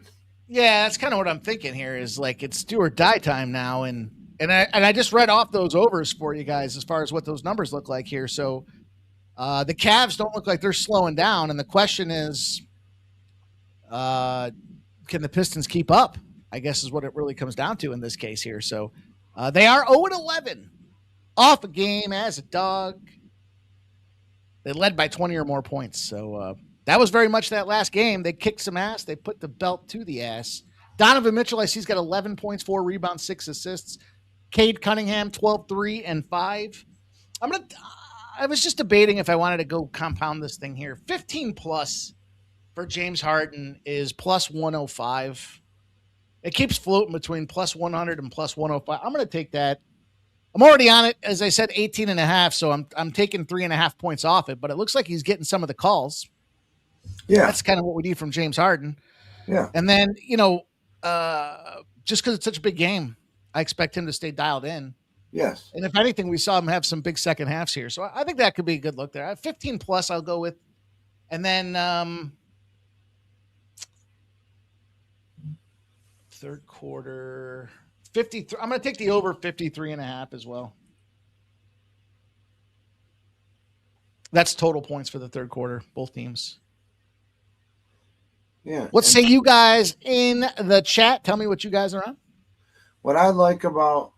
Yeah, that's kind of what I'm thinking here. Is like it's do or die time now, and I just read off those overs for you guys as far as what those numbers look like here. So the Cavs don't look like they're slowing down, and the question is, can the Pistons keep up? I guess is what it really comes down to in this case here. So they are 0-11 off a game as a dog. They led by 20 or more points. So that was very much that last game. They kicked some ass. They put the belt to the ass. Donovan Mitchell, I see he's got 11 points, 4 rebounds, 6 assists. Cade Cunningham, 12, 3, and 5. I was just debating if I wanted to go compound this thing here. 15 plus for James Harden is plus 105. It keeps floating between plus 100 and plus 105. I'm going to take that. I'm already on it, as I said, 18 and a half. So I'm taking 3.5 points off it, but it looks like he's getting some of the calls. Yeah. That's kind of what we need from James Harden. Yeah. And then, just because it's such a big game, I expect him to stay dialed in. Yes. And if anything, we saw him have some big second halves here. So I think that could be a good look there. 15 plus, I'll go with. And then third quarter, 53. I'm going to take the over 53 and a half as well. That's total points for the third quarter, both teams. Yeah. What say you guys in the chat? Tell me what you guys are on. What I like about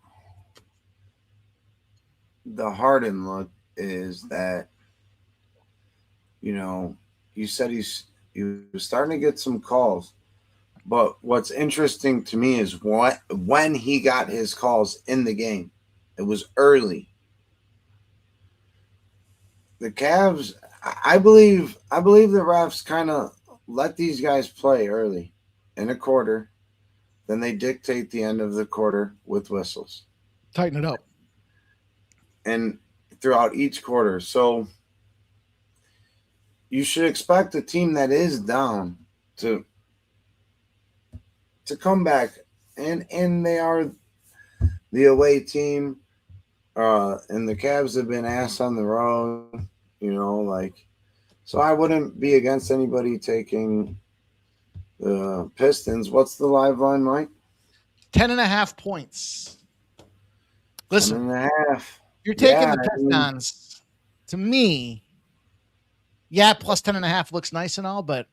the Harden look is that, you said he was starting to get some calls. But what's interesting to me is when he got his calls in the game, it was early. The Cavs, I believe the refs kind of let these guys play early in a quarter. Then they dictate the end of the quarter with whistles. Tighten it up. And throughout each quarter. So you should expect a team that is down to come back. And they are the away team. And the Cavs have been ass on the road, so I wouldn't be against anybody taking the Pistons. What's the live line, Mike? 10.5 points. Listen, 10.5. You're taking the Pistons. To me, plus 10.5 looks nice and all, but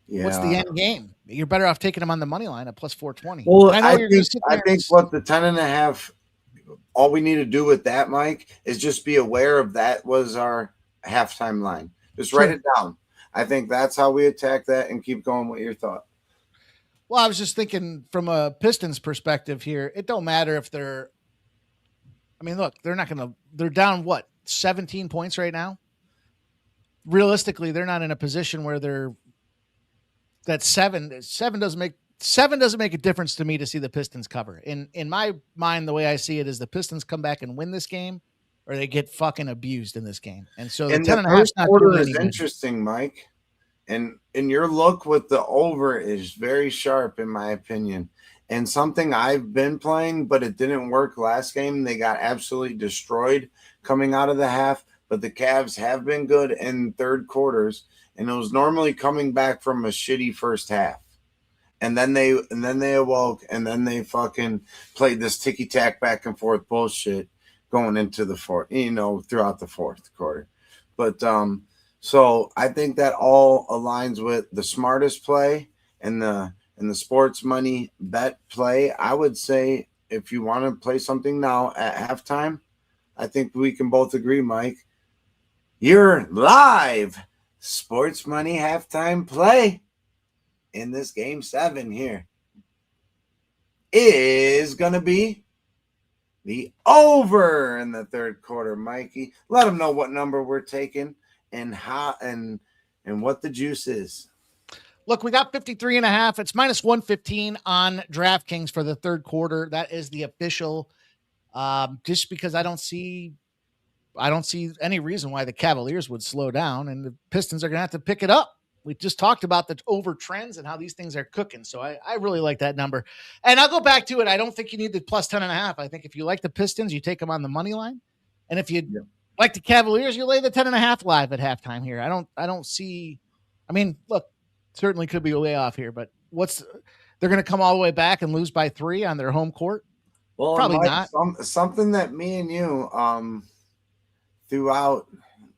what's the end game? You're better off taking them on the money line at plus 420. Well, I think what the 10.5. All we need to do with that, Mike, is just be aware of that was our halftime line. Just write it down. I think that's how we attack that and keep going with your thought. Well, I was just thinking from a Pistons perspective here, it don't matter if they're – look, they're down, 17 points right now? Realistically, they're not in a position where they're – that seven doesn't make a difference to me to see the Pistons cover. In my mind, the way I see it is the Pistons come back and win this game, or they get fucking abused in this game. And so the 10.5 is not quarter is interesting, Mike. And your look with the over is very sharp, in my opinion. And something I've been playing, but it didn't work last game. They got absolutely destroyed coming out of the half. But the Cavs have been good in third quarters, and it was normally coming back from a shitty first half. And then they awoke, and then they fucking played this ticky-tack back and forth bullshit going into the fourth, throughout the fourth quarter. But so I think that all aligns with the smartest play and the sports money bet play. I would say if you want to play something now at halftime, I think we can both agree, Mike. Your live sports money halftime play in this game 7 here is going to be the over in the third quarter. Mikey, let them know what number we're taking and how and what the juice is. Look, we got 53.5. It's minus 115 on DraftKings for the third quarter. That is the official. Just because I don't see any reason why the Cavaliers would slow down, and the Pistons are going to have to pick it up. We just talked about the over trends and how these things are cooking. So I really like that number. And I'll go back to it. I don't think you need the plus 10.5. I think if you like the Pistons, you take them on the money line. And if you like the Cavaliers, you lay the 10.5 live at halftime here. I don't see, look, certainly could be way off here, but they're going to come all the way back and lose by 3 on their home court? Well, probably Mike, not. Something that me and you, throughout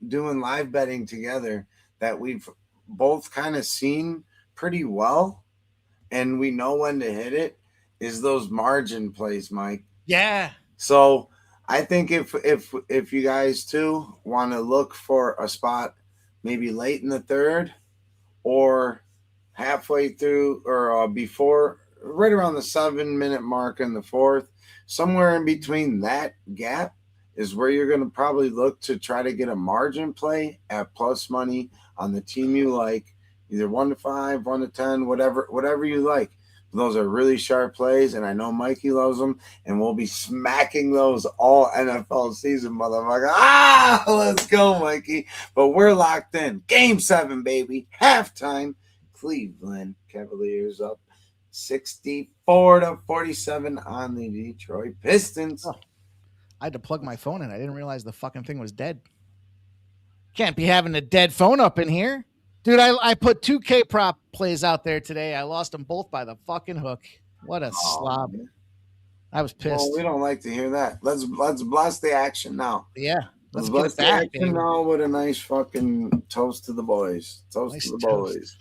doing live betting together, that we've both kind of seen pretty well, and we know when to hit it, is those margin plays, Mike. Yeah. So I think if you guys too want to look for a spot maybe late in the third or halfway through or before, right around the 7-minute mark in the fourth, somewhere in between that gap is where you're going to probably look to try to get a margin play at plus money on the team you like, either 1-5, 1-10, whatever you like. Those are really sharp plays, and I know Mikey loves them, and we'll be smacking those all NFL season, motherfucker. Ah, let's go, Mikey. But we're locked in. Game 7, baby. Halftime. Cleveland Cavaliers up 64-47 on the Detroit Pistons. Oh, I had to plug my phone in. I didn't realize the fucking thing was dead. Can't be having a dead phone up in here. Dude, I put 2K prop plays out there today. I lost them both by the fucking hook. What a slob. Man. I was pissed. Well, we don't like to hear that. Let's bless the action now. Yeah. Let's bless the action now with a nice fucking toast to the boys. Toast to the boys.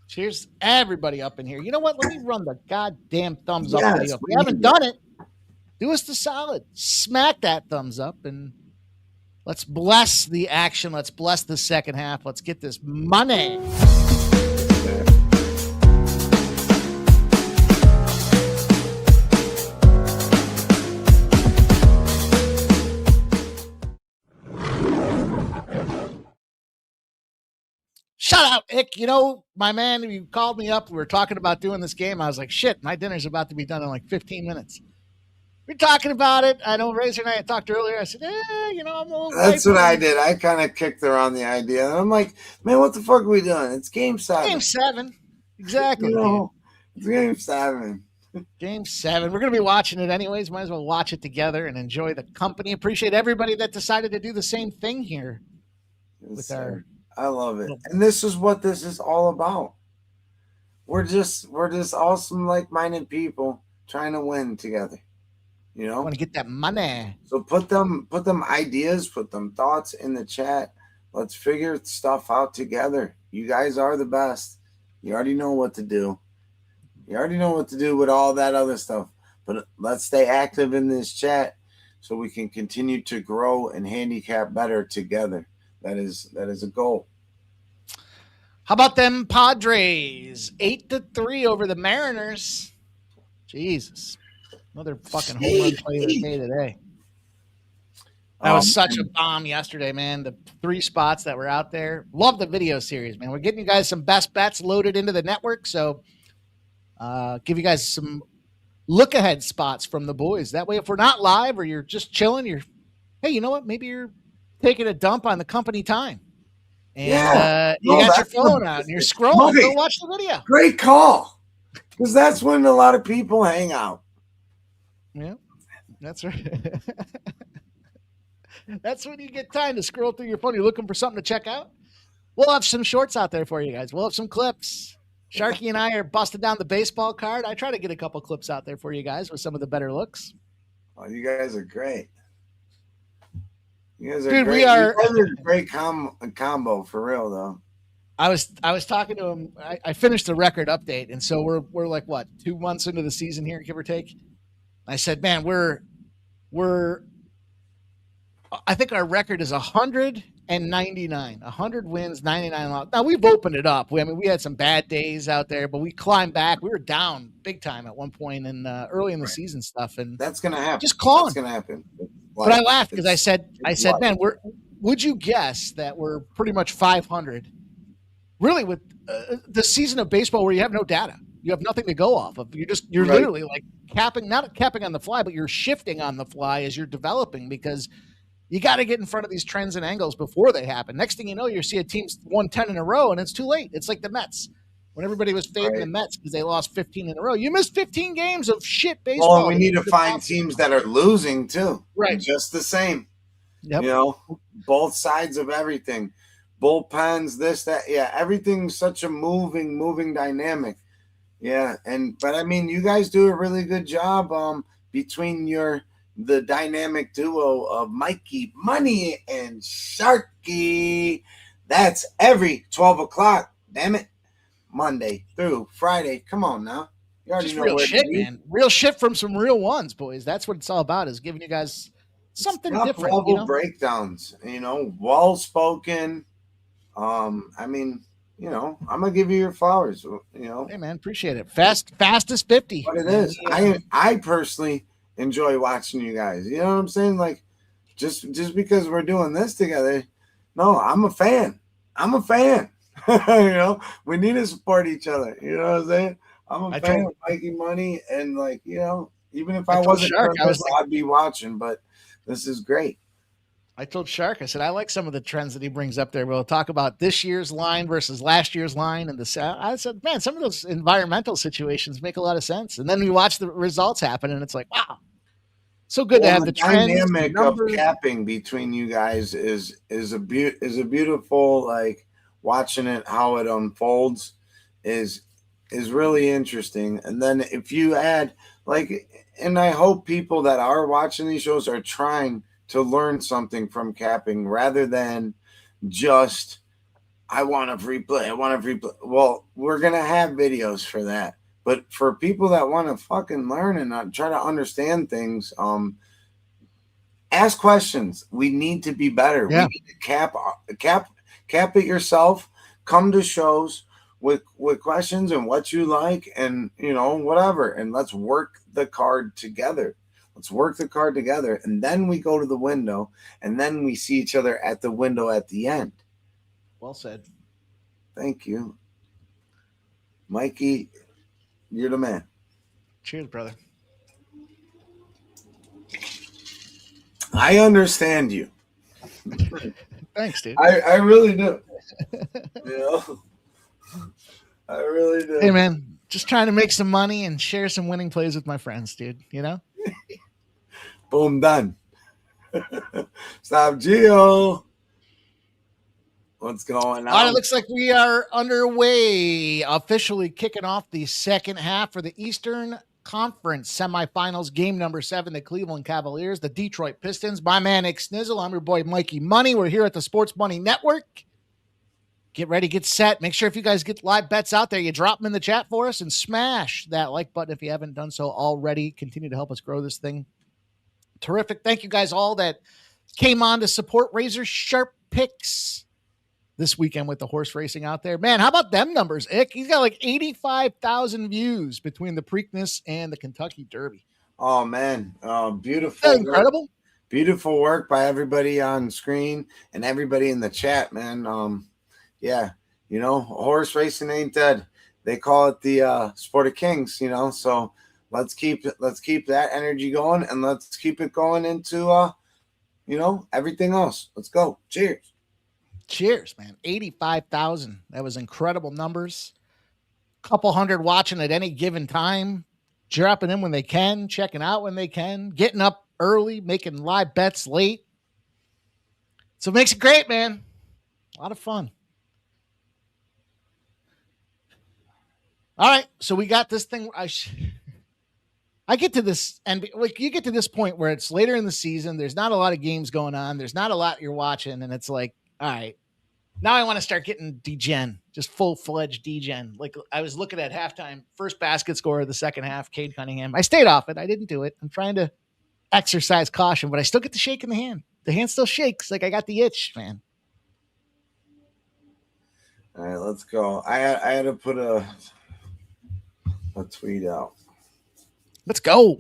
Cheers everybody up in here. You know what? Let me run the goddamn thumbs up video. If you haven't done it, do us the solid. Smack that thumbs up and let's bless the action. Let's bless the second half. Let's get this money. Shout out, Ick. You know, my man, you called me up. We were talking about doing this game. I was like, shit, my dinner's about to be done in like 15 minutes. We're talking about it. I know Razor and I talked earlier. I said, you know, I'm a little That's what I did. I kind of kicked around the idea. And I'm like, man, what the fuck are we doing? It's game 7. Game 7. Exactly. You know, it's game 7. Game 7. We're going to be watching it anyways. Might as well watch it together and enjoy the company. Appreciate everybody that decided to do the same thing here. With our, I love it. And this is what this is all about. We're just awesome, like-minded people trying to win together. You know, I want to get that money. So put them ideas, put them thoughts in the chat. Let's figure stuff out together. You guys are the best. You already know what to do. You already know what to do with all that other stuff. But let's stay active in this chat so we can continue to grow and handicap better together. That is a goal. How about them Padres? 8-3 over the Mariners. Jesus. Another fucking home run play of the day today. That was such a bomb yesterday, man. The 3 spots that were out there. Love the video series, man. We're getting you guys some best bets loaded into the network. So give you guys some look ahead spots from the boys. That way, if we're not live or you're just chilling, hey, you know what? Maybe you're taking a dump on the company time. And you got your phone out and you're scrolling. Go watch the video. Great call. Because that's when a lot of people hang out. Yeah, that's right. That's when you get time to scroll through your phone. You're looking for something to check out. We'll have some shorts out there for you guys. We'll have some clips. Sharky and I are busting down the baseball card. I try to get a couple clips out there for you guys with some of the better looks. Oh, you guys are great. You guys are Dude, great. we are a great combo for real, though. I was talking to him. I finished the record update, and so we're like what 2 months into the season here, give or take. I said, man, I think our record is 199, 100 wins, 99 losses. Now we've opened it up. We had some bad days out there, but we climbed back. We were down big time at one point in early in the season stuff. And that's going to happen. Just clawing. That's going to happen. But I laughed because I said, man, would you guess that we're pretty much 500 really with the season of baseball where you have no data? You have nothing to go off of. You're right. Literally like not capping on the fly, but you're shifting on the fly as you're developing because you got to get in front of these trends and angles before they happen. Next thing you know, you see a team's won 10 in a row and it's too late. It's like the Mets. When everybody was fading the Mets because they lost 15 in a row. You missed 15 games of shit baseball. Well, we need to find teams that are losing too. Right. Just the same. Yep. You know, both sides of everything. Bullpens, this, that. Yeah, everything's such a moving dynamic. Yeah, but I mean, you guys do a really good job between the dynamic duo of Mikey Money and Sharky. That's every 12 o'clock. Damn it. Monday through Friday. Come on now. You already know real shit, man. Real shit from some real ones, boys. That's what it's all about, is giving you guys something different. You know? Breakdowns, well spoken. I mean, I'm gonna give you your flowers. Hey man, appreciate it. Fastest 50. But it is. I personally enjoy watching you guys. You know what I'm saying? Like just because we're doing this together. No, I'm a fan. I'm a fan. We need to support each other. You know what I'm saying? I'm a fan of Mikey Money, and even if I wasn't Shark, doing this, I'd be watching. But this is great. I told Shark, I said, I like some of the trends that he brings up there. We'll talk about this year's line versus last year's line. And I said, man, some of those environmental situations make a lot of sense. And then we watch the results happen, and it's like, wow, so good to have the dynamic of capping between you guys is a beautiful, watching it, how it unfolds is really interesting. And then if you add, and I hope people that are watching these shows are trying to learn something from capping rather than just, I want to replay. Well, we're going to have videos for that. But for people that want to fucking learn and try to understand things, ask questions. We need to be better. Yeah. We need to cap it yourself. Come to shows with questions and what you like and, whatever. And let's work the card together. And then we go to the window, and then we see each other at the window at the end. Well said. Thank you. Mikey, you're the man. Cheers, brother. I understand you. Thanks, dude. I really do. I really do. Hey, man, just trying to make some money and share some winning plays with my friends, dude. Boom, done. Stop, Gio. What's going on? All right, it looks like we are underway, officially kicking off the second half for the Eastern Conference semifinals. Game number 7, the Cleveland Cavaliers, the Detroit Pistons. My man, Nick Snizzle. I'm your boy, Mikey Money. We're here at the Sports Money Network. Get ready, get set. Make sure if you guys get live bets out there, you drop them in the chat for us and smash that like button if you haven't done so already. Continue to help us grow this thing. Terrific. Thank you guys all that came on to support Razor Sharp Picks this weekend with the horse racing out there. Man, how about them numbers, Ick? He's got 85,000 views between the Preakness and the Kentucky Derby. Oh, man. Beautiful. Incredible. Work. Beautiful work by everybody on screen and everybody in the chat, man. Yeah, horse racing ain't dead. They call it the sport of kings, so let's keep that energy going, and let's keep it going into everything else. Let's go. Cheers, man. 85,000. That was incredible numbers. Couple hundred watching at any given time, dropping in when they can, checking out when they can, getting up early, making live bets late. So it makes it great, man. A lot of fun. All right, so we got this thing. I get to this, and you get to this point where it's later in the season. There's not a lot of games going on. There's not a lot you're watching, and it's like, all right, now I want to start getting degen, just full-fledged degen. Like I was looking at halftime, first basket score of the second half, Cade Cunningham. I stayed off it. I didn't do it. I'm trying to exercise caution, but I still get the shake in the hand. The hand still shakes. Like I got the itch, man. All right, let's go. I had to put a tweet out. Let's go.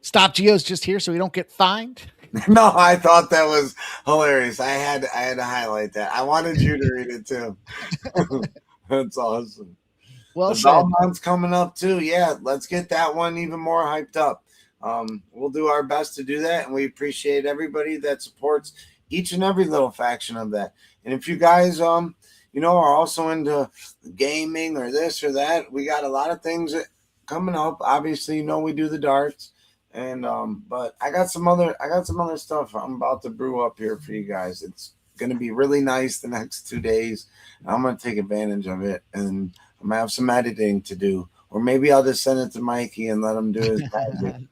Stop Geo's just here so we don't get fined. No, I thought that was hilarious. I had to highlight that. I wanted you to read it too. That's awesome. Well, the Belmont's coming up too. Yeah, let's get that one even more hyped up. We'll do our best to do that, and we appreciate everybody that supports each and every little faction of that. And if you guys are also into gaming or this or that, we got a lot of things coming up. Obviously, we do the darts, and but I got some other stuff I'm about to brew up here for you guys. It's going to be really nice the next 2 days. I'm going to take advantage of it, and I'm going to have some editing to do, or maybe I'll just send it to Mikey and let him do his magic.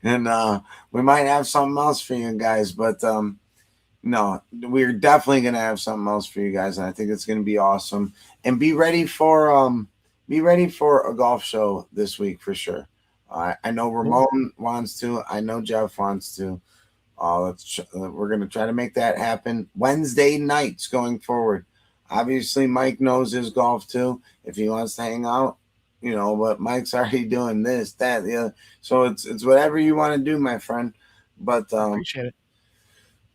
And we might have something else for you guys, but no, we're definitely going to have something else for you guys, and I think it's going to be awesome. And be ready for a golf show this week for sure. I know Ramon wants to. I know Jeff wants to. We're going to try to make that happen Wednesday nights going forward. Obviously, Mike knows his golf too. If he wants to hang out, but Mike's already doing this, that, the other. So it's whatever you want to do, my friend. But I appreciate it.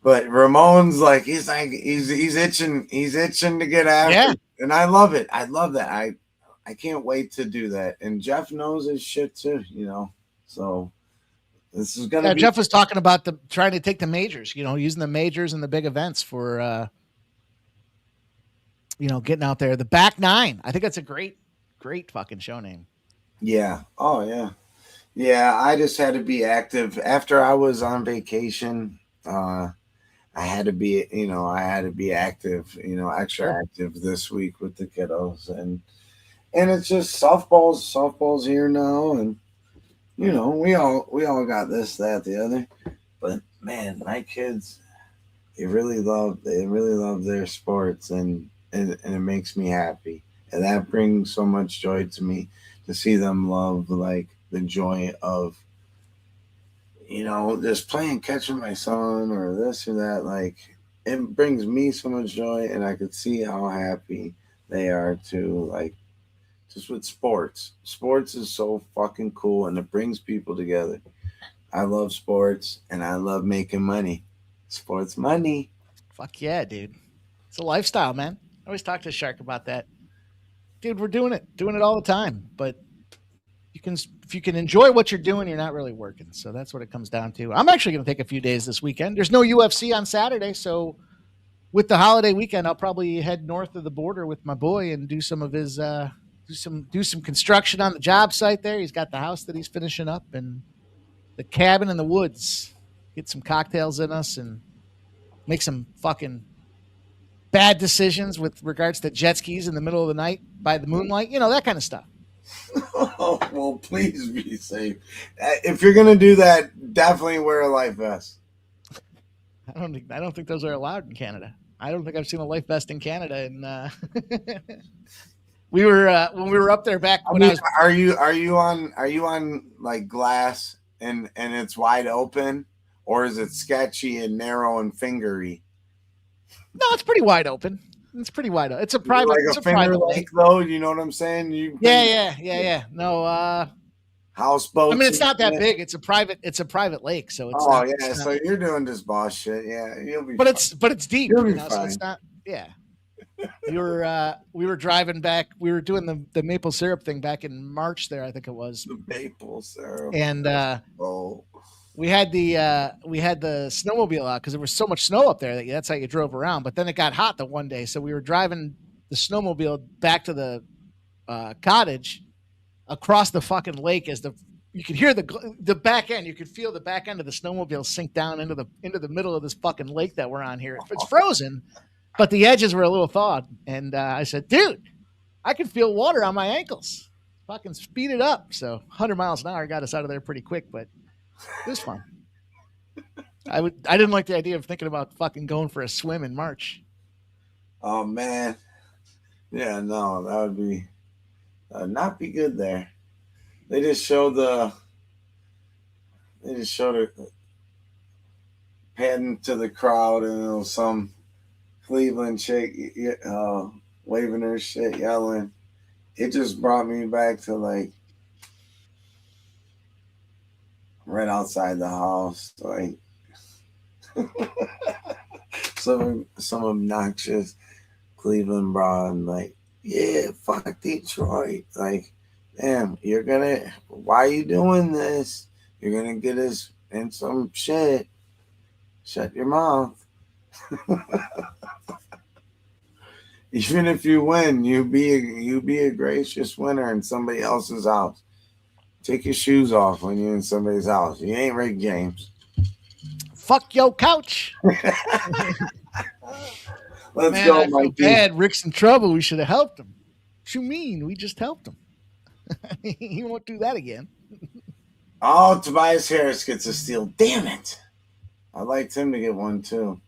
But Ramon's like he's itching to get after, Yeah. and I love it. I love that. I can't wait to do that. And Jeff knows his shit too, you know. So this is gonna Yeah, be. Jeff was talking about trying to take the majors, using the majors and the big events for getting out there. The back nine. I think that's a great fucking show name. Yeah. Oh yeah. Yeah. I just had to be active after I was on vacation. I had to be, active, extra Sure. active this week with the kiddos, and it's just softballs here now, and we all got this, that, the other, but man, my kids, they really love their sports, and it makes me happy, and that brings so much joy to me to see them love like the joy of just playing catch with my son or this or that. Like it brings me so much joy, and I could see how happy they are too. Like just with sports. Sports is so fucking cool, and it brings people together. I love sports, and I love making money. Sports money. Fuck yeah, dude. It's a lifestyle, man. I always talk to Shark about that. Dude, we're doing it all the time. But if you can enjoy what you're doing, you're not really working. So that's what it comes down to. I'm actually going to take a few days this weekend. There's no UFC on Saturday, so with the holiday weekend, I'll probably head north of the border with my boy and do some of his do some construction on the job site there. He's got the house that he's finishing up and the cabin in the woods. Get some cocktails in us and make some fucking bad decisions with regards to jet skis in the middle of the night by the moonlight. That kind of stuff. Oh, well, please be safe. If you're gonna do that, definitely wear a life vest. I don't think those are allowed in Canada. I don't think I've seen a life vest in Canada. And we were when we were up there back when I was. Are you on like glass and it's wide open, or is it sketchy and narrow and fingery? No, it's pretty wide open. It's pretty wide open. It's a private. Like It's a a Finger private lake. Lake, though. You know what I'm saying? Yeah. No, I mean Houseboats. it's not that big. It's a private lake, so it's Oh not. yeah, It's not, so you're doing this boss shit. Yeah, you'll be. but Fine. it's deep. You'll be So fine. it's not. Yeah. We were driving back. We were doing the maple syrup thing back in March there, I think it was. The maple syrup. And Oh. we had the snowmobile out because there was so much snow up there that's how you drove around. But then it got hot the one day, so we were driving the snowmobile back to the cottage across the fucking lake as you could hear the back end. You could feel the back end of the snowmobile sink down into the middle of this fucking lake that we're on here. It's frozen, but the edges were a little thawed. And I said, dude, I can feel water on my ankles. Fucking speed it up. So 100 miles an hour got us out of there pretty quick, but it was fun. I didn't like the idea of thinking about fucking going for a swim in March. Oh man. Yeah, no, that would be not be good there. They just showed it heading to the crowd, and it was some Cleveland chick waving her shit, yelling. It just brought me back to like right outside the house, like some obnoxious Cleveland broad, like, yeah, fuck Detroit. Like, damn, why are you doing this? You're gonna get us in some shit. Shut your mouth. Even if you win, you be a gracious winner in somebody else's house. Take your shoes off when you're in somebody's house. You ain't Rick James. Fuck your couch. Let's Man, go, I feel Mikey. bad. Rick's in trouble. We should have helped him. What you mean? We just helped him. He won't do that again. Oh, Tobias Harris gets a steal. Damn it. I'd like him to get one too.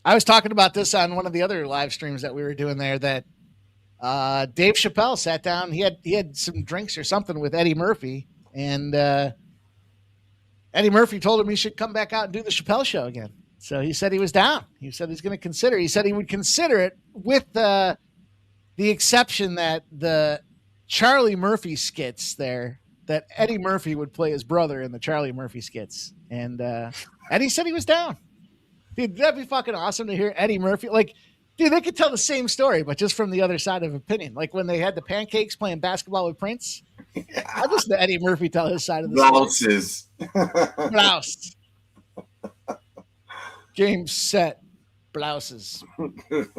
I was talking about this on one of the other live streams that we were doing there that Dave Chappelle sat down. He had some drinks or something with Eddie Murphy, and Eddie Murphy told him he should come back out and do the Chappelle show again. So he said he was down. He said he's going to consider. He said he would consider it with the exception that the Charlie Murphy skits there, that Eddie Murphy would play his brother in the Charlie Murphy skits. And Eddie said he was down. Dude, that'd be fucking awesome to hear Eddie Murphy. Like, dude, they could tell the same story, but just from the other side of opinion. Like when they had the pancakes playing basketball with Prince. I'd listen to Eddie Murphy tell his side of the Blouses. story. Blouse. Game, set, blouses. That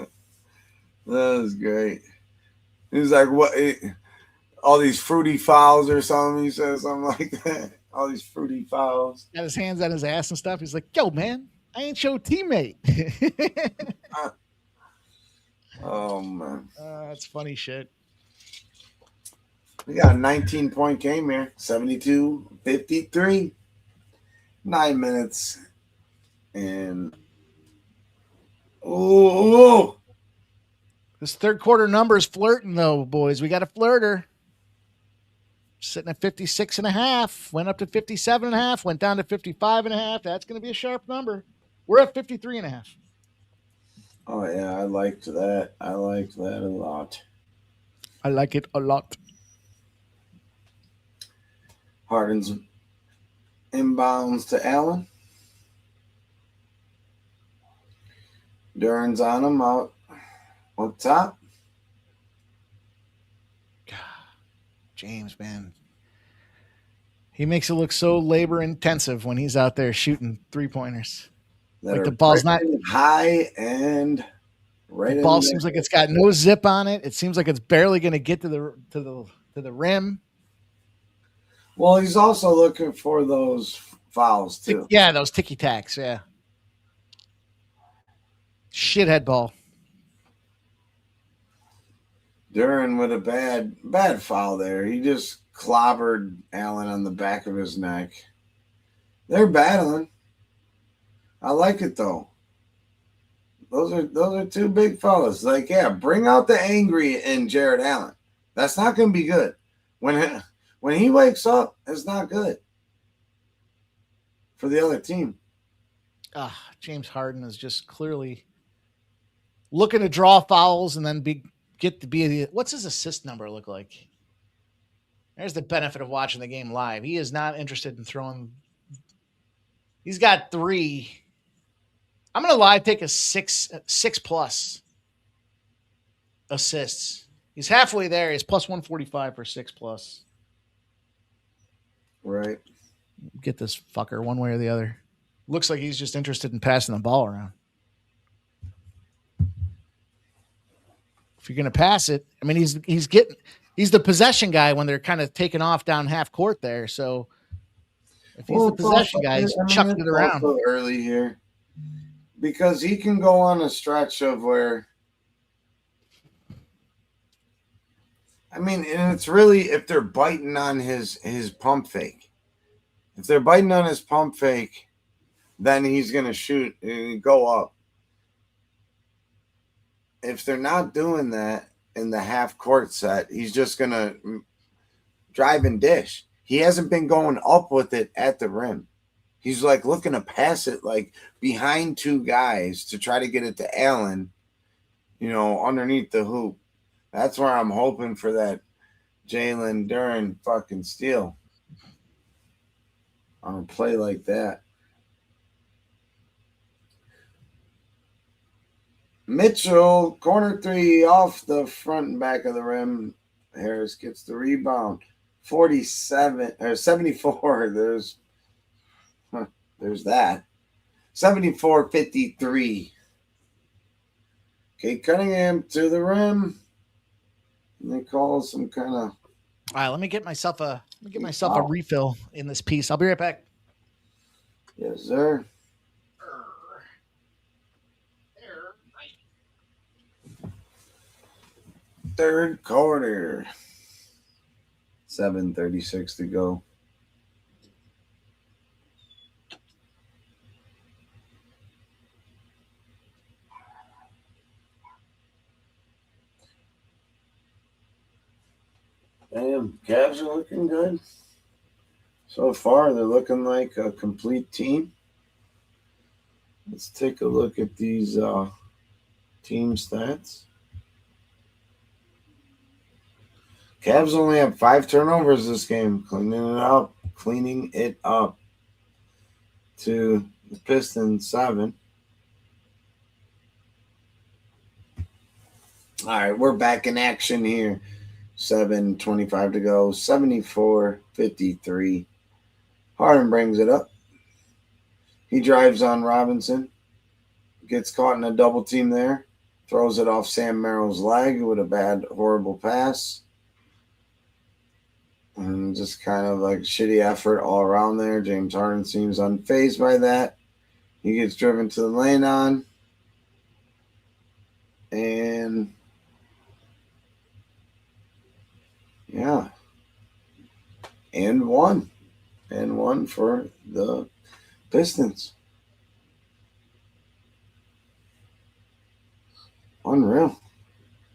was great. He was like, what? All these fruity fouls or something. He said something like that. All these fruity fouls. Got his hands on his ass and stuff. He's like, yo, man, I ain't your teammate. Oh, man. That's funny shit. We got a 19-point game here. 72-53. 9 minutes. And oh, this third quarter number is flirting, though, boys. We got a flirter. Sitting at 56.5. Went up to 57.5. Went down to 55.5. That's going to be a sharp number. We're at 53.5. Oh, yeah. I liked that. I liked that a lot. I like it a lot. Harden's inbounds to Allen. Duran's on him out on top. God, James, man. He makes it look so labor intensive when he's out there shooting 3-pointers. Like the ball's not high and right. The ball seems like it's got no zip on it. It seems like it's barely going to get to the rim. Well, he's also looking for those fouls too. Yeah, those ticky tacks. Yeah. Shithead ball. Duran with a bad foul there. He just clobbered Allen on the back of his neck. They're battling. I like it though. Those are two big fellas. Like, yeah, bring out the angry in Jared Allen. That's not going to be good. When he wakes up, it's not good for the other team. James Harden is just clearly looking to draw fouls and then get to be. What's his assist number look like? There's the benefit of watching the game live. He is not interested in throwing. He's got 3. I'm going to live take a 6+ assists. He's halfway there. He's plus 145 for 6+. Right. Get this fucker one way or the other. Looks like he's just interested in passing the ball around. If you're going to pass it, I mean, he's the possession guy when they're kind of taking off down half court there. So if he's the possession guy, he's chucking it around. Early here. Because he can go on a stretch of where, I mean, and it's really if they're biting on his pump fake. If they're biting on his pump fake, then he's going to shoot and go up. If they're not doing that in the half court set, he's just going to drive and dish. He hasn't been going up with it at the rim. He's like looking to pass it like behind 2 guys to try to get it to Allen, underneath the hoop. That's where I'm hoping for that Jalen Duran fucking steal on a play like that. Mitchell, corner 3 off the front and back of the rim. Harris gets the rebound. 47 or 74. There's that. 74-53. Cade Cunningham to the rim. And they call some kind of. All right, let me get myself a refill in this piece. I'll be right back. Yes, sir. Third quarter. 7:36 to go. Damn, Cavs are looking good. So far, they're looking like a complete team. Let's take a look at these team stats. Cavs only have 5 turnovers this game. Cleaning it up. to the Pistons 7. All right, we're back in action here. 7:25 to go. 74-53. Harden brings it up. He drives on Robinson. Gets caught in a double team there. Throws it off Sam Merrill's leg with a bad, horrible pass. And just kind of like shitty effort all around there. James Harden seems unfazed by that. He gets driven to the lane on. And yeah. And one. And one for the Pistons. Unreal.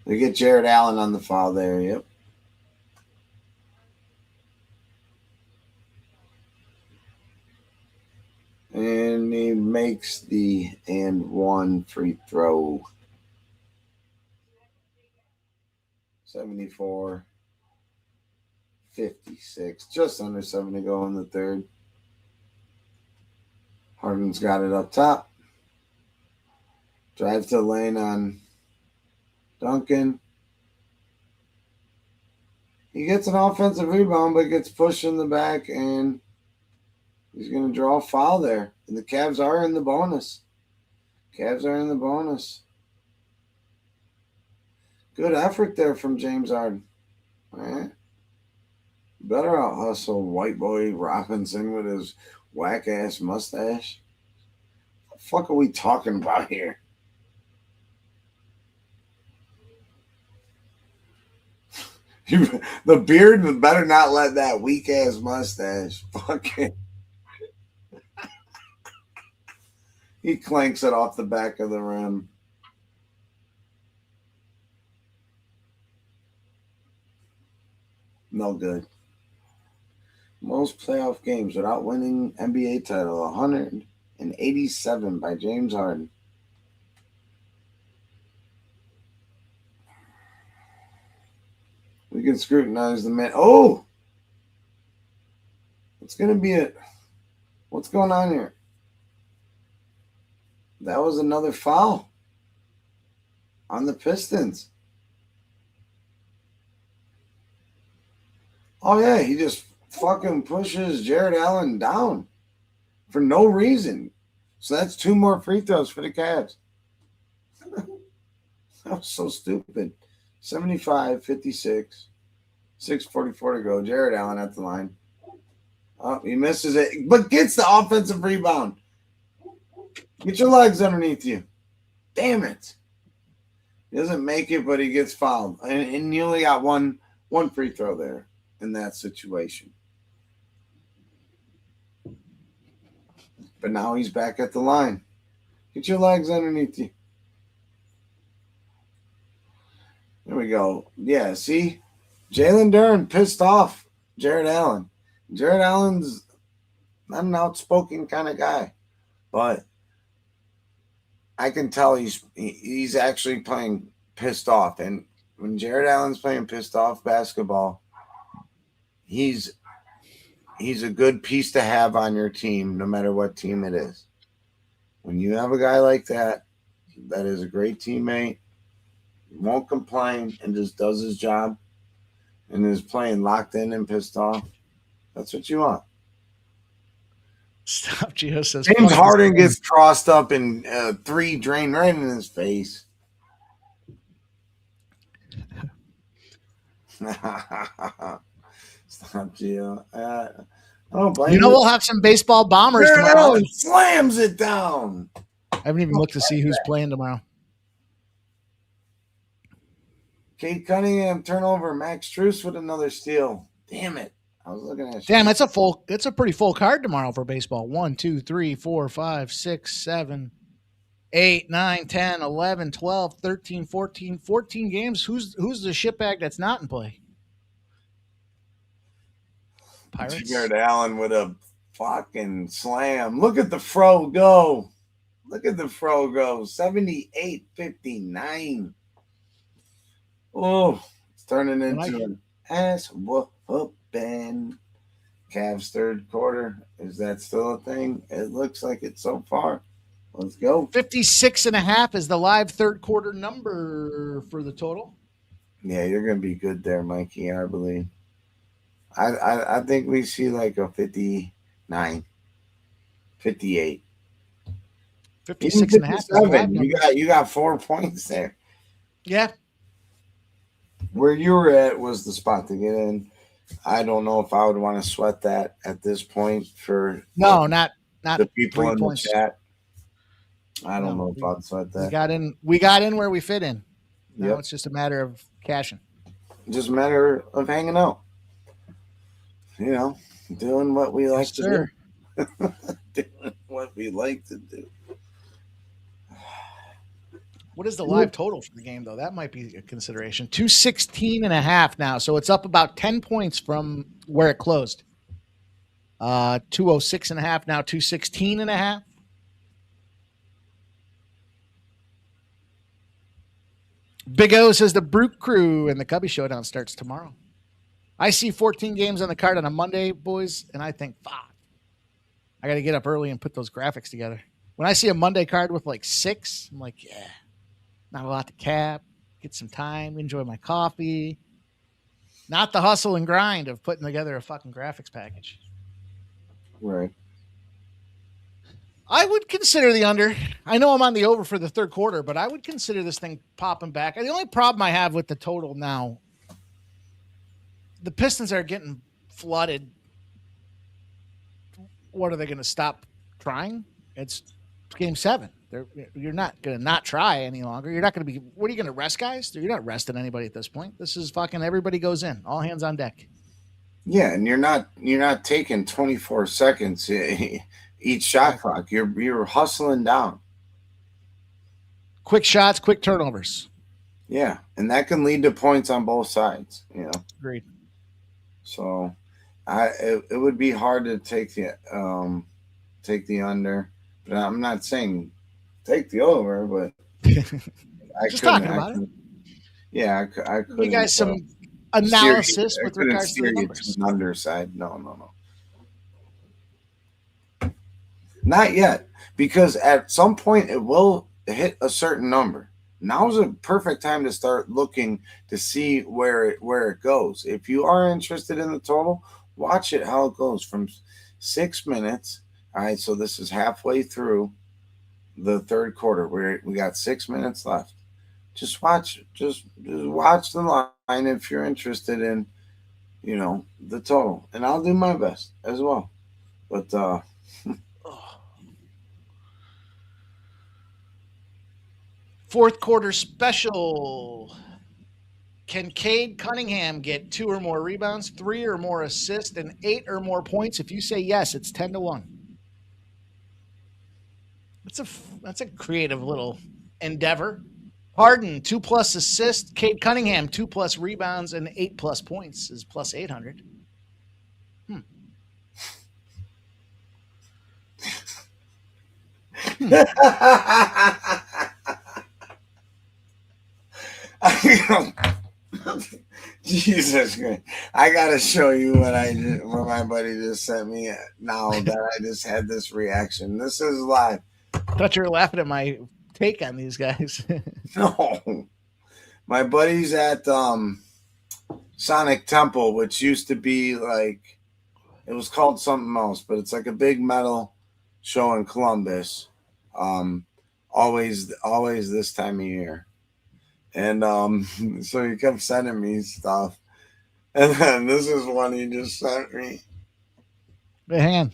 They get Jared Allen on the foul there. Yep. And he makes the and one free throw. 74-56. Just under 7 to go in the third. Harden's got it up top. Drive to the lane on Duncan. He gets an offensive rebound, but gets pushed in the back, and he's going to draw a foul there. And the Cavs are in the bonus. Good effort there from James Harden. All right. Better out hustle white boy Robinson with his whack-ass mustache. What the fuck are we talking about here? The beard better not let that weak-ass mustache fucking... He clanks it off the back of the rim. No good. Most playoff games without winning NBA title, 187 by James Harden. We can scrutinize the man. Oh! It's going to be it. What's going on here? That was another foul on the Pistons. Oh, yeah, he just fucking pushes Jared Allen down for no reason. So that's 2 more free throws for the Cavs. That was so stupid. 75-56. 6:44 to go. Jared Allen at the line. Oh, he misses it, but gets the offensive rebound. Get your legs underneath you. Damn it. He doesn't make it, but he gets fouled. And you only got one free throw there in that situation. But now he's back at the line. Get your legs underneath you. There we go. Yeah, see? Jalen Duren pissed off Jared Allen. Jared Allen's not an outspoken kind of guy. But I can tell he's actually playing pissed off. And when Jared Allen's playing pissed off basketball, he's a good piece to have on your team, no matter what team it is. When you have a guy like that is a great teammate, won't complain, and just does his job, and is playing locked in and pissed off, that's what you want. Stop, Gio says. James Harden gets crossed up and 3 drained right in his face. Stop, Gio. I don't blame you. We'll have some baseball bombers tomorrow. Slams it down. I haven't even looked to see who's playing tomorrow. Cade Cunningham turnover. Max Strus with another steal. Damn it. I was looking at Damn, it's a pretty full card tomorrow for baseball. 1, 2, 3, 4, 5, 6, 7, 8, 9, 10, 11, 12, 13, 14 games. Who's the shitbag that's not in play? Pirates. Jared Allen with a fucking slam. Look at the fro go. 78-59. Oh, it's turning into an ass whooping. Cavs third quarter. Is that still a thing? It looks like it so far. Let's go. 56.5 is the live third quarter number for the total. Yeah, you're gonna be good there, Mikey. I believe. I think we see like a 59, 58, even 56.5 is the live 57. You number. got 4 points there. Yeah. Where you were at was the spot to get in. I don't know if I would want to sweat that at this point for No, not the people 3 in the points. chat. I don't No, know if I'd sweat that. We got in where we fit in. Now Yep. it's just a matter of cashing. Just a matter of hanging out. You know, doing what we like to do. Doing what we like to do. What is the live total for the game, though? That might be a consideration. 216.5 now. So it's up about 10 points from where it closed. 206.5 now, 216.5. Big O says the Brute Crew and the Cubby Showdown starts tomorrow. I see 14 games on the card on a Monday, boys, and I think, fuck, I got to get up early and put those graphics together. When I see a Monday card with like 6, I'm like, yeah, not a lot to cap. Get some time, enjoy my coffee. Not the hustle and grind of putting together a fucking graphics package. Right. I would consider the under. I know I'm on the over for the third quarter, but I would consider this thing popping back. The only problem I have with the total now, the Pistons are getting flooded. What are they going to stop trying? It's game 7. You're not going to not try any longer. You're not going to be. What are you going to rest, guys? You're not resting anybody at this point. This is fucking everybody goes in. All hands on deck. Yeah, and you're not taking 24 seconds each shot clock. You're hustling down. Quick shots, quick turnovers. Yeah, and that can lead to points on both sides. You know. Agreed. So, it would be hard to take the under, but I'm not saying take the over, but I just couldn't. talking about it. Yeah, I couldn't. You guys some analysis with regards to the numbers. To an underside. No. Not yet, because at some point it will hit a certain number. Now's a perfect time to start looking to see where it goes. If you are interested in the total, watch it how it goes from 6 minutes. All right, so this is halfway through the third quarter where we got 6 minutes left. Just watch the line if you're interested in, the total, and I'll do my best as well. But fourth quarter special. Can Cade Cunningham get 2 or more rebounds, 3 or more assists, and 8 or more points? If you say yes, it's 10-1. That's a creative little endeavor. Harden, 2+ assists. Cade Cunningham, 2+ rebounds and 8+ points is plus 800. Jesus Christ. I gotta show you what my buddy just sent me now that I just had this reaction. This is live. I thought you were laughing at my take on these guys. No. My buddy's at Sonic Temple, which used to be like, it was called something else, but it's like a big metal show in Columbus. Always this time of year. And so he kept sending me stuff. And then this is one he just sent me. Hey, hang on.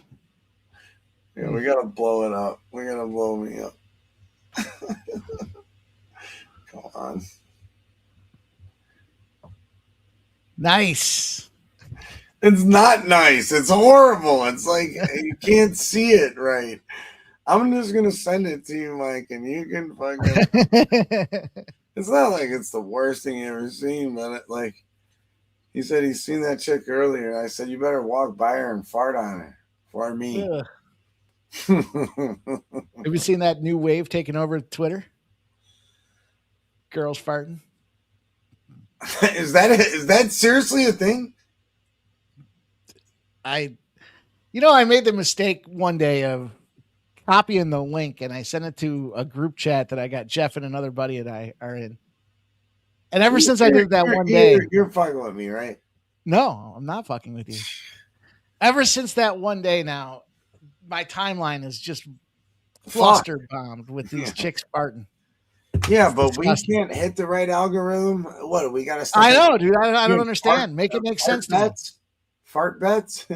Yeah, we gotta blow it up. We gotta blow me up. Come on. Nice. It's not nice. It's horrible. It's like you can't see it right. I'm just gonna send it to you, Mike, and you can fucking. It's not like it's the worst thing you ever seen, but he said he's seen that chick earlier. I said you better walk by her and fart on her for me. Have you seen that new wave taking over Twitter? Girls farting. Is that seriously a thing? I I made the mistake one day of copying the link and I sent it to a group chat that I got Jeff and another buddy and I are in. And ever since I did that one day, you're fucking with me, right? No, I'm not fucking with you. Ever since that one day now, my timeline is just fluster bombed with these chicks farting. Yeah, but disgusting. We can't hit the right algorithm. What do we got to? I know, dude. I don't understand. Make it make sense to me. Fart bets.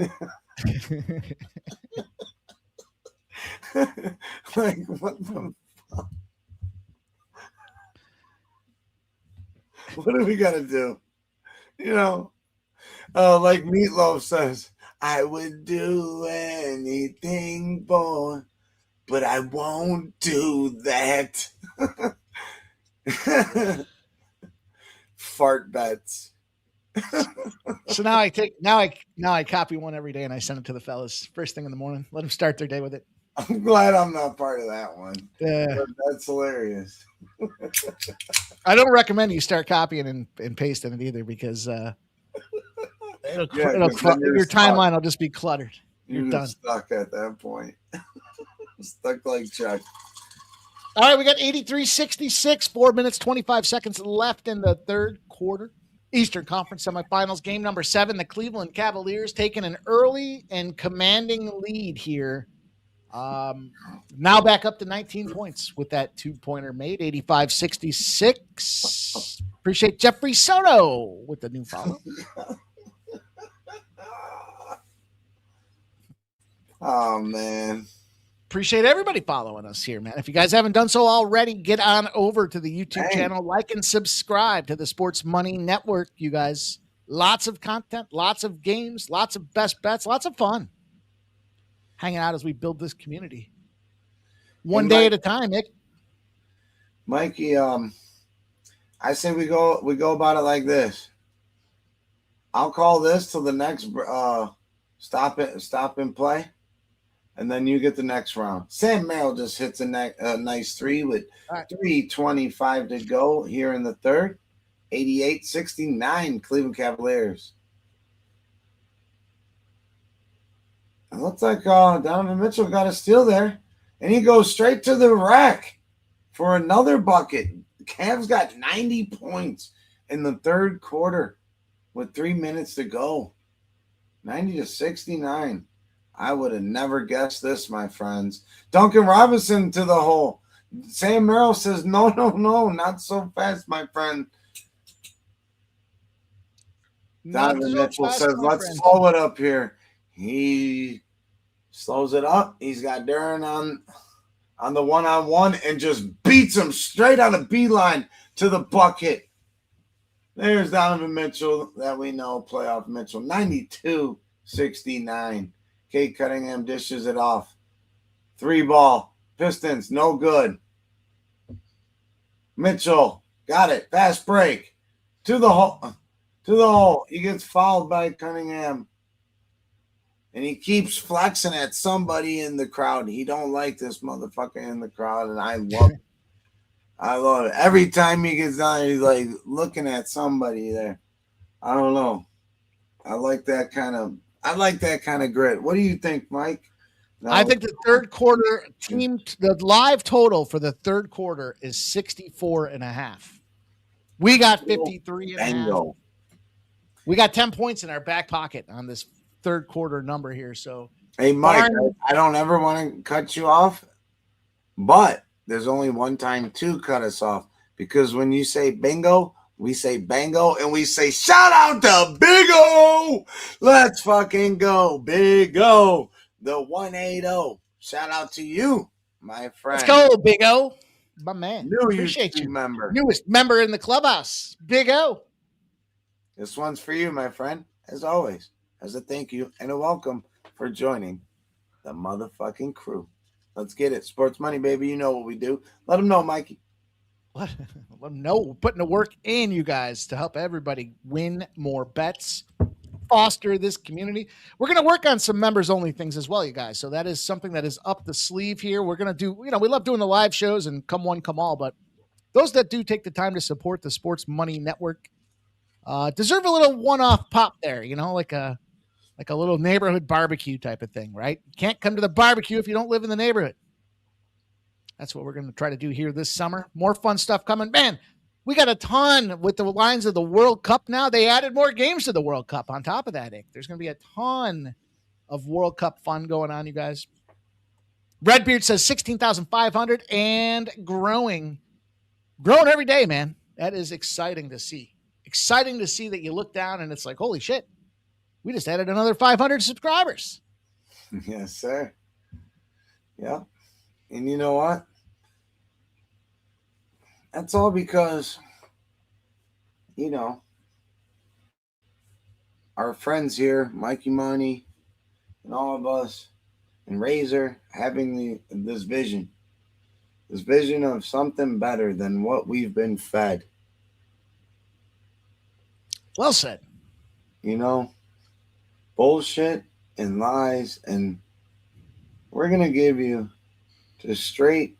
Like what the fuck? What do we got to do? Like Meatloaf says, I would do anything, boy, but I won't do that. Fart bets. So now I copy one every day and I send it to the fellas first thing in the morning. Let them start their day with it. I'm glad I'm not part of that one. That's hilarious. I don't recommend you start copying and pasting it either because your timeline will just be cluttered. You're done. Stuck at that point. Stuck like Chuck. All right, we got 83-66, 4 minutes, 25 seconds left in the third quarter. Eastern Conference semifinals, game number 7. The Cleveland Cavaliers taking an early and commanding lead here. Now back up to 19 points with that 2-pointer made, 85-66. Appreciate Jeffrey Soto with the new follow. Oh, man. Appreciate everybody following us here, man. If you guys haven't done so already, get on over to the YouTube channel, like and subscribe to the Sports Money Network, you guys. Lots of content, lots of games, lots of best bets, lots of fun. Hanging out as we build this community. One day at a time, Nick. Mikey, I say we go about it like this. I'll call this till the next stop and play. And then you get the next round. Sam Merrill just hits a nice 3 with 3:25 to go here in the third. 88-69 Cleveland Cavaliers. It looks like Donovan Mitchell got a steal there. And he goes straight to the rack for another bucket. Cavs got 90 points in the third quarter with 3 minutes to go. 90-69. I would have never guessed this, my friends. Duncan Robinson to the hole. Sam Merrill says, no, not so fast, my friend. Donovan Mitchell says, let's slow it up here. He slows it up. He's got Duren on the one-on-one and just beats him straight on the beeline to the bucket. There's Donovan Mitchell that we know, playoff Mitchell. 92-69. Cade Cunningham dishes it off. 3-ball. Pistons, no good. Mitchell got it. Fast break. To the hole. He gets fouled by Cunningham. And he keeps flexing at somebody in the crowd. He don't like this motherfucker in the crowd, and I love it. I love it. Every time he gets down, he's like looking at somebody there. I don't know. I like that kind of grit. What do you think, Mike? No. I think the third quarter the live total for the third quarter is 64.5. We got 53.5. We got 10 points in our back pocket on this third quarter number here. So, hey, Mike, I don't ever want to cut you off, but there's only one time to cut us off, because when you say bingo, we say bango, and we say shout out to Big O. Let's fucking go, Big O. The 180. Shout out to you, my friend. Let's go, Big O. My man. Appreciate you. Newest member in the clubhouse, Big O. This one's for you, my friend, as always, as a thank you and a welcome for joining the motherfucking crew. Let's get it. Sports Money, baby. You know what we do. Let them know, Mikey. Let them know we're putting the work in, you guys, to help everybody win more bets, foster this community. We're going to work on some members-only things as well, you guys. So that is something that is up the sleeve here. We're going to do, we love doing the live shows and come one, come all, but those that do take the time to support the Sports Money Network deserve a little one-off pop there, like a like a little neighborhood barbecue type of thing, right? You can't come to the barbecue if you don't live in the neighborhood. That's what we're going to try to do here this summer. More fun stuff coming. Man, we got a ton with the lines of the World Cup now. They added more games to the World Cup on top of that, Ink. There's going to be a ton of World Cup fun going on, you guys. Redbeard says 16,500 and growing. Growing every day, man. That is exciting to see. Exciting to see that you look down and it's like, holy shit, we just added another 500 subscribers. Yes, sir. Yeah. And you know what? That's all because, you know, our friends here, Mikey Money, and all of us, and Razor, having this vision of something better than what we've been fed. Well said. You know, bullshit and lies, and we're going to give you just straight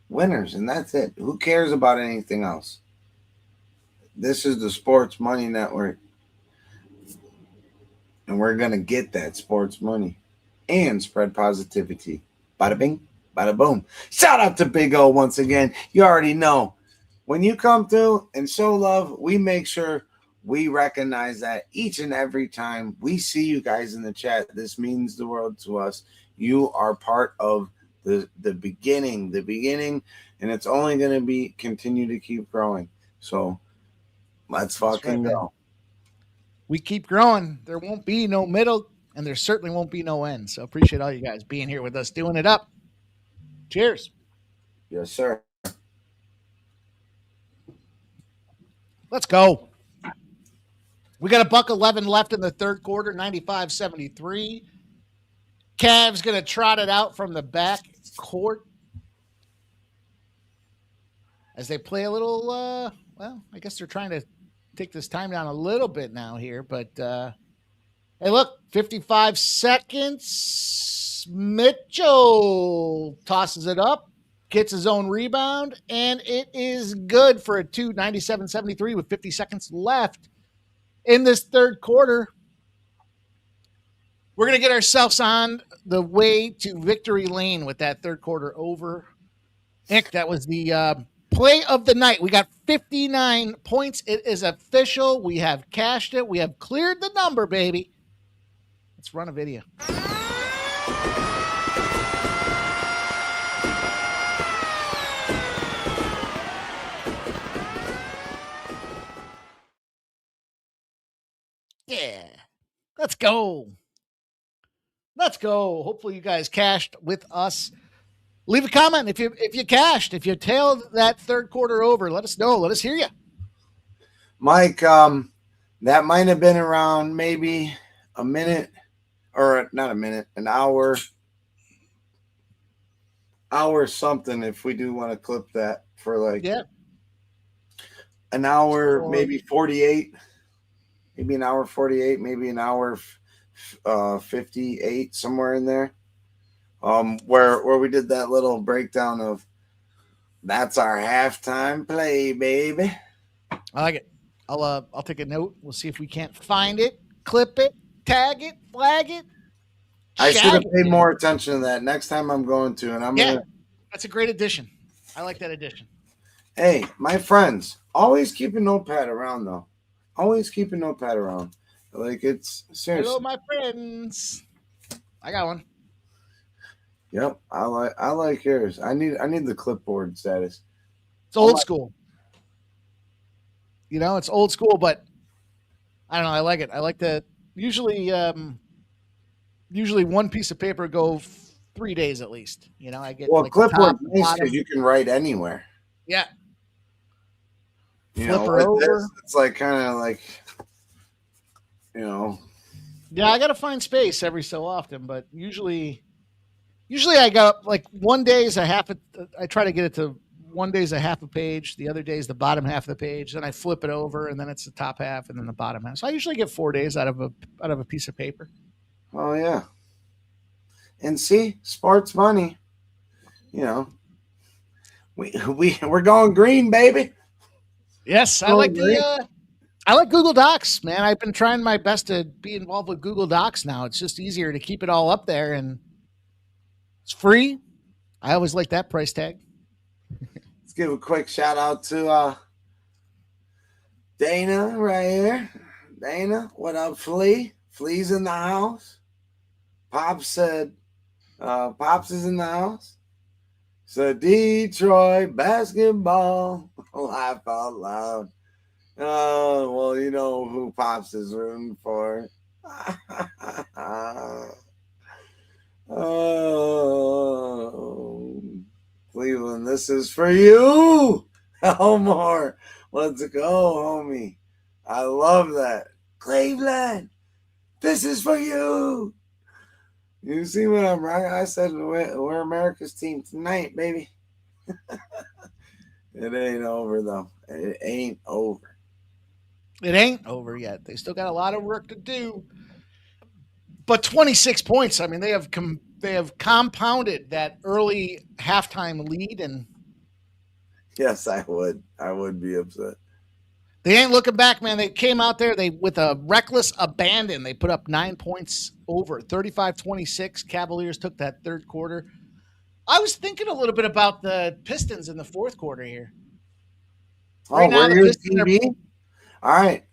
winners, and that's it. Who cares about anything else? This is the Sports Money Network, and we're going to get that sports money and spread positivity. Bada bing, bada boom. Shout out to Big O once again. You already know, when you come through and show love, we make sure we recognize that each and every time we see you guys in the chat. This means the world to us. You are part of the beginning, and it's only going to be continue to keep growing. So let's fucking go. We keep growing. There won't be no middle, and there certainly won't be no end. So appreciate all you guys being here with us, doing it up. Cheers. Yes, sir. Let's go. We got $1.11 left in the third quarter, 95-73. Cavs going to trot it out from the back court as they play a little, well, I guess they're trying to take this time down a little bit now here, but hey, look, 55 seconds. Mitchell tosses it up, gets his own rebound, and it is good for a 97-73 with 50 seconds left in this third quarter. We're going to get ourselves on the way to victory lane with that third quarter over. Nick, that was the play of the night. We got 59 points. It is official. We have cashed it. We have cleared the number, baby. Let's run a video. Yeah. Let's go. Let's go. Hopefully you guys cashed with us. Leave a comment if you cashed, if you tailed that third quarter over. Let us know. Let us hear you. Mike, that might have been around maybe a minute, or not a minute, an hour something, if we do want to clip that for like an hour, maybe 48, maybe an hour 48, maybe an hour 58, somewhere in there. Where we did that little breakdown of that's our halftime play, baby. I like it. I'll take a note. We'll see if we can't find it, clip it, tag it, flag it. I should have paid more attention to that. Next time I'm going to, and that's a great addition. I like that addition. Hey, my friends, always keep a notepad around though. Always keep a notepad around. Like, it's seriously. Hello, my friends. I got one. Yep, I like yours. I need the clipboard status. It's old school. You know, it's old school, but I don't know. I like it. I like that. Usually one piece of paper go 3 days at least. You know, I get clipboard nice because you can write anywhere. Yeah. You Flip her over. It's like kind of like, you know. Yeah, I got to find space every so often, but usually I got like one day is I try to get it to 1 day is a half a page. The other day is the bottom half of the page. Then I flip it over and then it's the top half and then the bottom half. So I usually get 4 days out of a piece of paper. Oh yeah. And see, sports money, you know, we're going green, baby. Yes, I like the I like Google Docs, man. I've been trying my best to be involved with Google Docs now. It's just easier to keep it all up there, and it's free. I always like that price tag. Let's give a quick shout out to Dana right here. Dana, what up, Flea? Flea's in the house. Pops said, Pops is in the house. So Detroit basketball. Laugh out loud. Oh, well, you know who Pops is rooting for. Oh, Cleveland, this is for you. Elmore, let's go, homie. I love that. Cleveland, this is for you. You see what I'm right? I said we're America's team tonight, baby. It ain't over, though. It ain't over. It ain't over yet. They still got a lot of work to do. But 26 points. I mean, they have compounded that early halftime lead, and yes, I would. I would be upset. They ain't looking back, man. They came out there with a reckless abandon. They put up 9 points over 35-26. Cavaliers took that third quarter. I was thinking a little bit about the Pistons in the fourth quarter here. Right now, the Pistons all right.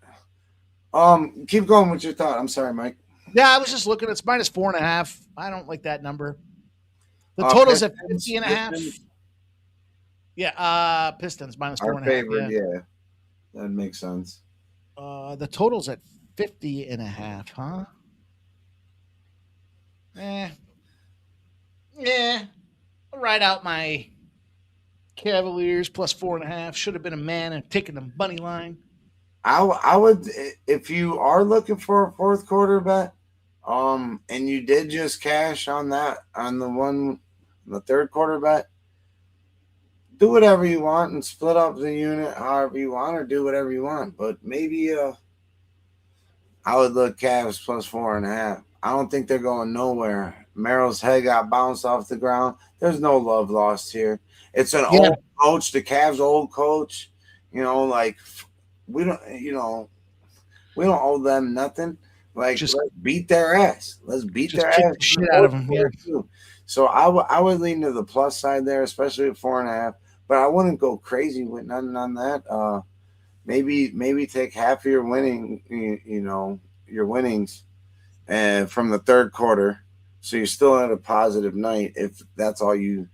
Keep going with your thought. I'm sorry, Mike. Yeah, I was just looking. It's -4.5. I don't like that number. The total's at 50.5. Yeah, Pistons -4.5. Our favorite, yeah. That makes sense. The total's at 50.5, huh? I'll ride out my Cavaliers +4.5. Should have been a man and taken the money line. I would, if you are looking for a fourth quarter bet, and you did just cash on that on the third quarter bet, do whatever you want and split up the unit however you want, or do whatever you want. But maybe I would look Cavs +4.5. I don't think they're going nowhere. Merrill's head got bounced off the ground. There's no love lost here. It's an old coach, the Cavs' old coach. You know, like we don't owe them nothing. Like, let's beat their ass. Let's beat their ass. The shit out of them. Yeah. So I would lean to the plus side there, especially at 4.5. But I wouldn't go crazy with nothing on that. Maybe take half of your your winnings from the third quarter, so you're still at a positive night. If that's all you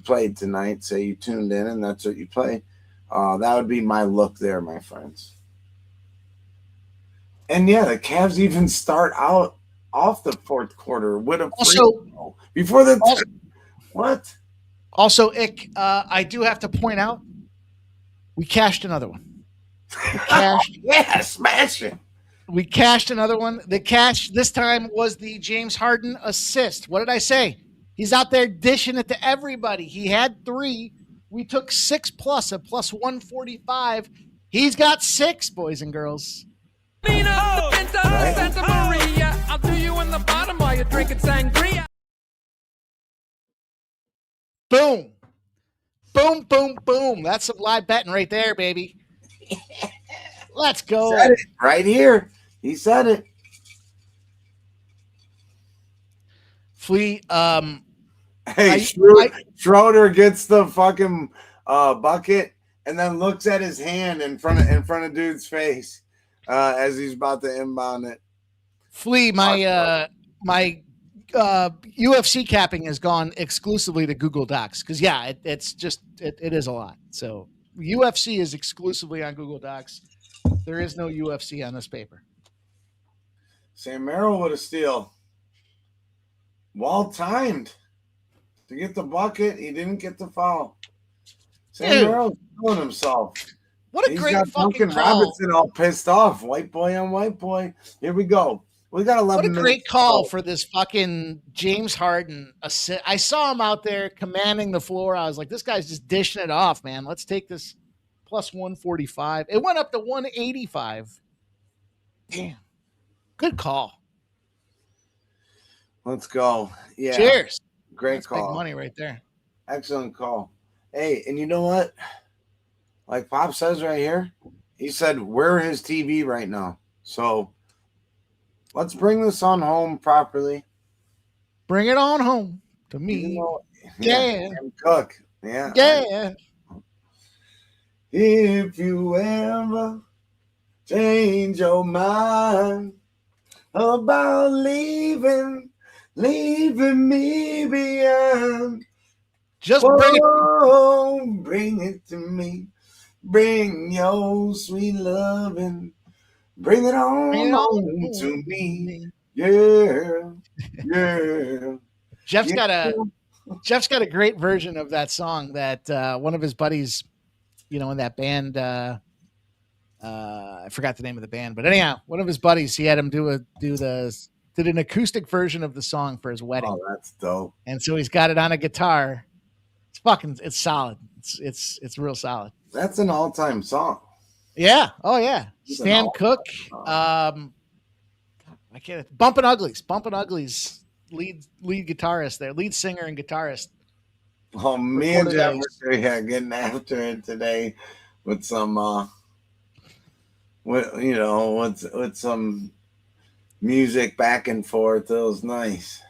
played tonight, say you tuned in and that's what you played, that would be my look there, my friends. And yeah, the Cavs even start out off the fourth quarter with a free throw before the what? Also, Ick, I do have to point out, we cashed another one. Yeah, smash it. We cashed another one. The cash this time was the James Harden assist. What did I say? He's out there dishing it to everybody. He had 3. We took 6+ at +145. He's got 6, boys and girls. Santa Maria, I'll do you in the bottom while you're drinking sangria. Boom. Boom, boom, boom. That's some live betting right there, baby. Let's go. Said it right here. He said it. Flea, hey, Schroeder gets the fucking bucket and then looks at his hand in front of dude's face as he's about to inbound it. Flea, my UFC capping has gone exclusively to Google Docs because it is a lot. So UFC is exclusively on Google Docs. There is no UFC on this paper. Sam Merrill with a steal. Well timed to get the bucket. He didn't get the foul. Sam Merrill's killing himself. What a great fucking Duncan Robinson all pissed off. White boy on white boy. Here we go. We got 11 minutes. What a great call for this fucking James Harden assist. I saw him out there commanding the floor. I was like, this guy's just dishing it off, man. Let's take this +145. It went up to 185. Damn. Good call. Let's go. Yeah. Cheers. Great call. Big money right there. Excellent call. Hey, and you know what? Like Pop says right here, He said we're his TV right now. So let's bring the sun home properly. Bring it on home to me. You know, yeah. Sam Cooke. Yeah. Yeah. If you ever change your mind about leaving me behind, just bring it to me. Bring your sweet loving. Bring it on home to me. Yeah. Yeah. Jeff's got a great version of that song that one of his buddies, in that band, I forgot the name of the band, but anyhow, one of his buddies, he had him did an acoustic version of the song for his wedding. Oh, that's dope. And so he's got it on a guitar. It's solid. It's real solid. That's an all-time song. Yeah. Oh yeah. Sam Cooke. I can't. Bumpin' Uglies, lead guitarist there, lead singer and guitarist. Oh, me and Jeff were getting after it today with some with some music back and forth. It was nice.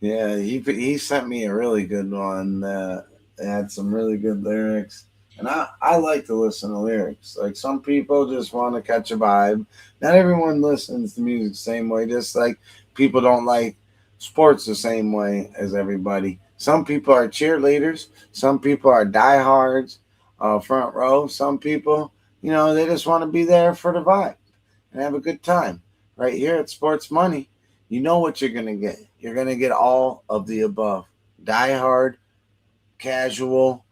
Yeah, he sent me a really good one that had some really good lyrics. And I like to listen to lyrics. Like, some people just want to catch a vibe. Not everyone listens to music the same way. Just like people don't like sports the same way as everybody. Some people are cheerleaders. Some people are diehards, front row. Some people, they just want to be there for the vibe and have a good time. Right here at Sports Money, you know what you're going to get. You're going to get all of the above. Diehard, casual,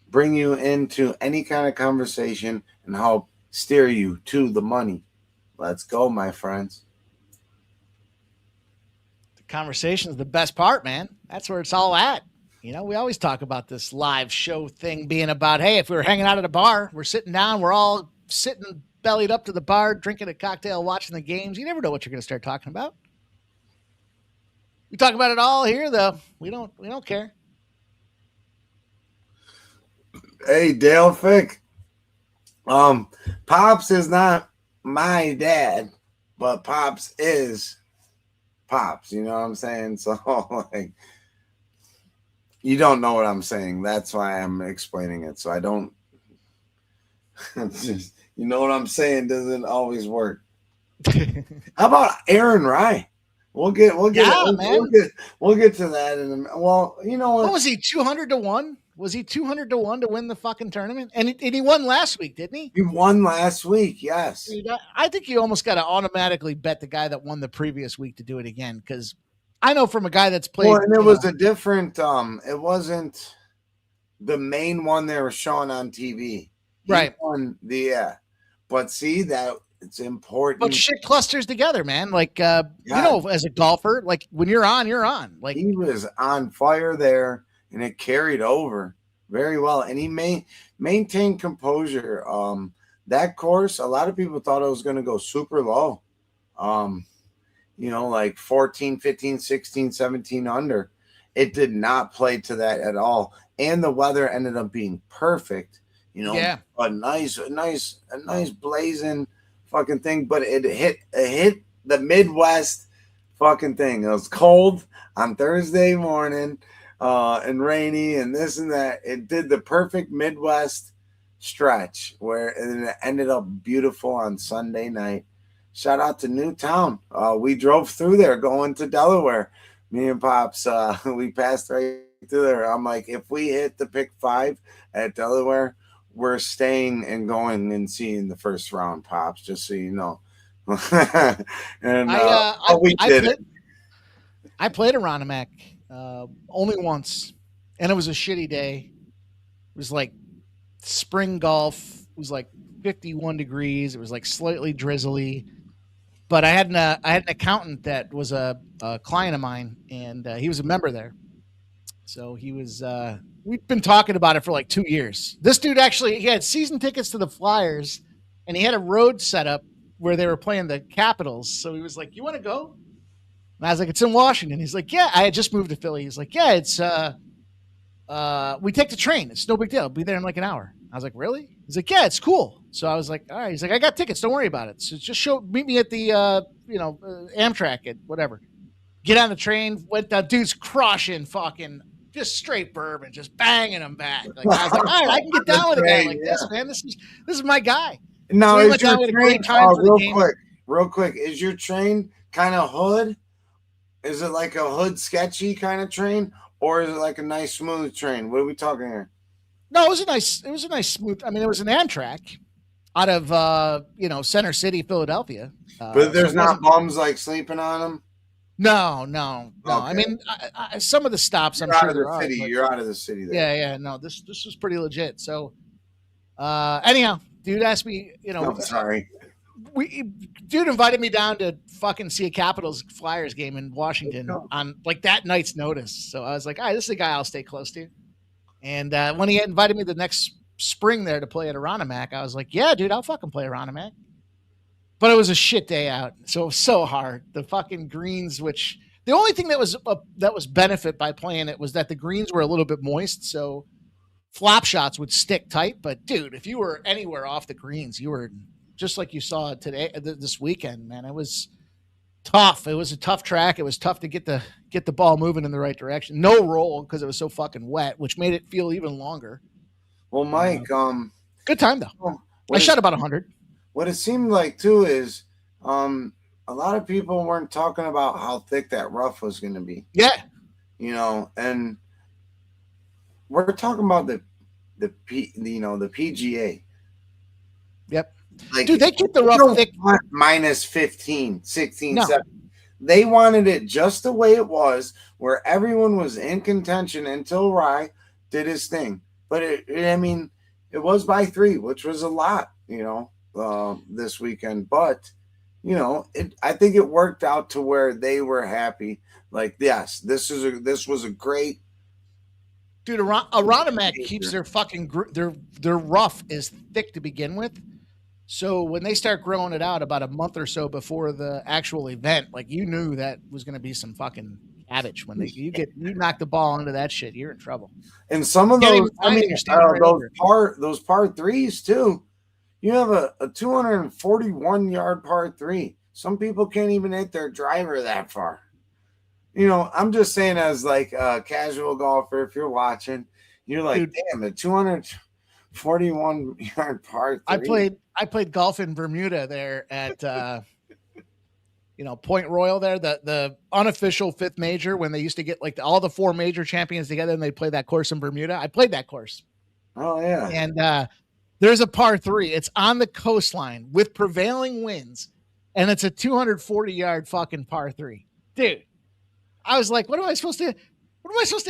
bring you into any kind of conversation and help steer you to the money. Let's go, my friends. The conversation is the best part, man. That's where it's all at. We always talk about this live show thing being about, hey, if we were hanging out at a bar, we're sitting down, we're all sitting bellied up to the bar, drinking a cocktail, watching the games. You never know what you're going to start talking about. We talk about it all here, though. We don't care. Hey, Dale Fick. Pops is not my dad, but Pops is Pops. You know what I'm saying? So, like, you don't know what I'm saying. That's why I'm explaining it. So I don't. Just, you know what I'm saying doesn't always work. How about Aaron Rye? We'll get to that in a minute. Well, you know what? Was he 200-1? Was he 200-1 to win the fucking tournament? And he won last week, didn't he? He won last week, yes. I think you almost got to automatically bet the guy that won the previous week to do it again, because I know from a guy that's played. Well, and it was a different. It wasn't the main one they were showing on TV. Right. But see that. It's important. But shit clusters together, man. Like, as a golfer, like, when you're on, you're on. Like, he was on fire there, and it carried over very well. And he maintained composure. That course, a lot of people thought it was going to go super low. Like 14, 15, 16, 17 under. It did not play to that at all. And the weather ended up being perfect. A nice blazing fucking thing, but it hit the Midwest fucking thing. It was cold on Thursday morning, and rainy and this and that. It did the perfect Midwest stretch where it ended up beautiful on Sunday night. Shout out to Newtown. We drove through there going to Delaware. Me and Pops, we passed right through there. I'm like, if we hit the pick 5 at Delaware, we're staying and going and seeing the first round, Pops, just so you know. And we did it. I played a Ronamac only once, and it was a shitty day. It was like spring golf. It was like 51 degrees. It was like slightly drizzly. But I had an accountant that was a client of mine, and he was a member there. So he was. We've been talking about it for like 2 years. This dude he had season tickets to the Flyers, and he had a road set up where they were playing the Capitals. So he was like, "You want to go?" And I was like, "It's in Washington." He's like, "Yeah." I had just moved to Philly. He's like, "Yeah, it's we take the train. It's no big deal. I'll be there in like an hour." I was like, "Really?" He's like, "Yeah, it's cool." So I was like, all right. He's like, I got tickets. Don't worry about it. So just meet me at the, Amtrak at whatever. Get on the train. Went down. Dude's crushing fucking just straight bourbon, just banging them back. Like I was like, all right, I can get down with a guy like this, man. This is my guy. Now, so is your train, real quick, is your train kind of hood? Is it like a hood sketchy kind of train, or is it like a nice smooth train? What are we talking here? No, it was a nice smooth. I mean, it was an Amtrak out of Center City, Philadelphia. But there's not bums like sleeping on them. No. Okay. I mean, some of the stops, I'm sure there are. You're out of the city. There. Yeah. No, this was pretty legit. So, anyhow, dude asked me, I'm sorry. Dude invited me down to fucking see a Capitals Flyers game in Washington on like that night's notice. So I was like, all right, this is a guy I'll stay close to. And when he invited me the next spring there to play at Aronimak, I was like, yeah, dude, I'll fucking play Aronimak. But it was a shit day out. So it was so hard. The fucking greens, which the only thing that was benefit by playing it was that the greens were a little bit moist. So flop shots would stick tight. But dude, if you were anywhere off the greens, you were just like you saw today, this weekend, man. It was tough. It was a tough track. It was tough to get the ball moving in the right direction. No roll because it was so fucking wet, which made it feel even longer. Well, Mike, good time though. I shot about 100. What it seemed like too is, a lot of people weren't talking about how thick that rough was going to be. Yeah, and we're talking about the PGA. Yep. Like, dude, they keep the rough thick. Minus 15, 16, 17. They wanted it just the way it was, where everyone was in contention until Rye did his thing. But it was by 3, which was a lot, this weekend. But, I think it worked out to where they were happy. Like, yes, this was a great. Dude, Aronimak keeps their fucking their rough is thick to begin with. So when they start growing it out about a month or so before the actual event, like you knew that was going to be some fucking cabbage. When you knock the ball into that shit, you're in trouble. And some of those, those par threes too. You have a 241 yard par 3. Some people can't even hit their driver that far. I'm just saying, as like a casual golfer, if you're watching, you're like, dude, damn, a 241 yard par 3. I played golf in Bermuda there at Point Royal there, the unofficial 5th major, when they used to get like all the 4 major champions together and they play that course in Bermuda. I played that course. Oh yeah. And there's a par 3. It's on the coastline with prevailing winds, and it's a 240 yard fucking par 3. Dude, I was like, what am I supposed to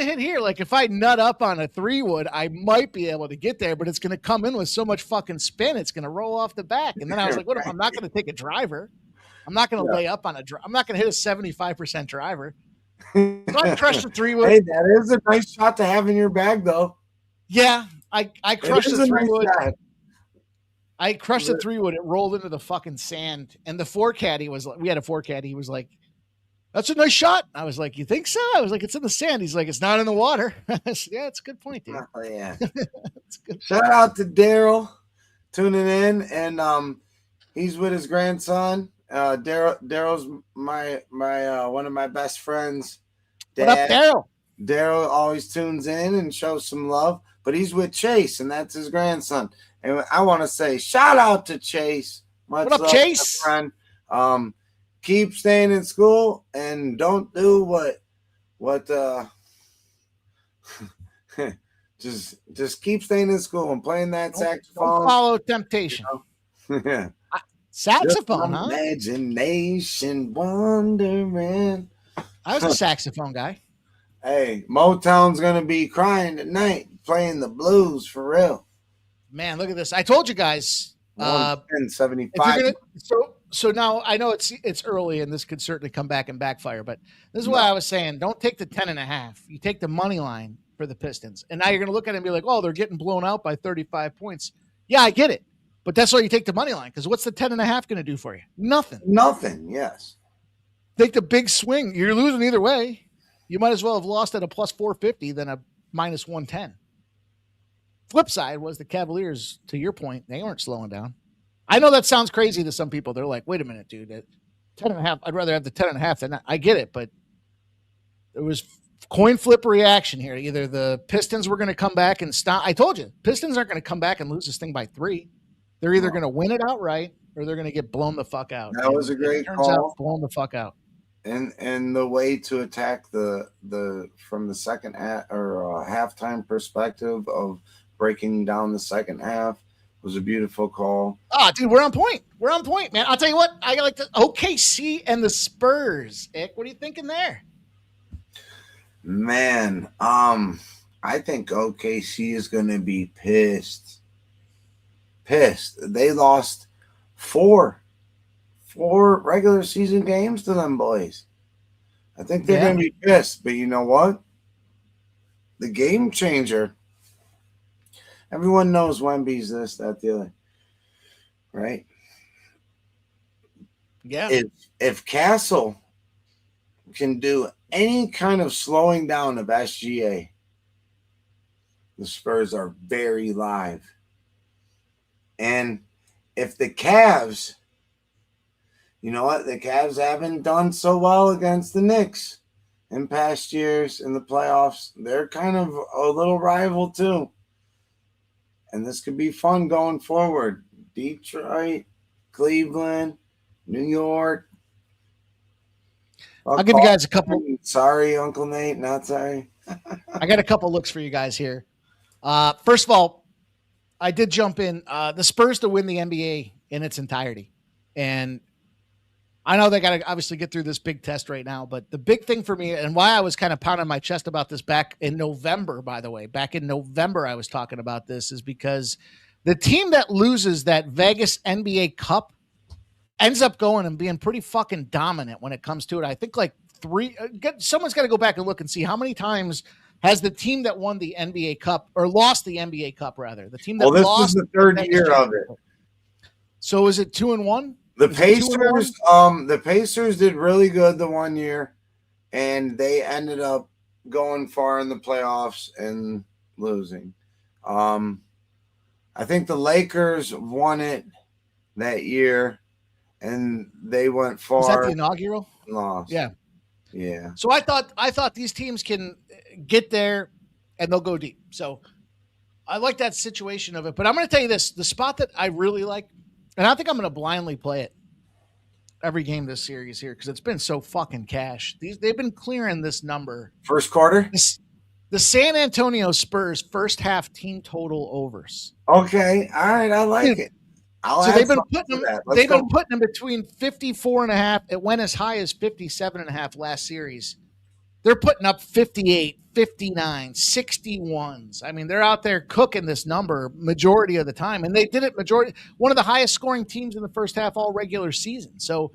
hit here? Like, if I nut up on a 3-wood, I might be able to get there, but it's going to come in with so much fucking spin, it's going to roll off the back. And then I was like, I'm not going to take a driver. I'm not going to lay up on I'm not going to hit a 75% driver. So I crushed the 3-wood. Hey, that is a nice shot to have in your bag, though. Yeah, I crushed the 3-wood. I crushed the 3-wood. It rolled into the fucking sand. And the 4 caddy we had a 4 caddy. He was like, that's a nice shot. I was like, you think so? I was like, it's in the sand. He's like, it's not in the water. Said, yeah, it's a good point, dude. Oh, yeah. Shout out to Daryl tuning in, and he's with his grandson. Daryl's my one of my best friends. Dad. What up, Daryl? Daryl always tunes in and shows some love, but he's with Chase, and that's his grandson. And I want to say shout out to Chase. Much what up, Chase? Friend. Keep staying in school and don't do what just keep staying in school and playing that saxophone. Don't follow temptation. Yeah. Saxophone, huh? Imagination wondering. I was a saxophone guy. Hey, Motown's gonna be crying tonight, playing the blues for real. Man, look at this. I told you guys. 175. So now I know it's early and this could certainly come back and backfire, but this is why I was saying, don't take the 10.5. You take the money line for the Pistons. And now you're going to look at it and be like, oh, they're getting blown out by 35 points. Yeah, I get it. But that's why you take the money line, because what's the 10.5 going to do for you? Nothing. Yes. Take the big swing. You're losing either way. You might as well have lost at a plus 450 than a minus 110. Flip side was the Cavaliers, to your point, they weren't slowing down. I know that sounds crazy to some people. They're like, wait a minute, dude, at 10.5, I'd rather have the 10.5 than that. I get it, but it was coin flip reaction here. Either the Pistons were going to come back and stop. I told you, Pistons aren't going to come back and lose this thing by 3. They're either going to win it outright or they're going to get blown the fuck out. That was a great turns call. out blown the fuck out. And the way to attack the from the second halftime perspective of breaking down the second half was a beautiful call. Oh, dude, we're on point. We're on point, man. I'll tell you what, I like the OKC and the Spurs. Ick, what are you thinking there? Man, I think OKC is going to be pissed. They lost 4 regular season games to them boys. I think they're going to be pissed. But you know what? The game changer. Everyone knows Wemby's this, that, the other. Right? Yeah. If Castle can do any kind of slowing down of SGA, the Spurs are very live. And if the Cavs, you know what? The Cavs haven't done so well against the Knicks in past years in the playoffs. They're kind of a little rival too. And this could be fun going forward. Detroit, Cleveland, New York. I'll give you guys a couple. Sorry, Uncle Nate. Not sorry. I got a couple looks for you guys here. First of all, I did jump in. The Spurs to win the NBA in its entirety. And I know they got to obviously get through this big test right now, but the big thing for me and why I was kind of pounding my chest about this back in November, by the way, back in November, I was talking about this is because the team that loses that Vegas NBA Cup ends up going and being pretty fucking dominant when it comes to it. I think like 3, someone's got to go back and look and see how many times has the team that won the NBA Cup or lost the NBA Cup rather, the team that this lost was the third year of it. So is it 2-1? The Pacers did really good the one year, and they ended up going far in the playoffs and losing. I think the Lakers won it that year, and they went far. Was that the inaugural? Lost. Yeah. Yeah. So I thought these teams can get there, and they'll go deep. So I like that situation of it. But I'm going to tell you this: the spot that I really like, and I think I'm going to blindly play it every game this series here because it's been so fucking cash. They've been clearing this number. First quarter? The San Antonio Spurs first half team total overs. Okay. All right. I like it. So they've been putting them between 54.5. It went as high as 57.5 last series. They're putting up 58, 59, 61s. I mean, they're out there cooking this number majority of the time. And they did it one of the highest scoring teams in the first half all regular season. So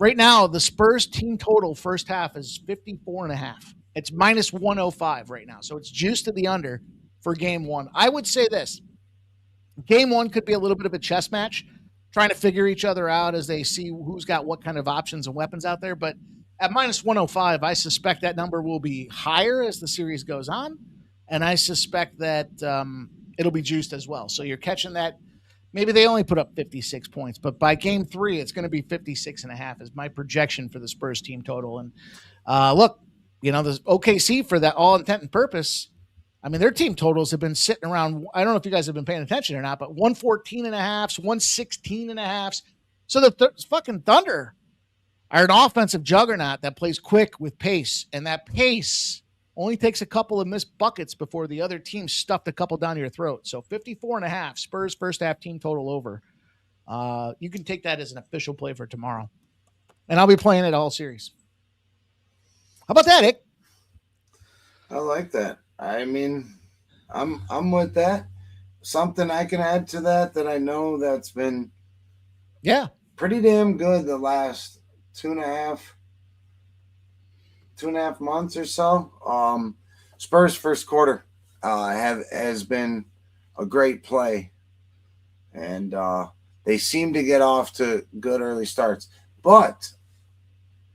right now, the Spurs team total first half is 54.5. It's minus 105 right now. So it's juiced to the under for game 1. I would say this. Game 1 could be a little bit of a chess match, trying to figure each other out as they see who's got what kind of options and weapons out there. But at minus 105, I suspect that number will be higher as the series goes on. And I suspect that it'll be juiced as well. So you're catching that. Maybe they only put up 56 points, but by game 3, it's going to be 56.5 is my projection for the Spurs team total. And look, the OKC for that all intent and purpose, I mean, their team totals have been sitting around, I don't know if you guys have been paying attention or not, but 114.5, 116.5. So the fucking Thunder are an offensive juggernaut that plays quick with pace, and that pace only takes a couple of missed buckets before the other team stuffed a couple down your throat. So 54.5, Spurs first half team total over. You can take that as an official play for tomorrow. And I'll be playing it all series. How about that, Ick? I like that. I mean, I'm with that. Something I can add to that I know that's been pretty damn good the last two and a half months or so. Spurs first quarter has been a great play, and they seem to get off to good early starts. But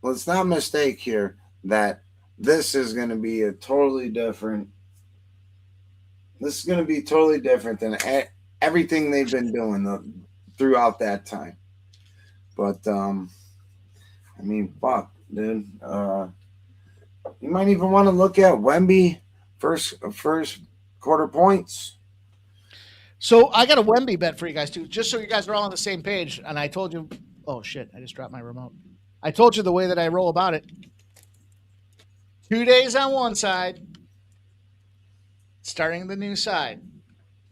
let's not mistake here that this is going to be a totally different This is going to be totally different than everything they've been doing throughout that time. But I mean, fuck, dude. You might even want to look at Wemby first quarter points. So I got a Wemby bet for you guys too, just so you guys are all on the same page. And I told you, oh shit, I just dropped my remote. I told you the way that I roll about it. 2 days on one side, starting the new side.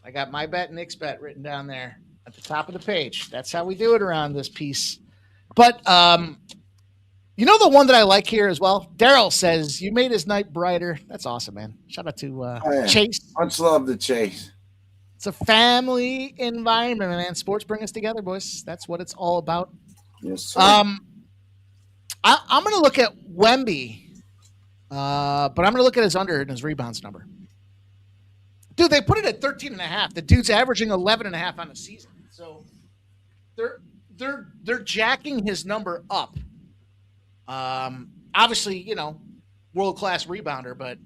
I got my bet, Nick's bet written down there at the top of the page. That's how we do it around this piece. But you know the one that I like here as well? Daryl says, you made his night brighter. That's awesome, man. Shout out to Chase. Much love to Chase. It's a family environment, man. Sports bring us together, boys. That's what it's all about. Yes, sir. I'm going to look at Wemby, but I'm going to look at his under and his rebounds number. Dude, they put it at 13.5. The dude's averaging 11.5 on the season. So they're jacking his number up. Obviously, you know, world-class rebounder, but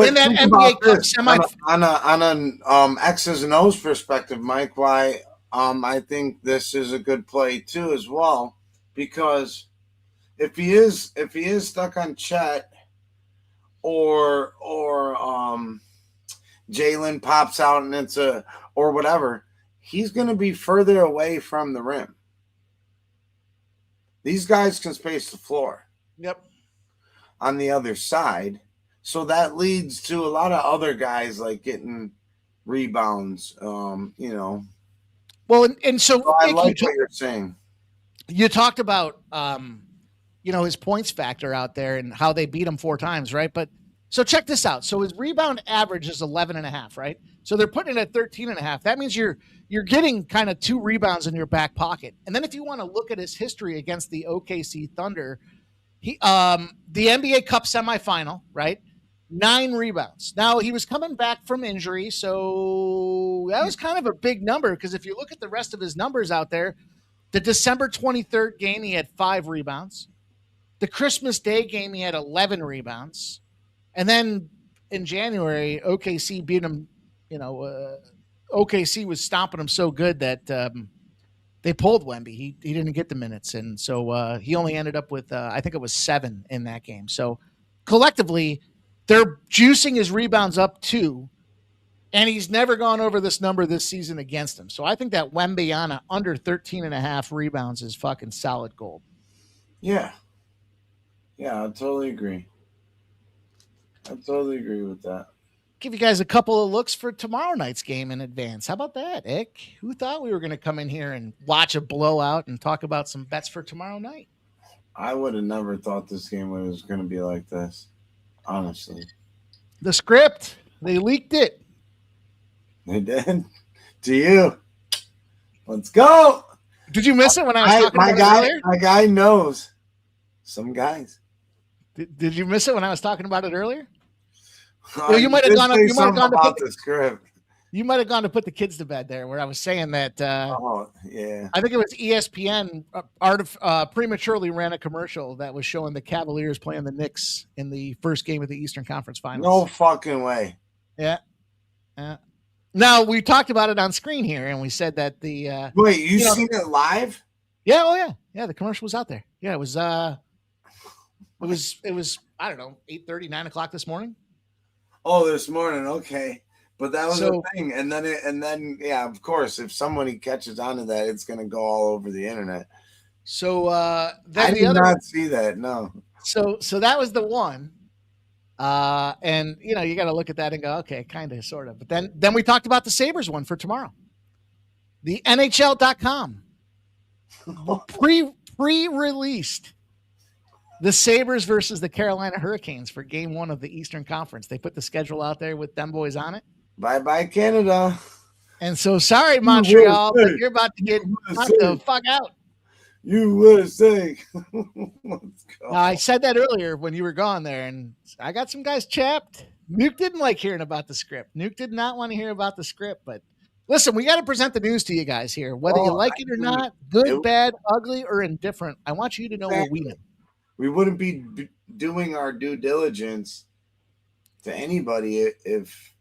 in that NBA Cup semi on an X's and O's perspective, Mike, why I think this is a good play too as well, because if he is stuck on Chet or Jalen pops out and it's or whatever, he's going to be further away from the rim. These guys can space the floor. Yep. On the other side. So that leads to a lot of other guys like getting rebounds, you know. Well, and so I like what you're saying. You talked about, you know, his points factor out there and how they beat him 4 times, right? But so check this out. So his rebound average is 11.5, right? So they're putting it at 13.5. That means you're getting kind of 2 rebounds in your back pocket. And then if you want to look at his history against the OKC Thunder, he the NBA Cup semifinal, right? 9 rebounds. Now he was coming back from injury, so that was kind of a big number because if you look at the rest of his numbers out there, the December 23rd game he had 5 rebounds. The Christmas Day game he had 11 rebounds. And then in January, OKC beat him. You know, OKC was stomping him so good that they pulled Wemby. He didn't get the minutes, and so he only ended up with I think it was 7 in that game. So collectively, they're juicing his rebounds up too, and he's never gone over this number this season against him. So I think that Wembyana under 13.5 rebounds is fucking solid gold. Yeah, I totally agree. I totally agree with that. Give you guys a couple of looks for tomorrow night's game in advance. How about that, Ick? Who thought we were going to come in here and watch a blowout and talk about some bets for tomorrow night? I would have never thought this game was going to be like this, honestly. The script, they leaked it. They did? To you. Let's go. Did you miss it when I was talking about it earlier? My guy knows. Some guys. Did you miss it when I was talking about it earlier? Well, you might have gone. You might have gone to the script. You might have gone to put the kids to bed there, where I was saying that. Oh yeah. I think it was ESPN prematurely ran a commercial that was showing the Cavaliers playing the Knicks in the first game of the Eastern Conference Finals. No fucking way. Yeah. Now we talked about it on screen here, and we said that the. Wait, you seen it live? Yeah. Oh yeah. Yeah. The commercial was out there. Yeah. It was. It was. I don't know, 8:30, 9 o'clock this morning. Oh, this morning, okay, but that was the thing, and then, yeah, of course, if somebody catches on to that, it's gonna go all over the internet. So then I did not see that, no. So that was the one, and you know you got to look at that and go, okay, kind of, sort of. But then we talked about the Sabres one for tomorrow, the NHL.com pre-released. The Sabres versus the Carolina Hurricanes for game 1 of the Eastern Conference. They put the schedule out there with them boys on it. Bye-bye, Canada. And so, sorry, Montreal, but you're about to get knocked the fuck out. USA. Let's go. I said that earlier when you were gone there, and I got some guys chapped. Nuke didn't like hearing about the script. Nuke did not want to hear about the script, but listen, we got to present the news to you guys here. Whether you like it or not, good, bad, ugly, or indifferent, I want you to know what we know. We wouldn't be doing our due diligence to anybody if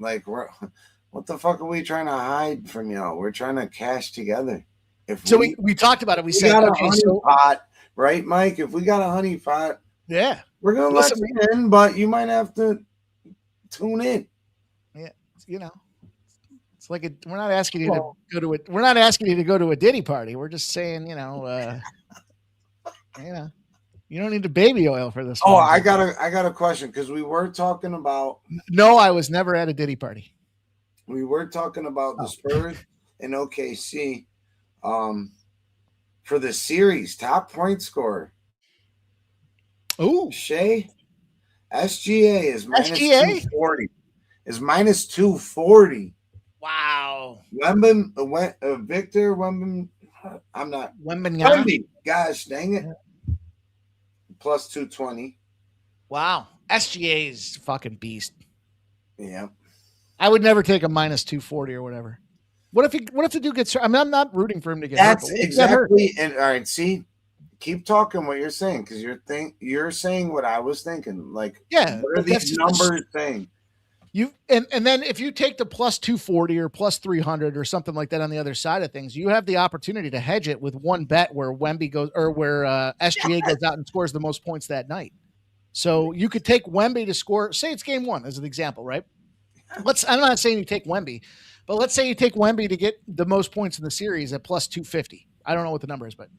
Like, what the fuck are we trying to hide from y'all? We're trying to cash together. If So we talked about it. We said, got okay, a honey pot, right, Mike? If we got a honey pot, yeah, we're gonna let you in, but you might have to tune in. Yeah, you know, it's like we're not asking you to go to it. We're not asking you to go to a Diddy party. We're just saying, you know, you don't need the baby oil for this. Oh, I got a question because we were talking about. No, I was never at a Diddy party. We were talking about the Spurs and OKC, for the series top point scorer. Oh, Shay, SGA is minus 240. Is minus 240. Wow. Victor Wemben. I'm not. Wemben. Gosh, dang it. Plus 220. Wow. SGA is fucking beast. Yeah. I would never take a minus 240 or whatever. What if the dude gets hurt? I mean, I'm not rooting for him to get hurt. That's exactly. And all right, see, keep talking what you're saying because you're saying what I was thinking. Like, yeah, what are these numbers saying? And then if you take the plus 240 or plus 300 or something like that on the other side of things, you have the opportunity to hedge it with one bet where Wemby goes or where SGA goes out and scores the most points that night. So you could take Wemby to score. Say it's game one as an example, right? I'm not saying you take Wemby, but let's say you take Wemby to get the most points in the series at plus 250. I don't know what the number is, but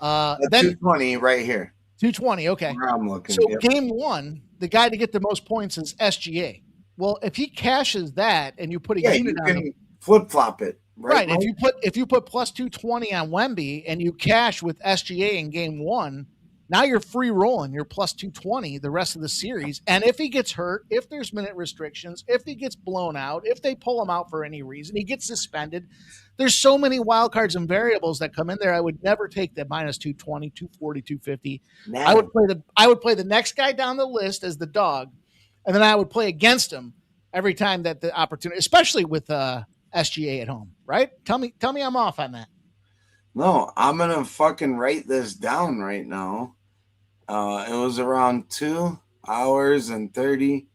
then 220 right here. 220. Okay. Where I'm looking. So game one, the guy to get the most points is SGA. Well, if he cashes that and you put a unit on him, flip flop it. Right. If you put plus 220 on Wemby and you cash with SGA in game one, now you're free rolling. You're plus 220 the rest of the series. And if he gets hurt, if there's minute restrictions, if he gets blown out, if they pull him out for any reason, he gets suspended. There's so many wild cards and variables that come in there. I would never take the minus 220, 240, 250. I would play the next guy down the list as the dog. And then I would play against him every time that the opportunity, especially with SGA at home, right? Tell me I'm off on that. No, I'm going to fucking write this down right now. It was around 2 hours and 30,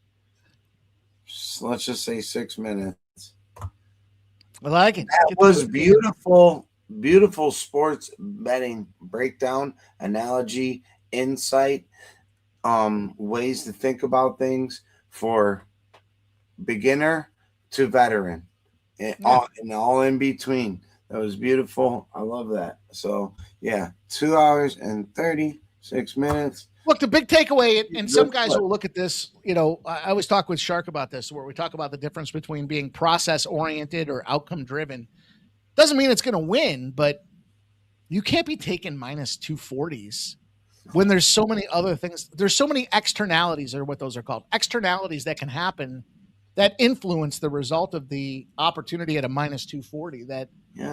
let's just say 6 minutes. I like it. That was beautiful, beautiful sports betting breakdown, analogy, insight. Ways to think about things for beginner to veteran and all in between. That was beautiful. I love that. So yeah, 2 hours and 36 minutes. Look, the big takeaway, and some guys will look at this, you know, I always talk with Shark about this, where we talk about the difference between being process oriented or outcome driven. Doesn't mean it's going to win, but you can't be taking minus 240s when there's so many other things. There's so many externalities, or what those are called, externalities that can happen that influence the result of the opportunity at a minus 240 that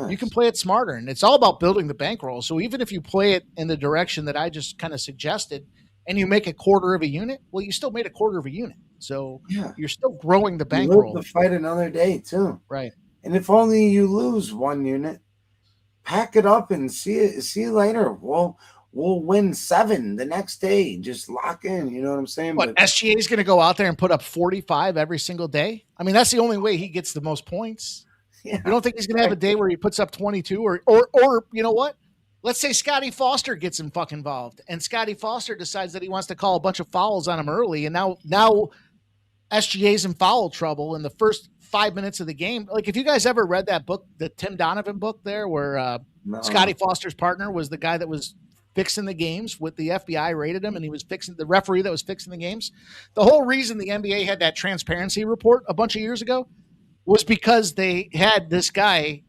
you can play it smarter. And it's all about building the bankroll. So even if you play it in the direction that I just kind of suggested and you make a quarter of a unit, well, you still made a quarter of a unit. So you're still growing the bankroll. Live to fight another day too. Right. And if only you lose one unit, pack it up and see you later. We'll win 7 the next day. Just lock in. You know what I'm saying? But SGA is going to go out there and put up 45 every single day? I mean, that's the only way he gets the most points. Yeah. You don't think he's going to have a day where he puts up 22 or you know what? Let's say Scotty Foster gets him fucking involved and Scotty Foster decides that he wants to call a bunch of fouls on him early. And now SGA's in foul trouble in the first 5 minutes of the game. Like, if you guys ever read that book, the Tim Donovan book there, where Scotty Foster's partner was the guy that was fixing the games with the FBI rated him, and he was fixing the referee that was fixing the games. The whole reason the NBA had that transparency report a bunch of years ago was because they had this guy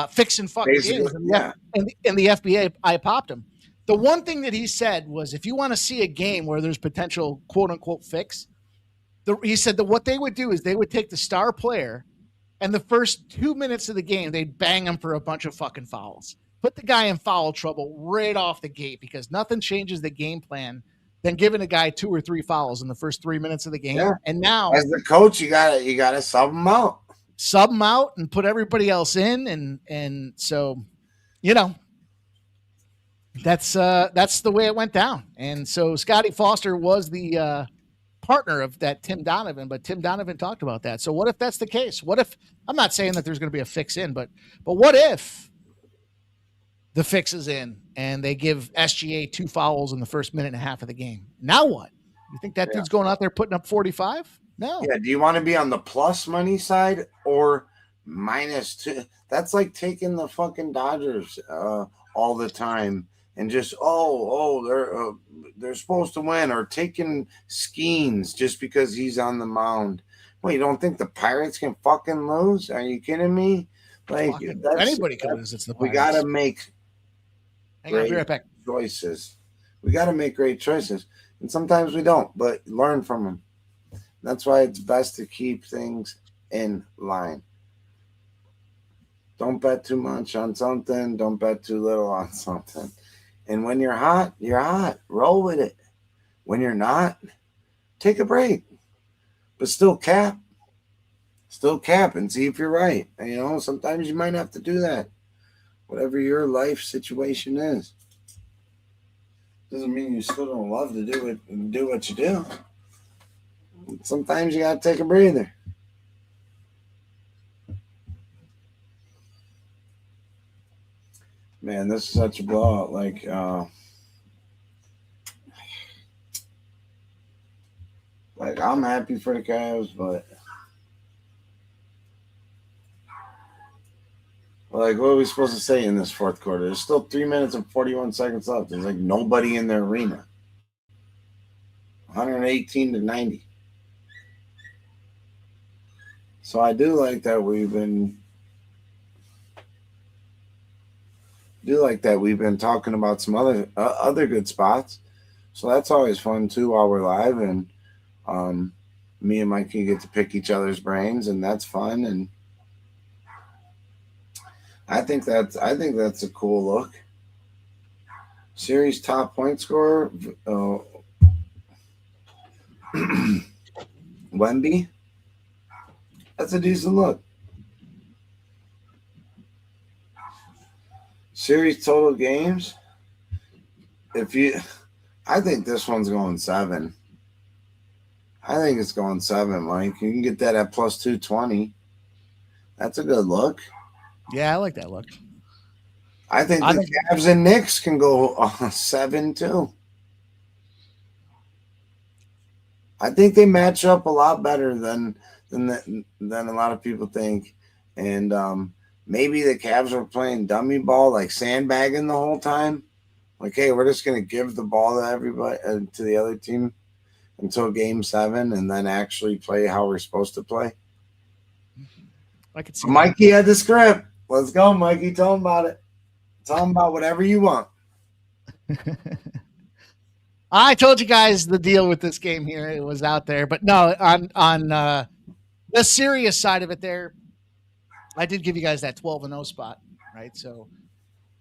fixing fucking games, and the FBI popped him. The one thing that he said was, if you want to see a game where there's potential quote unquote fix, he said that what they would do is they would take the star player and the first 2 minutes of the game, they'd bang him for a bunch of fucking fouls. Put the guy in foul trouble right off the gate, because nothing changes the game plan than giving a guy 2 or 3 fouls in the first 3 minutes of the game. Yeah. And now, as the coach, you gotta sub them out, and put everybody else in, and so, you know, that's the way it went down. And so Scotty Foster was the partner of that Tim Donovan, but Tim Donovan talked about that. So what if that's the case? What if, I'm not saying that there's going to be a fix in, but what if the fix is in and they give SGA 2 fouls in the first minute and a half of the game? Now what? You think that dude's going out there putting up 45? No. Yeah. Do you want to be on the plus money side or -2? That's like taking the fucking Dodgers all the time and just they're supposed to win, or taking Skeens just because he's on the mound. Well, you don't think the Pirates can fucking lose? Are you kidding me? Like, anybody can lose. It's the Pirates. We got to make right back. choices. We got to make great choices, and sometimes we don't, but learn from them. That's why it's best to keep things in line. Don't bet too much on something. Don't bet too little on something. And when you're hot, you're hot. Roll with it. When you're not, take a break. But still cap. Still cap and see if you're right. And, you know, sometimes you might have to do that. Whatever your life situation is. Doesn't mean you still don't love to do it and do what you do. Sometimes you got to take a breather. Man, this is such a blowout. Like, I'm happy for the Cavs, but like, what are we supposed to say in this fourth quarter? There's still 3 minutes and 41 seconds left. There's like nobody in the arena. 118-90. So I do like that we've been talking about some other good spots. So that's always fun too while we're live, and me and Mikey get to pick each other's brains, and that's fun. And I think that's a cool look. Series top point scorer, Wemby. That's a decent look. Series total games. I think this one's going 7. I think it's going 7, Mike. You can get that at plus 220. That's a good look. Yeah, I like that look. I think the Cavs and Knicks can go 7 too. I think they match up a lot better than a lot of people think, and maybe the Cavs are playing dummy ball, like sandbagging the whole time. Like, hey, we're just gonna give the ball to everybody, to the other team until Game 7, and then actually play how we're supposed to play. I could see. Mikey had the script. Let's go, Mikey. Tell him about it. Tell him about whatever you want. I told you guys the deal with this game here. It was out there. But no, on the serious side of it there, I did give you guys that 12-0 spot, right? So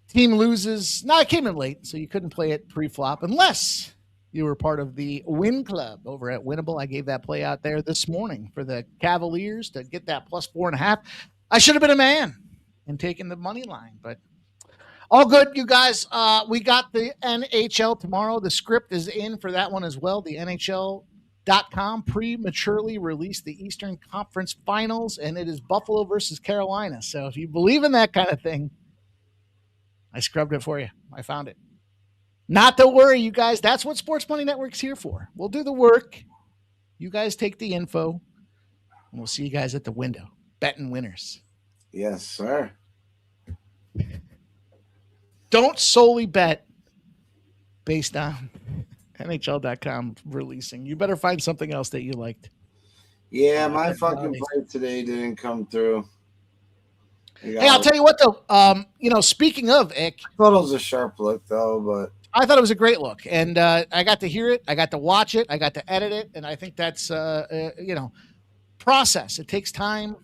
team loses. No, I came in late, so you couldn't play it pre-flop unless you were part of the Win Club over at Winnable. I gave that play out there this morning for the Cavaliers to get that plus 4.5. I should have been a man and taken the money line, but all good, you guys. We got the NHL tomorrow. The script is in for that one as well. The NHL.com prematurely released the Eastern Conference Finals, and it is Buffalo versus Carolina. So if you believe in that kind of thing, I scrubbed it for you. I found it. Not to worry, you guys. That's what Sports Money Network's here for. We'll do the work. You guys take the info, and we'll see you guys at the window. Betting winners. Yes, sir. Don't solely bet based on NHL.com releasing. You better find something else that you liked. Yeah, my fucking play today didn't come through. Hey, I'll tell you what, though. Speaking of Ick, I thought it was a sharp look, though, but I thought it was a great look, and I got to hear it, I got to watch it, I got to edit it, and I think that's process. It takes time,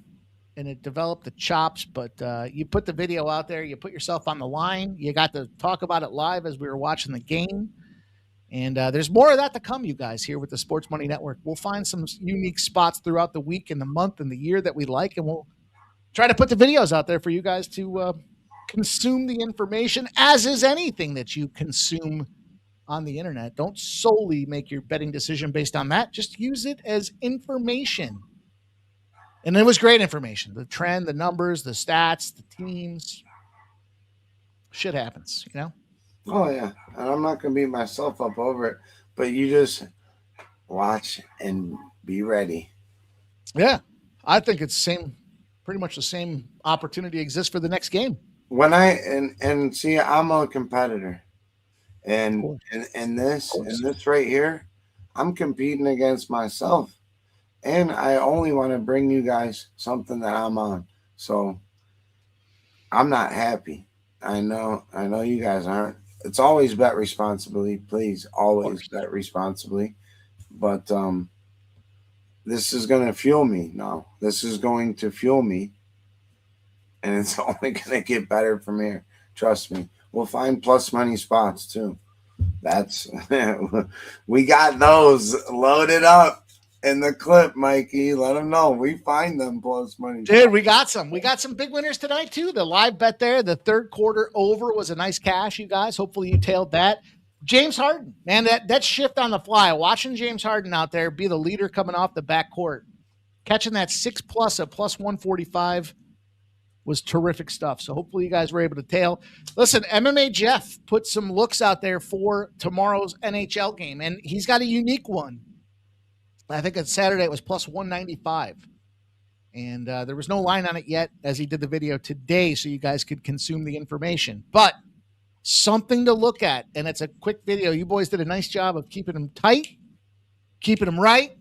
and it developed the chops. But you put the video out there, you put yourself on the line, you got to talk about it live as we were watching the game, and there's more of that to come, you guys, here with the Sports Money Network. We'll find some unique spots throughout the week and the month and the year that we like, and we'll try to put the videos out there for you guys to consume the information, as is anything that you consume on the internet. Don't solely make your betting decision based on that. Just use it as information. And it was great information. The trend, the numbers, the stats, the teams. Shit happens, you know? Oh, yeah. And I'm not going to beat myself up over it, but you just watch and be ready. Yeah. I think it's pretty much the same opportunity exists for the next game. When and see, I'm a competitor. And this right here, I'm competing against myself. And I only want to bring you guys something that I'm on. So I'm not happy. I know you guys aren't. It's always bet responsibly. Please always bet responsibly. But this is going to fuel me now. This is going to fuel me. And it's only going to get better from here. Trust me. We'll find plus money spots too. That's we got those loaded up in the clip, Mikey. Let them know we find them plus money. Dude, we got some big winners tonight too. The live bet there, the third quarter over was a nice cash, you guys. Hopefully you tailed that. James Harden, man, that shift on the fly. Watching James Harden out there be the leader coming off the backcourt, catching that 6+ at plus 145 was terrific stuff. So hopefully you guys were able to tail. Listen, MMA Jeff put some looks out there for tomorrow's NHL game, and he's got a unique one. I think on Saturday it was plus 195. And there was no line on it yet as he did the video today, so you guys could consume the information. But something to look at, and it's a quick video. You boys did a nice job of keeping them tight, keeping them right,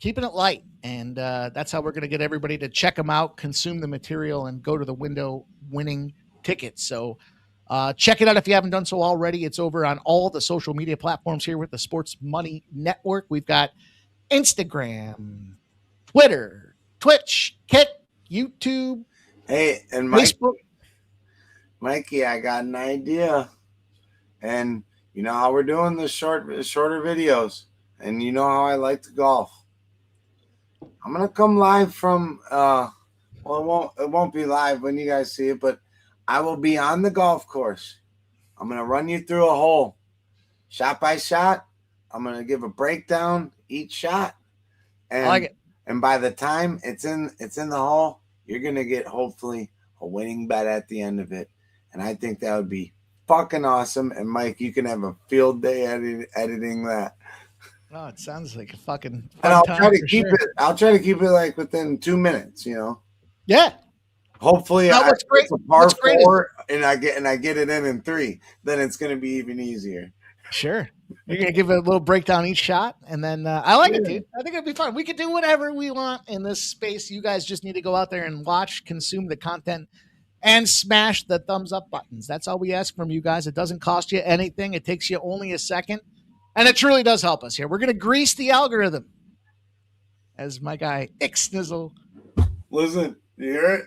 keeping it light. And that's how we're going to get everybody to check them out, consume the material, and go to the window winning tickets. So check it out if you haven't done so already. It's over on all the social media platforms here with the Sports Money Network. We've got Instagram, Twitter, Twitch, Kick, YouTube. Hey, and Facebook. Mikey, I got an idea. And you know how we're doing the shorter videos. And you know how I like to golf. I'm gonna come live from it won't be live when you guys see it, but I will be on the golf course. I'm gonna run you through a hole, shot by shot. I'm gonna give a breakdown each shot, and I like it. And by the time it's in the hole, you're gonna get hopefully a winning bet at the end of it, and I think that would be fucking awesome. And Mike, you can have a field day editing that. Oh, it sounds like a fucking fun and I'll time try to for keep sure. it. I'll try to keep it like within 2 minutes. You know. Yeah. Hopefully, What's great? It's a par What's great 4, and I get it in 3. Then it's going to be even easier. Sure. You're going to give it a little breakdown each shot. And then I like it, dude. I think it'd be fun. We could do whatever we want in this space. You guys just need to go out there and watch, consume the content, and smash the thumbs up buttons. That's all we ask from you guys. It doesn't cost you anything. It takes you only a second. And it truly does help us here. We're going to grease the algorithm. As my guy, Ixnizzle. Listen, you hear it?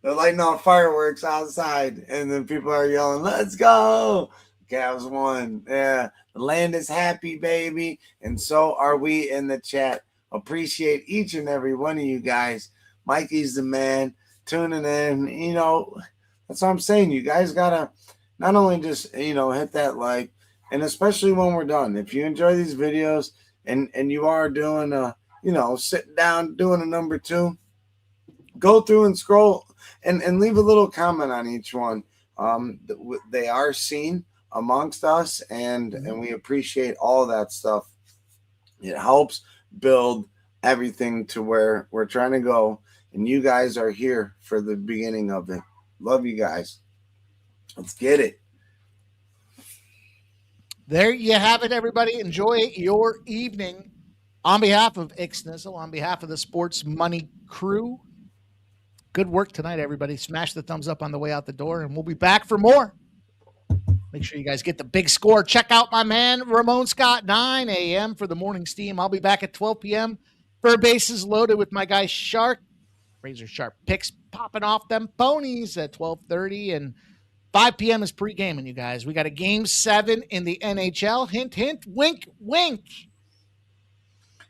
They're lighting off fireworks outside. And then people are yelling, let's go. Cavs won. Yeah. The land is happy, baby. And so are we in the chat. Appreciate each and every one of you guys. Mikey's the man. Tuning in. You know, that's what I'm saying. You guys got to not only just, hit that like, and especially when we're done. If you enjoy these videos and you are doing sitting down, doing a number 2, go through and scroll and leave a little comment on each one. They are seen amongst us, and we appreciate all that stuff. It helps build everything to where we're trying to go, and you guys are here for the beginning of it. Love you guys. Let's get it. There you have it, everybody. Enjoy your evening. On behalf of Ixnizzle, on behalf of the Sports Money crew, good work tonight, everybody. Smash the thumbs up on the way out the door, and we'll be back for more. Make sure you guys get the big score. Check out my man, Ramon Scott, 9 a.m. for the morning steam. I'll be back at 12 p.m. for Bases Loaded with my guy, Shark. Razor Sharp picks popping off them ponies at 12:30, and 5 p.m. is pre-gaming, you guys. We got a Game 7 in the NHL. Hint, hint, wink, wink.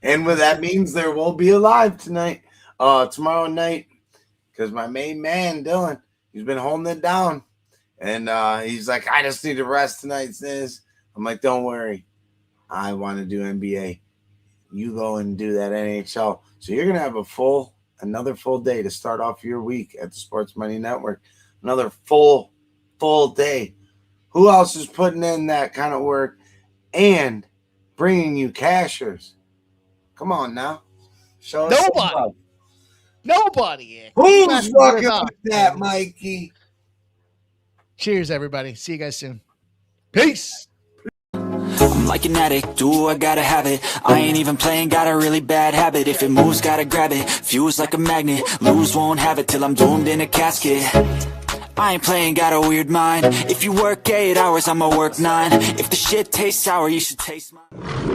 And what that means, there will be a live tonight, tomorrow night, because my main man, Dylan, he's been holding it down. And he's like, I just need to rest tonight, sis. I'm like, don't worry. I want to do NBA. You go and do that NHL. So you're going to have another full day to start off your week at the Sports Money Network. Another full day. Who else is putting in that kind of work and bringing you cashers? Come on now. Show us some love. Nobody. Who's fucking with that, Mikey? Cheers, everybody. See you guys soon. Peace. I'm like an addict, do I gotta have it. I ain't even playing, got a really bad habit. If it moves, gotta grab it, fuse like a magnet. Lose, won't have it till I'm doomed in a casket. I ain't playing, got a weird mind. If you work 8 hours, I'ma work 9. If the shit tastes sour, you should taste mine.